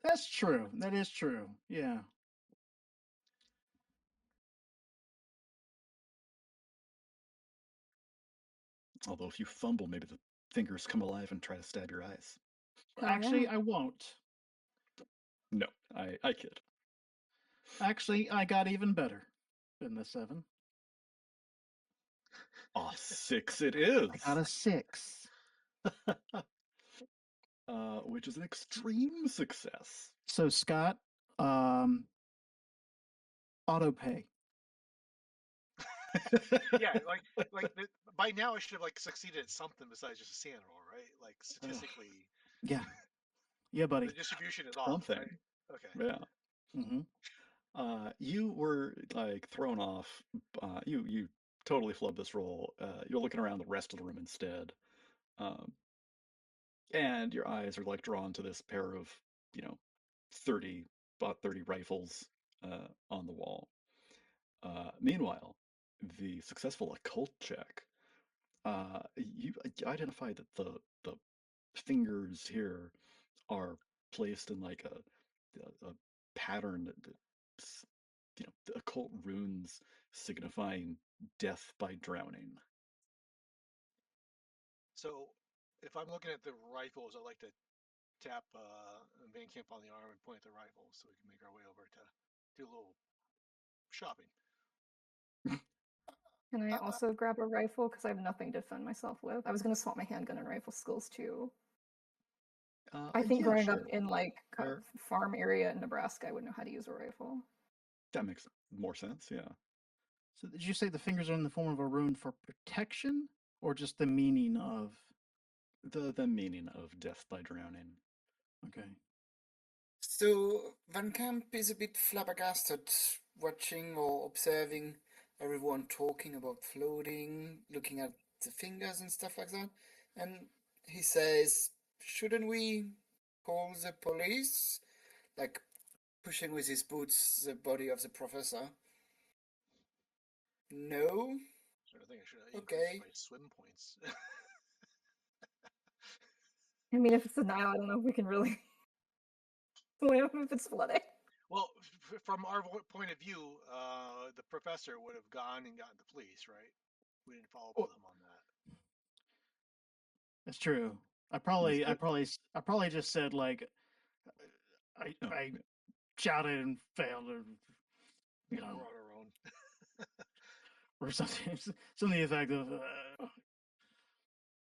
That's true. That is true. Yeah. Although if you fumble, maybe the fingers come alive and try to stab your eyes. Oh, Actually, yeah. I won't. No, I kid. Actually, I got even better than the 7. Ah, 6 it is. I got a 6. Which is an extreme success. So Scott, auto pay. Yeah, by now I should have succeeded at something besides just a sand roll, right? Like statistically, Yeah. Yeah, buddy. the distribution is off, Something. right? Okay. Yeah. Mm-hmm. You were thrown off. You totally flubbed this roll. You're looking around the rest of the room instead, and your eyes are drawn to this pair of, you know, 30 about 30 rifles on the wall. Meanwhile, the successful occult check, you identify that the fingers here are placed in a pattern that's, the occult runes signifying death by drowning. So if I'm looking at the rifles, I'd like to tap Van Camp on the arm and point at the rifles so we can make our way over to do a little shopping. Can I also grab a rifle? Because I have nothing to defend myself with. I was going to swap my handgun and rifle skills too. I think Yeah, growing up sure. in Fair. farm area in Nebraska, I would know how to use a rifle. That makes more sense, yeah. So did you say the fingers are in the form of a rune for protection, or just the meaning of? The meaning of death by drowning. Okay. So Van Camp is a bit flabbergasted watching or observing everyone talking about floating, looking at the fingers and stuff like that. And he says, shouldn't we call the police? Like pushing with his boots the body of the professor. No? So I think I should increase Okay. my swim points. I mean, if it's denial, I don't know if we can really. If it's flooding. Well, from our point of view, the professor would have gone and gotten the police, right? We didn't follow up with him on that. That's true. I That's probably just said I Oh, I shouted and failed, or We're on our own. or something to the effect of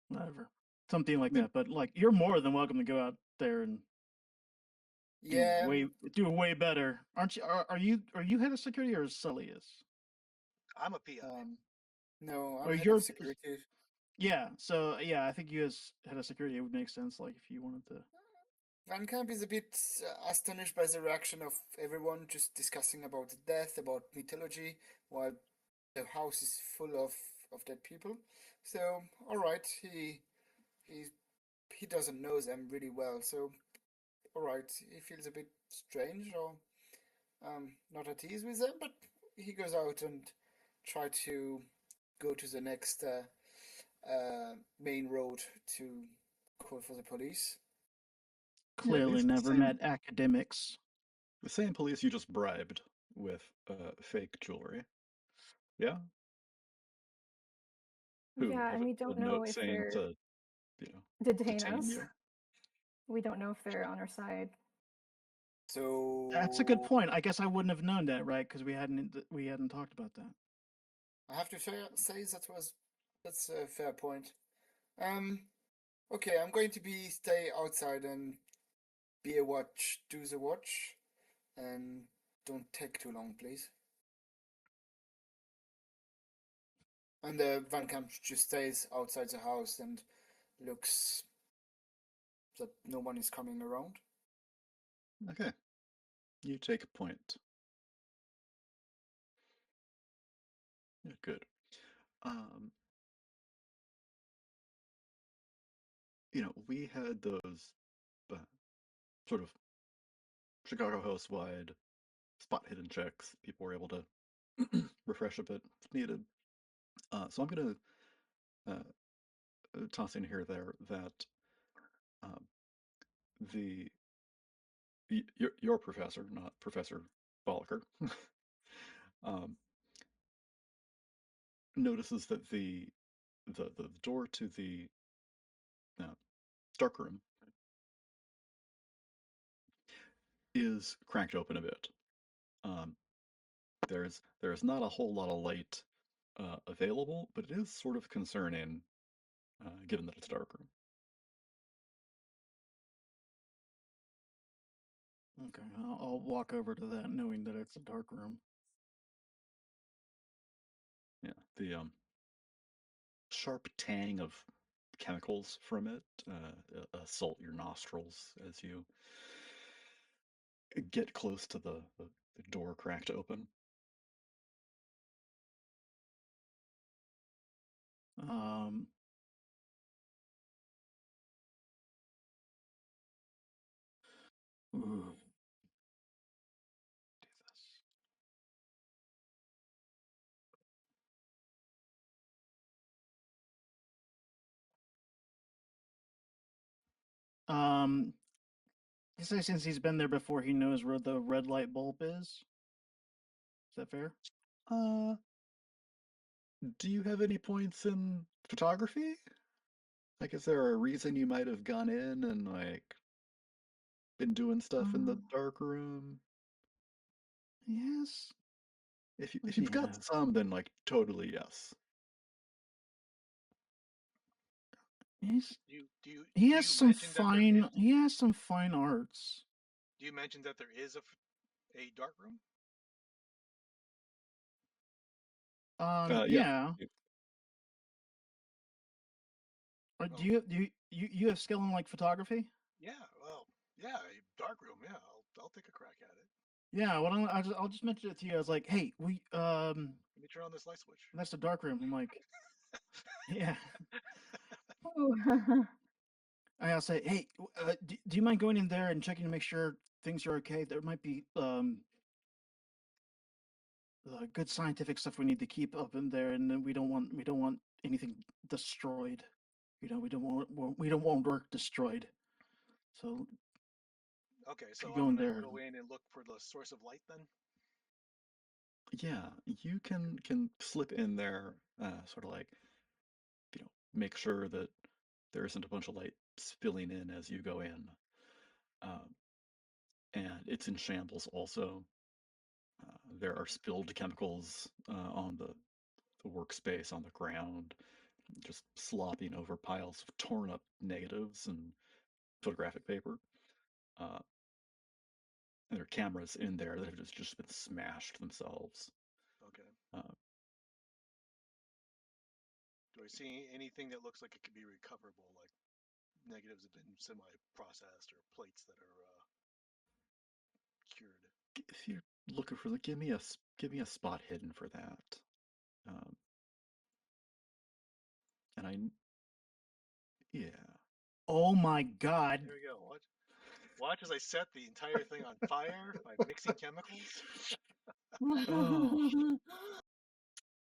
whatever, something like that. But you're more than welcome to go out there and Yeah. do way better, aren't you? Are you head of security, or Sully is? I'm a PI. No, Or I'm head you're of security. Yeah. So yeah, I think you as head of security, it would make sense. If you wanted to. Van Camp is a bit astonished by the reaction of everyone just discussing about death, about mythology, while the house is full of dead people. So, all right, he doesn't know them really well. So, all right, he feels a bit strange or not at ease with them. But he goes out and try to go to the next main road to call for the police. Clearly these never same, met academics. the same police you just bribed with fake jewelry. Yeah? Who Yeah, have and we a don't know note if saying they're to, detain detain us. you. We don't know if they're on our side. So That's a good point. I guess I wouldn't have known that, right? Because we hadn't talked about that. I have to say that's a fair point. Okay, I'm going to stay outside and be a watch, do the watch, and don't take too long, please. And Van Camp just stays outside the house and looks that no one is coming around. Okay. You take a point. Yeah, good. We had those uh, sort of Chicago house-wide spot hidden checks. People were able to refresh a bit if needed. So I'm gonna tossing here there that the your professor, not Professor Bollacher, notices that the door to the dark room is cracked open a bit. There's not a whole lot of light available, but it is sort of concerning, given that it's a dark room. Okay, I'll walk over to that, knowing that it's a dark room. Yeah, the sharp tang of chemicals from it assault your nostrils as you get close to the door cracked open. Ooh. Do this. You say since he's been there before, he knows where the red light bulb is? Is that fair? Do you have any points in photography? Like, is there a reason you might have gone in and, like, been doing stuff in the dark room? Yes. If you've got some, then, like, totally yes. Yes. Do you He has some mention that there fine. is? He has some fine arts. Do you mention that there is a dark room? Yeah. Yeah. Do you have skill in like photography? Yeah. Well, yeah, a dark room. Yeah, I'll take a crack at it. Yeah. Well, I'll just mention it to you. I was like, hey, Let me turn on this light switch. That's the dark room. I'm like, yeah. I'll say, hey, do you mind going in there and checking to make sure things are okay? There might be good scientific stuff we need to keep up in there, and then we don't want anything destroyed. You know, we don't want work destroyed. So okay, so you I'm go in gonna there. go in and look for the source of light then. Yeah, you can slip in there, sort of like, make sure that there isn't a bunch of light spilling in as you go in. And it's in shambles also. There are spilled chemicals on the workspace, on the ground, just slopping over piles of torn up negatives and photographic paper. And there are cameras in there that have just been smashed themselves. Okay. Do I see anything that looks like it could be recoverable, like negatives have been semi-processed or plates that are cured? If you're looking for give me a spot hidden for that. And yeah. Oh my God! There we go. Watch as I set the entire thing on fire by mixing chemicals. Oh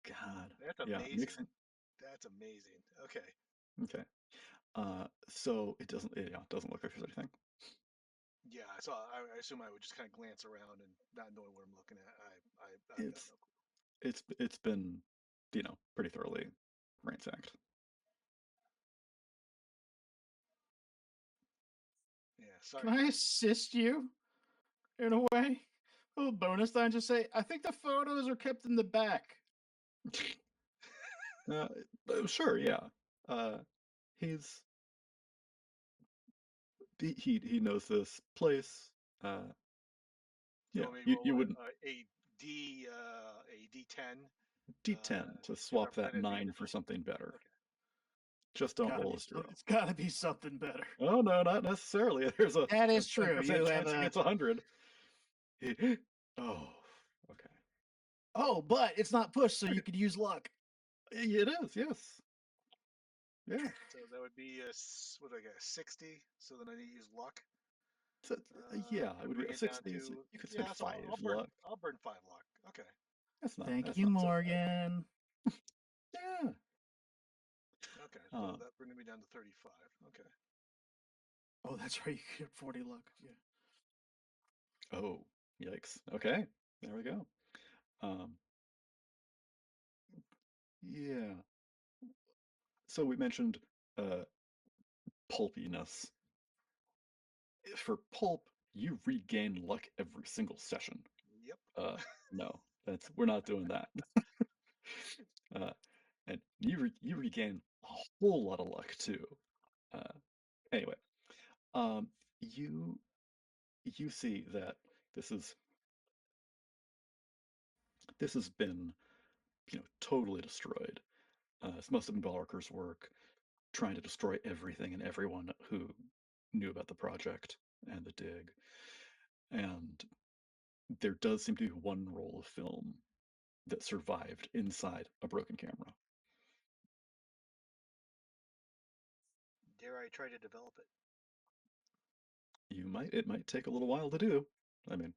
God. That's Yeah, amazing. That's amazing. Okay. Okay. So it doesn't look like there's anything. Yeah, so I assume I would just kind of glance around and not knowing what I'm looking at. I've got no clue. It's been, pretty thoroughly ransacked. Yeah, sorry. Can I assist you in a way? A little bonus that I just say, I think the photos are kept in the back. Sure, yeah. He knows this place. Yeah, you wouldn't a D10. D10 to to swap that represent it being 9 for something better. Okay. Just don't roll a 0. It's got to be something better. Oh no, not necessarily. There's a that is true. You have chance against 100. Oh, okay. Oh, but it's not pushed, so you could use luck. It is, yes. Yeah. So that would be what do I get? 60. So then I need to use luck. So, yeah, it would be a 60. So you could spend 5 luck. I'll burn 5 luck. Okay. That's not. Thank that's you, not so bad. Morgan. Yeah. Okay, so that brings me down to 35. Okay. Oh, that's right. You get 40 luck. Yeah. Oh, yikes. Okay, there we go. Yeah. So we mentioned pulpiness. For pulp, you regain luck every single session. Yep. No, we're not doing that. And you regain a whole lot of luck too. Anyway, you see that this has been totally destroyed. This must have been Bollacher's work, trying to destroy everything and everyone who knew about the project and the dig. And there does seem to be one roll of film that survived inside a broken camera. Dare I try to develop it? It might take a little while to do. I mean,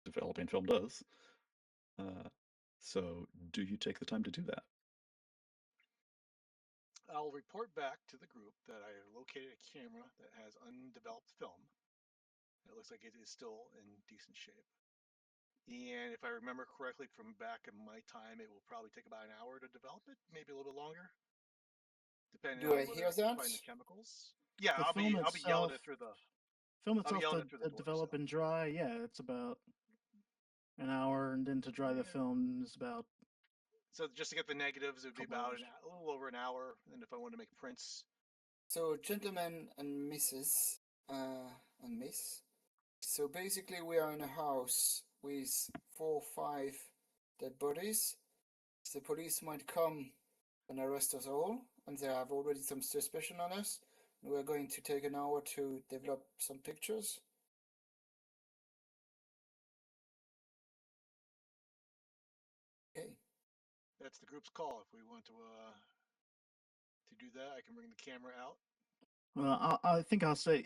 developing film does. So do you take the time to do that? I'll report back to the group that I located a camera that has undeveloped film. It looks like it is still in decent shape. And if I remember correctly from back in my time, it will probably take about an hour to develop it, maybe a little bit longer, depending Do on I whether hear I can that? find the chemicals. Yeah, The I'll be yelling it through the film I'll be itself yelling to it through the door. develop So. and dry, yeah, it's about an hour, and then to dry the film is about. So just to get the negatives, it would be about hours. a little over an hour. And if I want to make prints. So, gentlemen and misses, and miss. So basically, we are in a house with 4 or 5 dead bodies. The police might come and arrest us all, and they have already some suspicion on us. We're going to take an hour to develop some pictures. Okay. That's the group's call. If we want to do that, I can bring the camera out. Well, I think I'll say,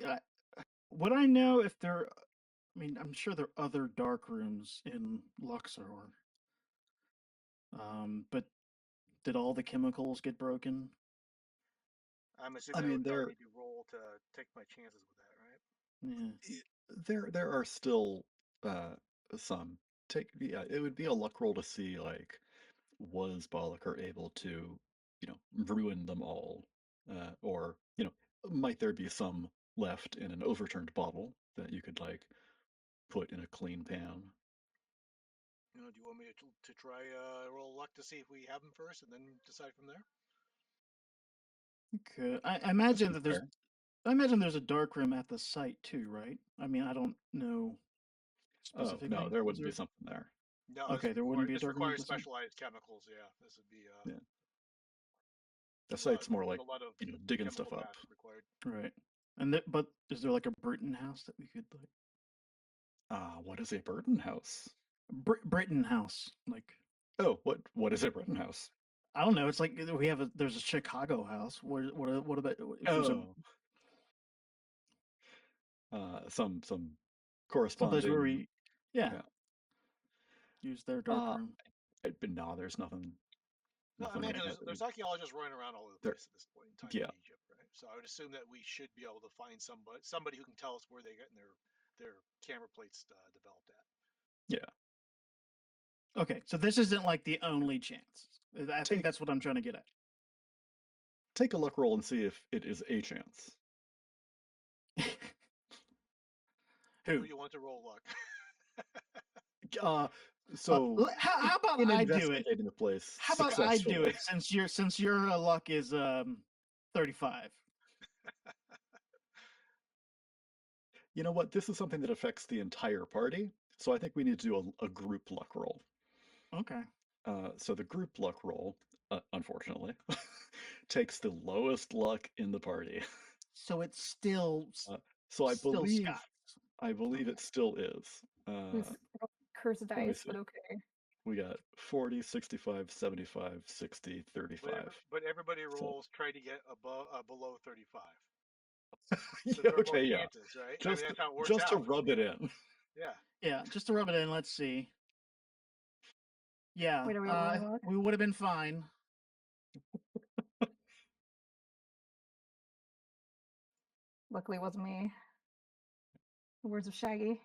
would I know if there? I mean, I'm sure there are other dark rooms in Luxor. But did all the chemicals get broken? I'm assuming I would probably need to roll to take my chances with that, right? Yeah. There are still some. It would be a luck roll to see, like, was Bollacher able to, ruin them all, or might there be some left in an overturned bottle that you could, like, put in a clean pan? Do you want me to try roll luck to see if we have them first, and then decide from there? Okay. I imagine that there's. I imagine there's a dark room at the site too, right? I mean, I don't know specifically. Oh no, there wouldn't be something there. No. Okay, there wouldn't be a this dark room. requires specialized chemicals. Yeah, this would be. Yeah. The site's more like a lot of digging stuff up. Required. Right. And but is there like a Britain house that we could like? What is a Burton house? Britain house, like. Oh, what is a Britain house? I don't know. It's like there's a Chicago house. What about? Some corresponding. Someplace where we, yeah. Use their dark room. But no, there's nothing. No, I imagine there's archaeologists running around all over the place at this point in time in Egypt, right? So I would assume that we should be able to find somebody who can tell us where they getting their camera plates developed at. Yeah. Okay, so this isn't like the only chance. I think that's what I'm trying to get at. Take a luck roll and see if it is a chance. Who you want to roll luck? So how about I do it? The place how about I do it since your luck is 35? You know what? This is something that affects the entire party, so I think we need to do a group luck roll. Okay. So the group luck roll, unfortunately, takes the lowest luck in the party. So it's still. So I believe it still is. Cursed dice, but okay. We got 40, 65, 75, 60, 35. But everybody rolls try to get below 35. So okay, yeah. Chances, right? Just, that's how it works just to rub it in. Yeah. Yeah, just to rub it in. Let's see. Yeah, Wait, we would have been fine. Luckily, it wasn't me. The words of Shaggy.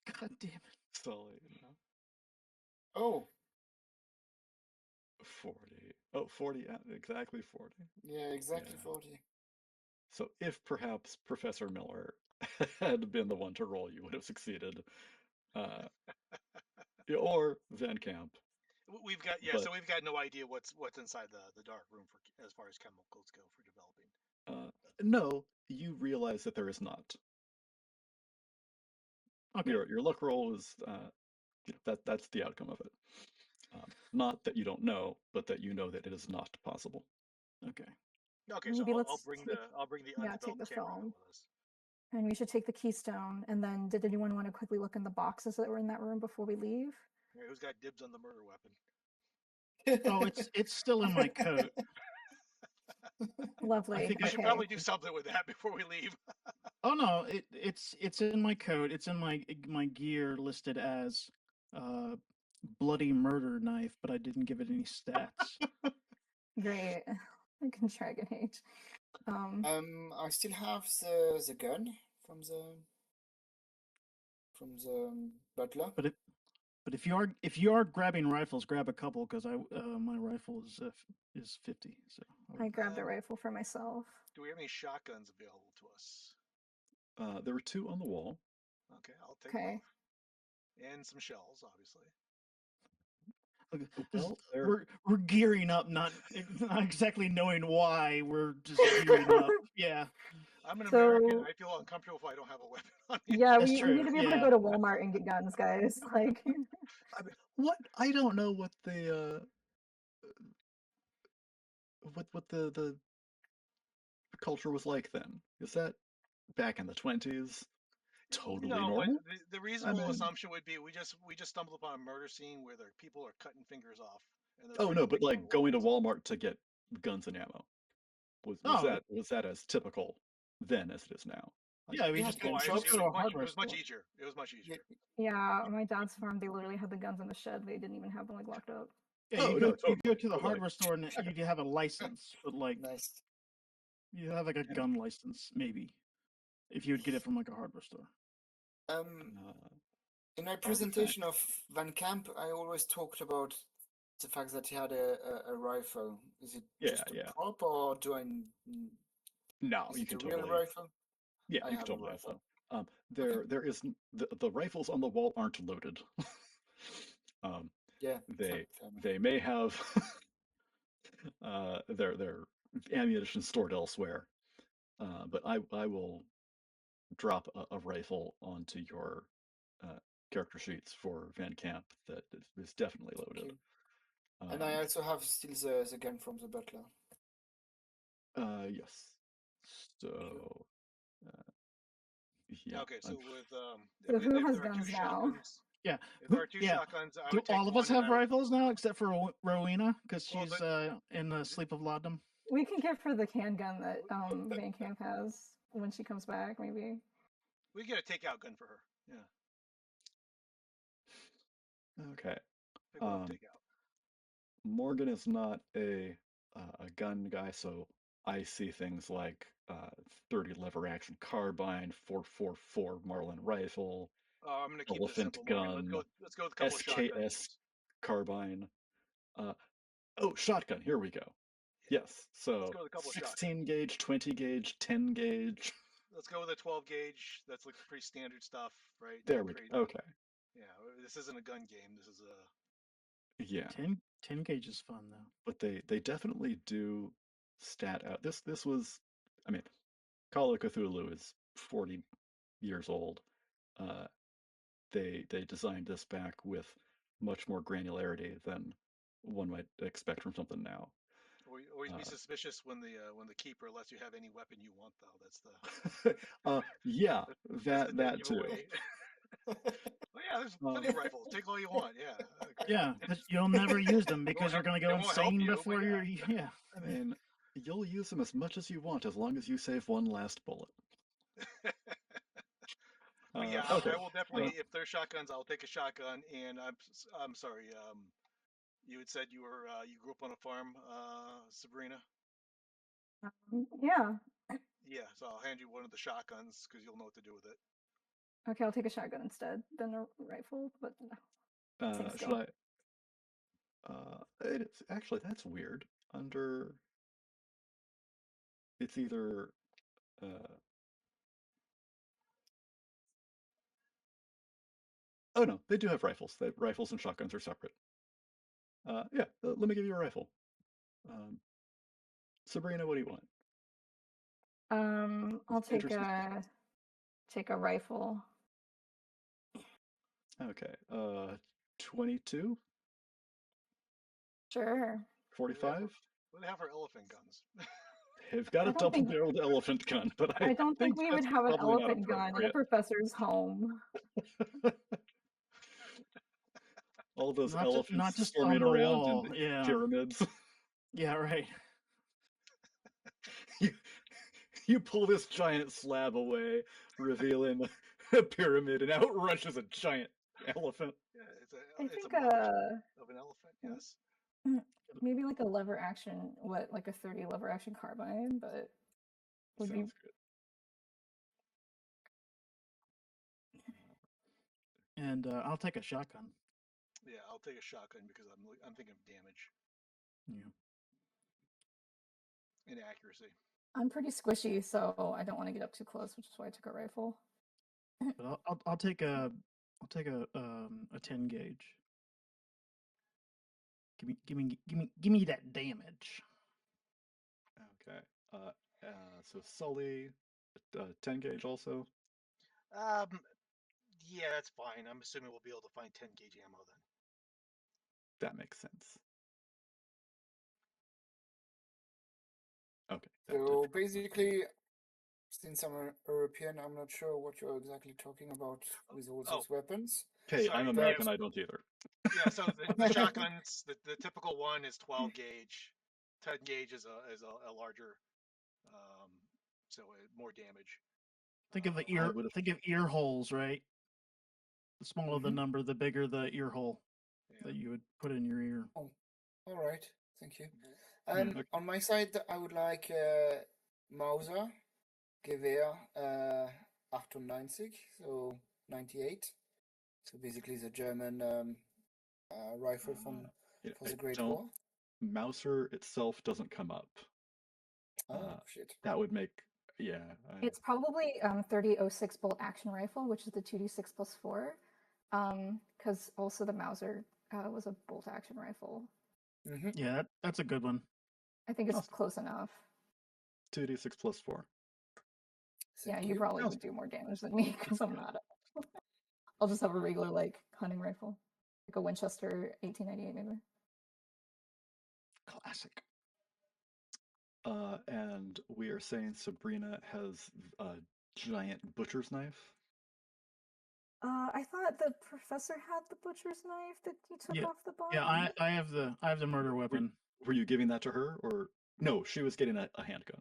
God damn it. Sully, Oh, 40. Oh, 40, exactly 40. yeah, exactly Yeah. 40. So if perhaps Professor Miller had been the one to roll, you would have succeeded. Or Van Camp. We've got But- so we've got no idea what's inside the dark room for as far as chemicals go for developing. No, you realize that there is not. Okay. Your luck roll is that's the outcome of it. Not that you don't know, but that you know that it is not possible. Okay. Okay, so Maybe I'll let's bring take- the yeah, take undeveloped the camera film. out with us. And we should take the keystone. And then, did anyone want to quickly look in the boxes that were in that room before we leave? Yeah, who's got dibs on the murder weapon? Oh, it's still in my coat. Lovely. I think We I- should Okay. probably do something with that before we leave. Oh no, it's in my coat. It's in my gear listed as bloody murder knife, but I didn't give it any stats. Great. I can Dragon Age. I still have the gun from the butler. But if you are grabbing rifles, grab a couple because my rifle is 50. So I grabbed a rifle for myself. Do we have any shotguns available to us? There were 2 on the wall. Okay, I'll take Okay. both. And some shells, obviously. Well, we're gearing up, not exactly knowing why. We're just gearing up. Yeah. I'm an So- American. I feel uncomfortable if I don't have a weapon on me. Yeah, That's we true, need to be able to yeah. go to Walmart and get guns, guys. Like, I mean, what? I don't know what the what the culture was like then. Is that back in the 20s? Totally No, normal? the reasonable mean- assumption would be we just stumbled upon a murder scene where there people are cutting fingers off. And they're Oh trying no, to but take like down going to weapons. Walmart to get guns and ammo. Was Oh. that as typical then as it is now? Yeah, we Yeah, just gun go, Oh, shops. just go to a hardware it was much store. easier. It was much easier. yeah, my dad's farm, they literally had the guns in the shed. They didn't even have them like locked up. Yeah, Oh, you no, go to the totally. hardware store and you have a license, but like Nice. you have like a gun license maybe if you would get it from like a hardware store. In my presentation of Van Camp, I always talked about the fact that he had a rifle. Is it just a prop, or do I? No, Is you it can a real totally. rifle? Yeah, I you have can a totally have rifle. one. There is the rifles on the wall aren't loaded. Yeah, they fair enough. they may have their ammunition stored elsewhere, but I will drop a rifle onto your character sheets for Van Camp that is definitely loaded. Okay. And I also have still the gun from the butler. Yes. So yeah. Okay, so with So if, who if has there are two guns now? shotguns, Yeah. if there are two shotguns, I Do would take all of one us and have I would- rifles now except for Rowena because Well, she's in the sleep of Laudum? We can get her the handgun that Van Camp has when she comes back, maybe. We get a takeout gun for her. Yeah, Okay. pick one up, takeout. Morgan is not a gun guy, so I see things like 30 lever action carbine, 4.44 Marlin rifle, Oh, I'm gonna keep it elephant simple, Morgan. gun, Let's go with a couple of shotguns. SKS carbine. Oh, shotgun. Here we go. Yes. So go with a couple of 16 gauge, 20 gauge, 10 gauge. Let's go with a 12 gauge. That's like pretty standard stuff, right? There Not we crazy. go. Okay. Yeah, this isn't a gun game. This is a. Yeah. 10 gauge is fun though. But they definitely do stat out. This was, I mean, Call of Cthulhu is 40 years old. They designed this back with much more granularity than one might expect from something now. Always be suspicious when the keeper lets you have any weapon you want, though. That's the. Yeah, that's the that too. giveaway. Oh yeah, there's plenty of rifles. Take all you want. Yeah. Great. Yeah, but you'll never use them because you're help- going to go it won't help insane you, but before yeah. you're. Yeah. I mean, you'll use them as much as you want as long as you save one last bullet. But yeah, Okay. I will definitely. If there's shotguns, I'll take a shotgun. And I'm sorry. You had said you were you grew up on a farm, Sabrina. Yeah. Yeah, so I'll hand you one of the shotguns because you'll know what to do with it. Okay, I'll take a shotgun instead than a rifle, but same Should skill. it is actually that's weird. Under it's either oh no, they do have rifles. Rifles and shotguns are separate. Yeah, let me give you a rifle. Sabrina, what do you want? I'll take Interesting. a rifle. Okay. 22, Sure. 45. What do they have for elephant guns? They've got I a don't think double-barreled elephant gun, but I I don't think think we would that's have an probably not elephant gun in a appropriate. professor's home. All those Not elephants just on storming the around in wall. the Yeah. pyramids. Yeah. Right. You pull this giant slab away, revealing a pyramid, and out rushes a giant elephant. Yeah, I it's a think model of an elephant. Yes. maybe like a lever action, like a 30 lever action carbine, but would be Sounds good. And I'll take a shotgun. Yeah, I'll take a shotgun because I'm thinking of damage Yeah. and accuracy. I'm pretty squishy, so I don't want to get up too close, which is why I took a rifle. But I'll take a 10 gauge. Give me that damage. Okay. So Sully, 10 gauge also. Yeah, that's fine. I'm assuming we'll be able to find 10 gauge ammo then. That makes sense. Okay. So basically, since I'm a European, I'm not sure what you're exactly talking about with all those weapons. Okay, Sorry, I'm yeah. American. I don't either. Yeah, so the shotguns, the typical one is 12 gauge. 10 gauge is a larger, so more damage. Think of the I ear. would've- Think of ear holes, right? The smaller the Mhm. number, the bigger the ear hole Yeah. that you would put in your ear. Oh, all right. Thank you. okay. On my side, I would like Mauser, Gewehr, 98, so 98. So basically the German rifle from Yeah, for the I Great don't- War. Mauser itself doesn't come up. Oh shit. That would make It's probably 30-06 bolt action rifle, which is the 2d6 plus 4, because also the Mauser was a bolt action rifle. Mm-hmm. Yeah, that's a good one. I think it's Awesome. close enough. 2d6 plus 4. Yeah, Thank you you. probably Sounds would do more damage than me because I'm not. I'll just have a regular like hunting rifle, like a Winchester 1898 maybe. Classic. And we are saying Sabrina has a giant butcher's knife. I thought the professor had the butcher's knife that he took off the body. Yeah, I have the murder weapon. Were you giving that to her, or no? She was getting a handgun.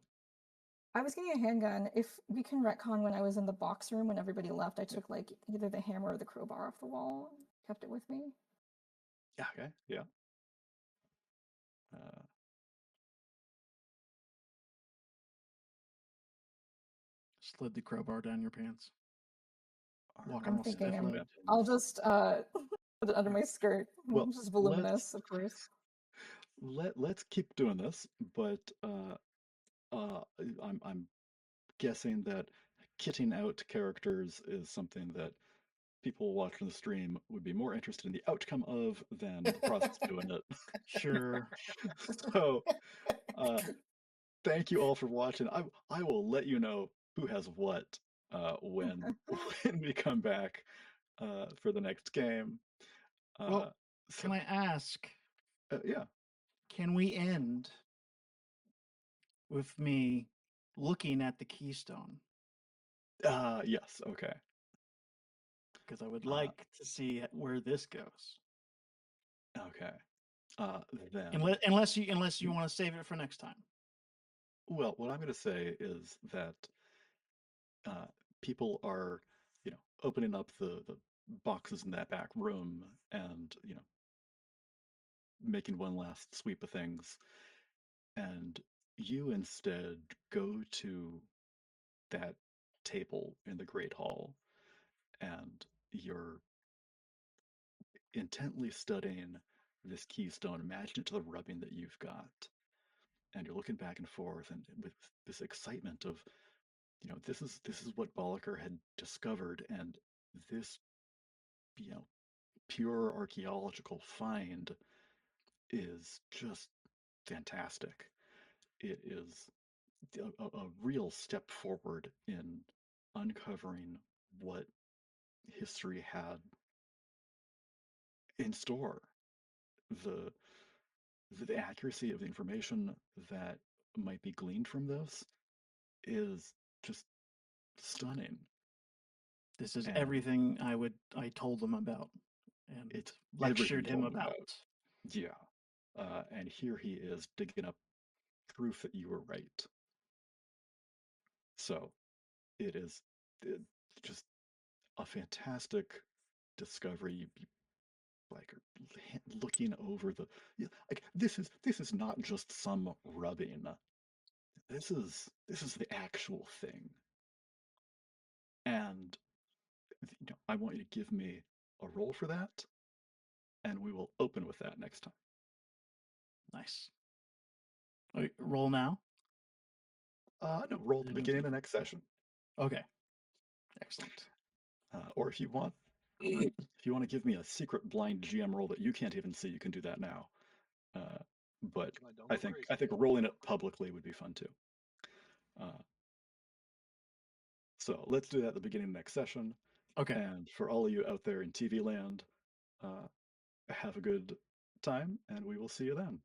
I was getting a handgun. If we can retcon, when I was in the box room when everybody left, I took like either the hammer or the crowbar off the wall and kept it with me. Yeah. Okay. Yeah. Slid the crowbar down your pants. Walk I'm almost thinking stiff legged. I'll just put it under my skirt. Well, Which is voluminous, of course. Let's keep doing this, but I'm guessing that kitting out characters is something that people watching the stream would be more interested in the outcome of than the process of doing it. Sure. So, thank you all for watching. I will let you know who has what when we come back for the next game. Well, can I ask? Yeah. Can we end with me looking at the keystone? Yes. Okay. Because I would like to see where this goes. Okay. Then Unless you want to save it for next time. Well, what I'm going to say is that people are, opening up the boxes in that back room and, making one last sweep of things. And you instead go to that table in the Great Hall, and you're intently studying this keystone. Imagine it to the rubbing that you've got, and you're looking back and forth, and with this excitement of, this is what Bollacher had discovered, and this, pure archaeological find is just fantastic. It is a real step forward in uncovering what history had in store. The the accuracy of the information that might be gleaned from this is just stunning. This is And everything I told them about and it's everything lectured you him told him about. Yeah. And here he is digging up proof that you were right. So it is just a fantastic discovery. You like looking over like this is not just some rubbing. This is the actual thing. And I want you to give me a roll for that, and we will open with that next time. Nice. Wait, roll now? No, roll at the beginning of the next session. Okay. Excellent. Or if you want, to give me a secret blind GM roll that you can't even see, you can do that now. But I think rolling it publicly would be fun too. So let's do that at the beginning of the next session. Okay. And for all of you out there in TV land, have a good time, and we will see you then.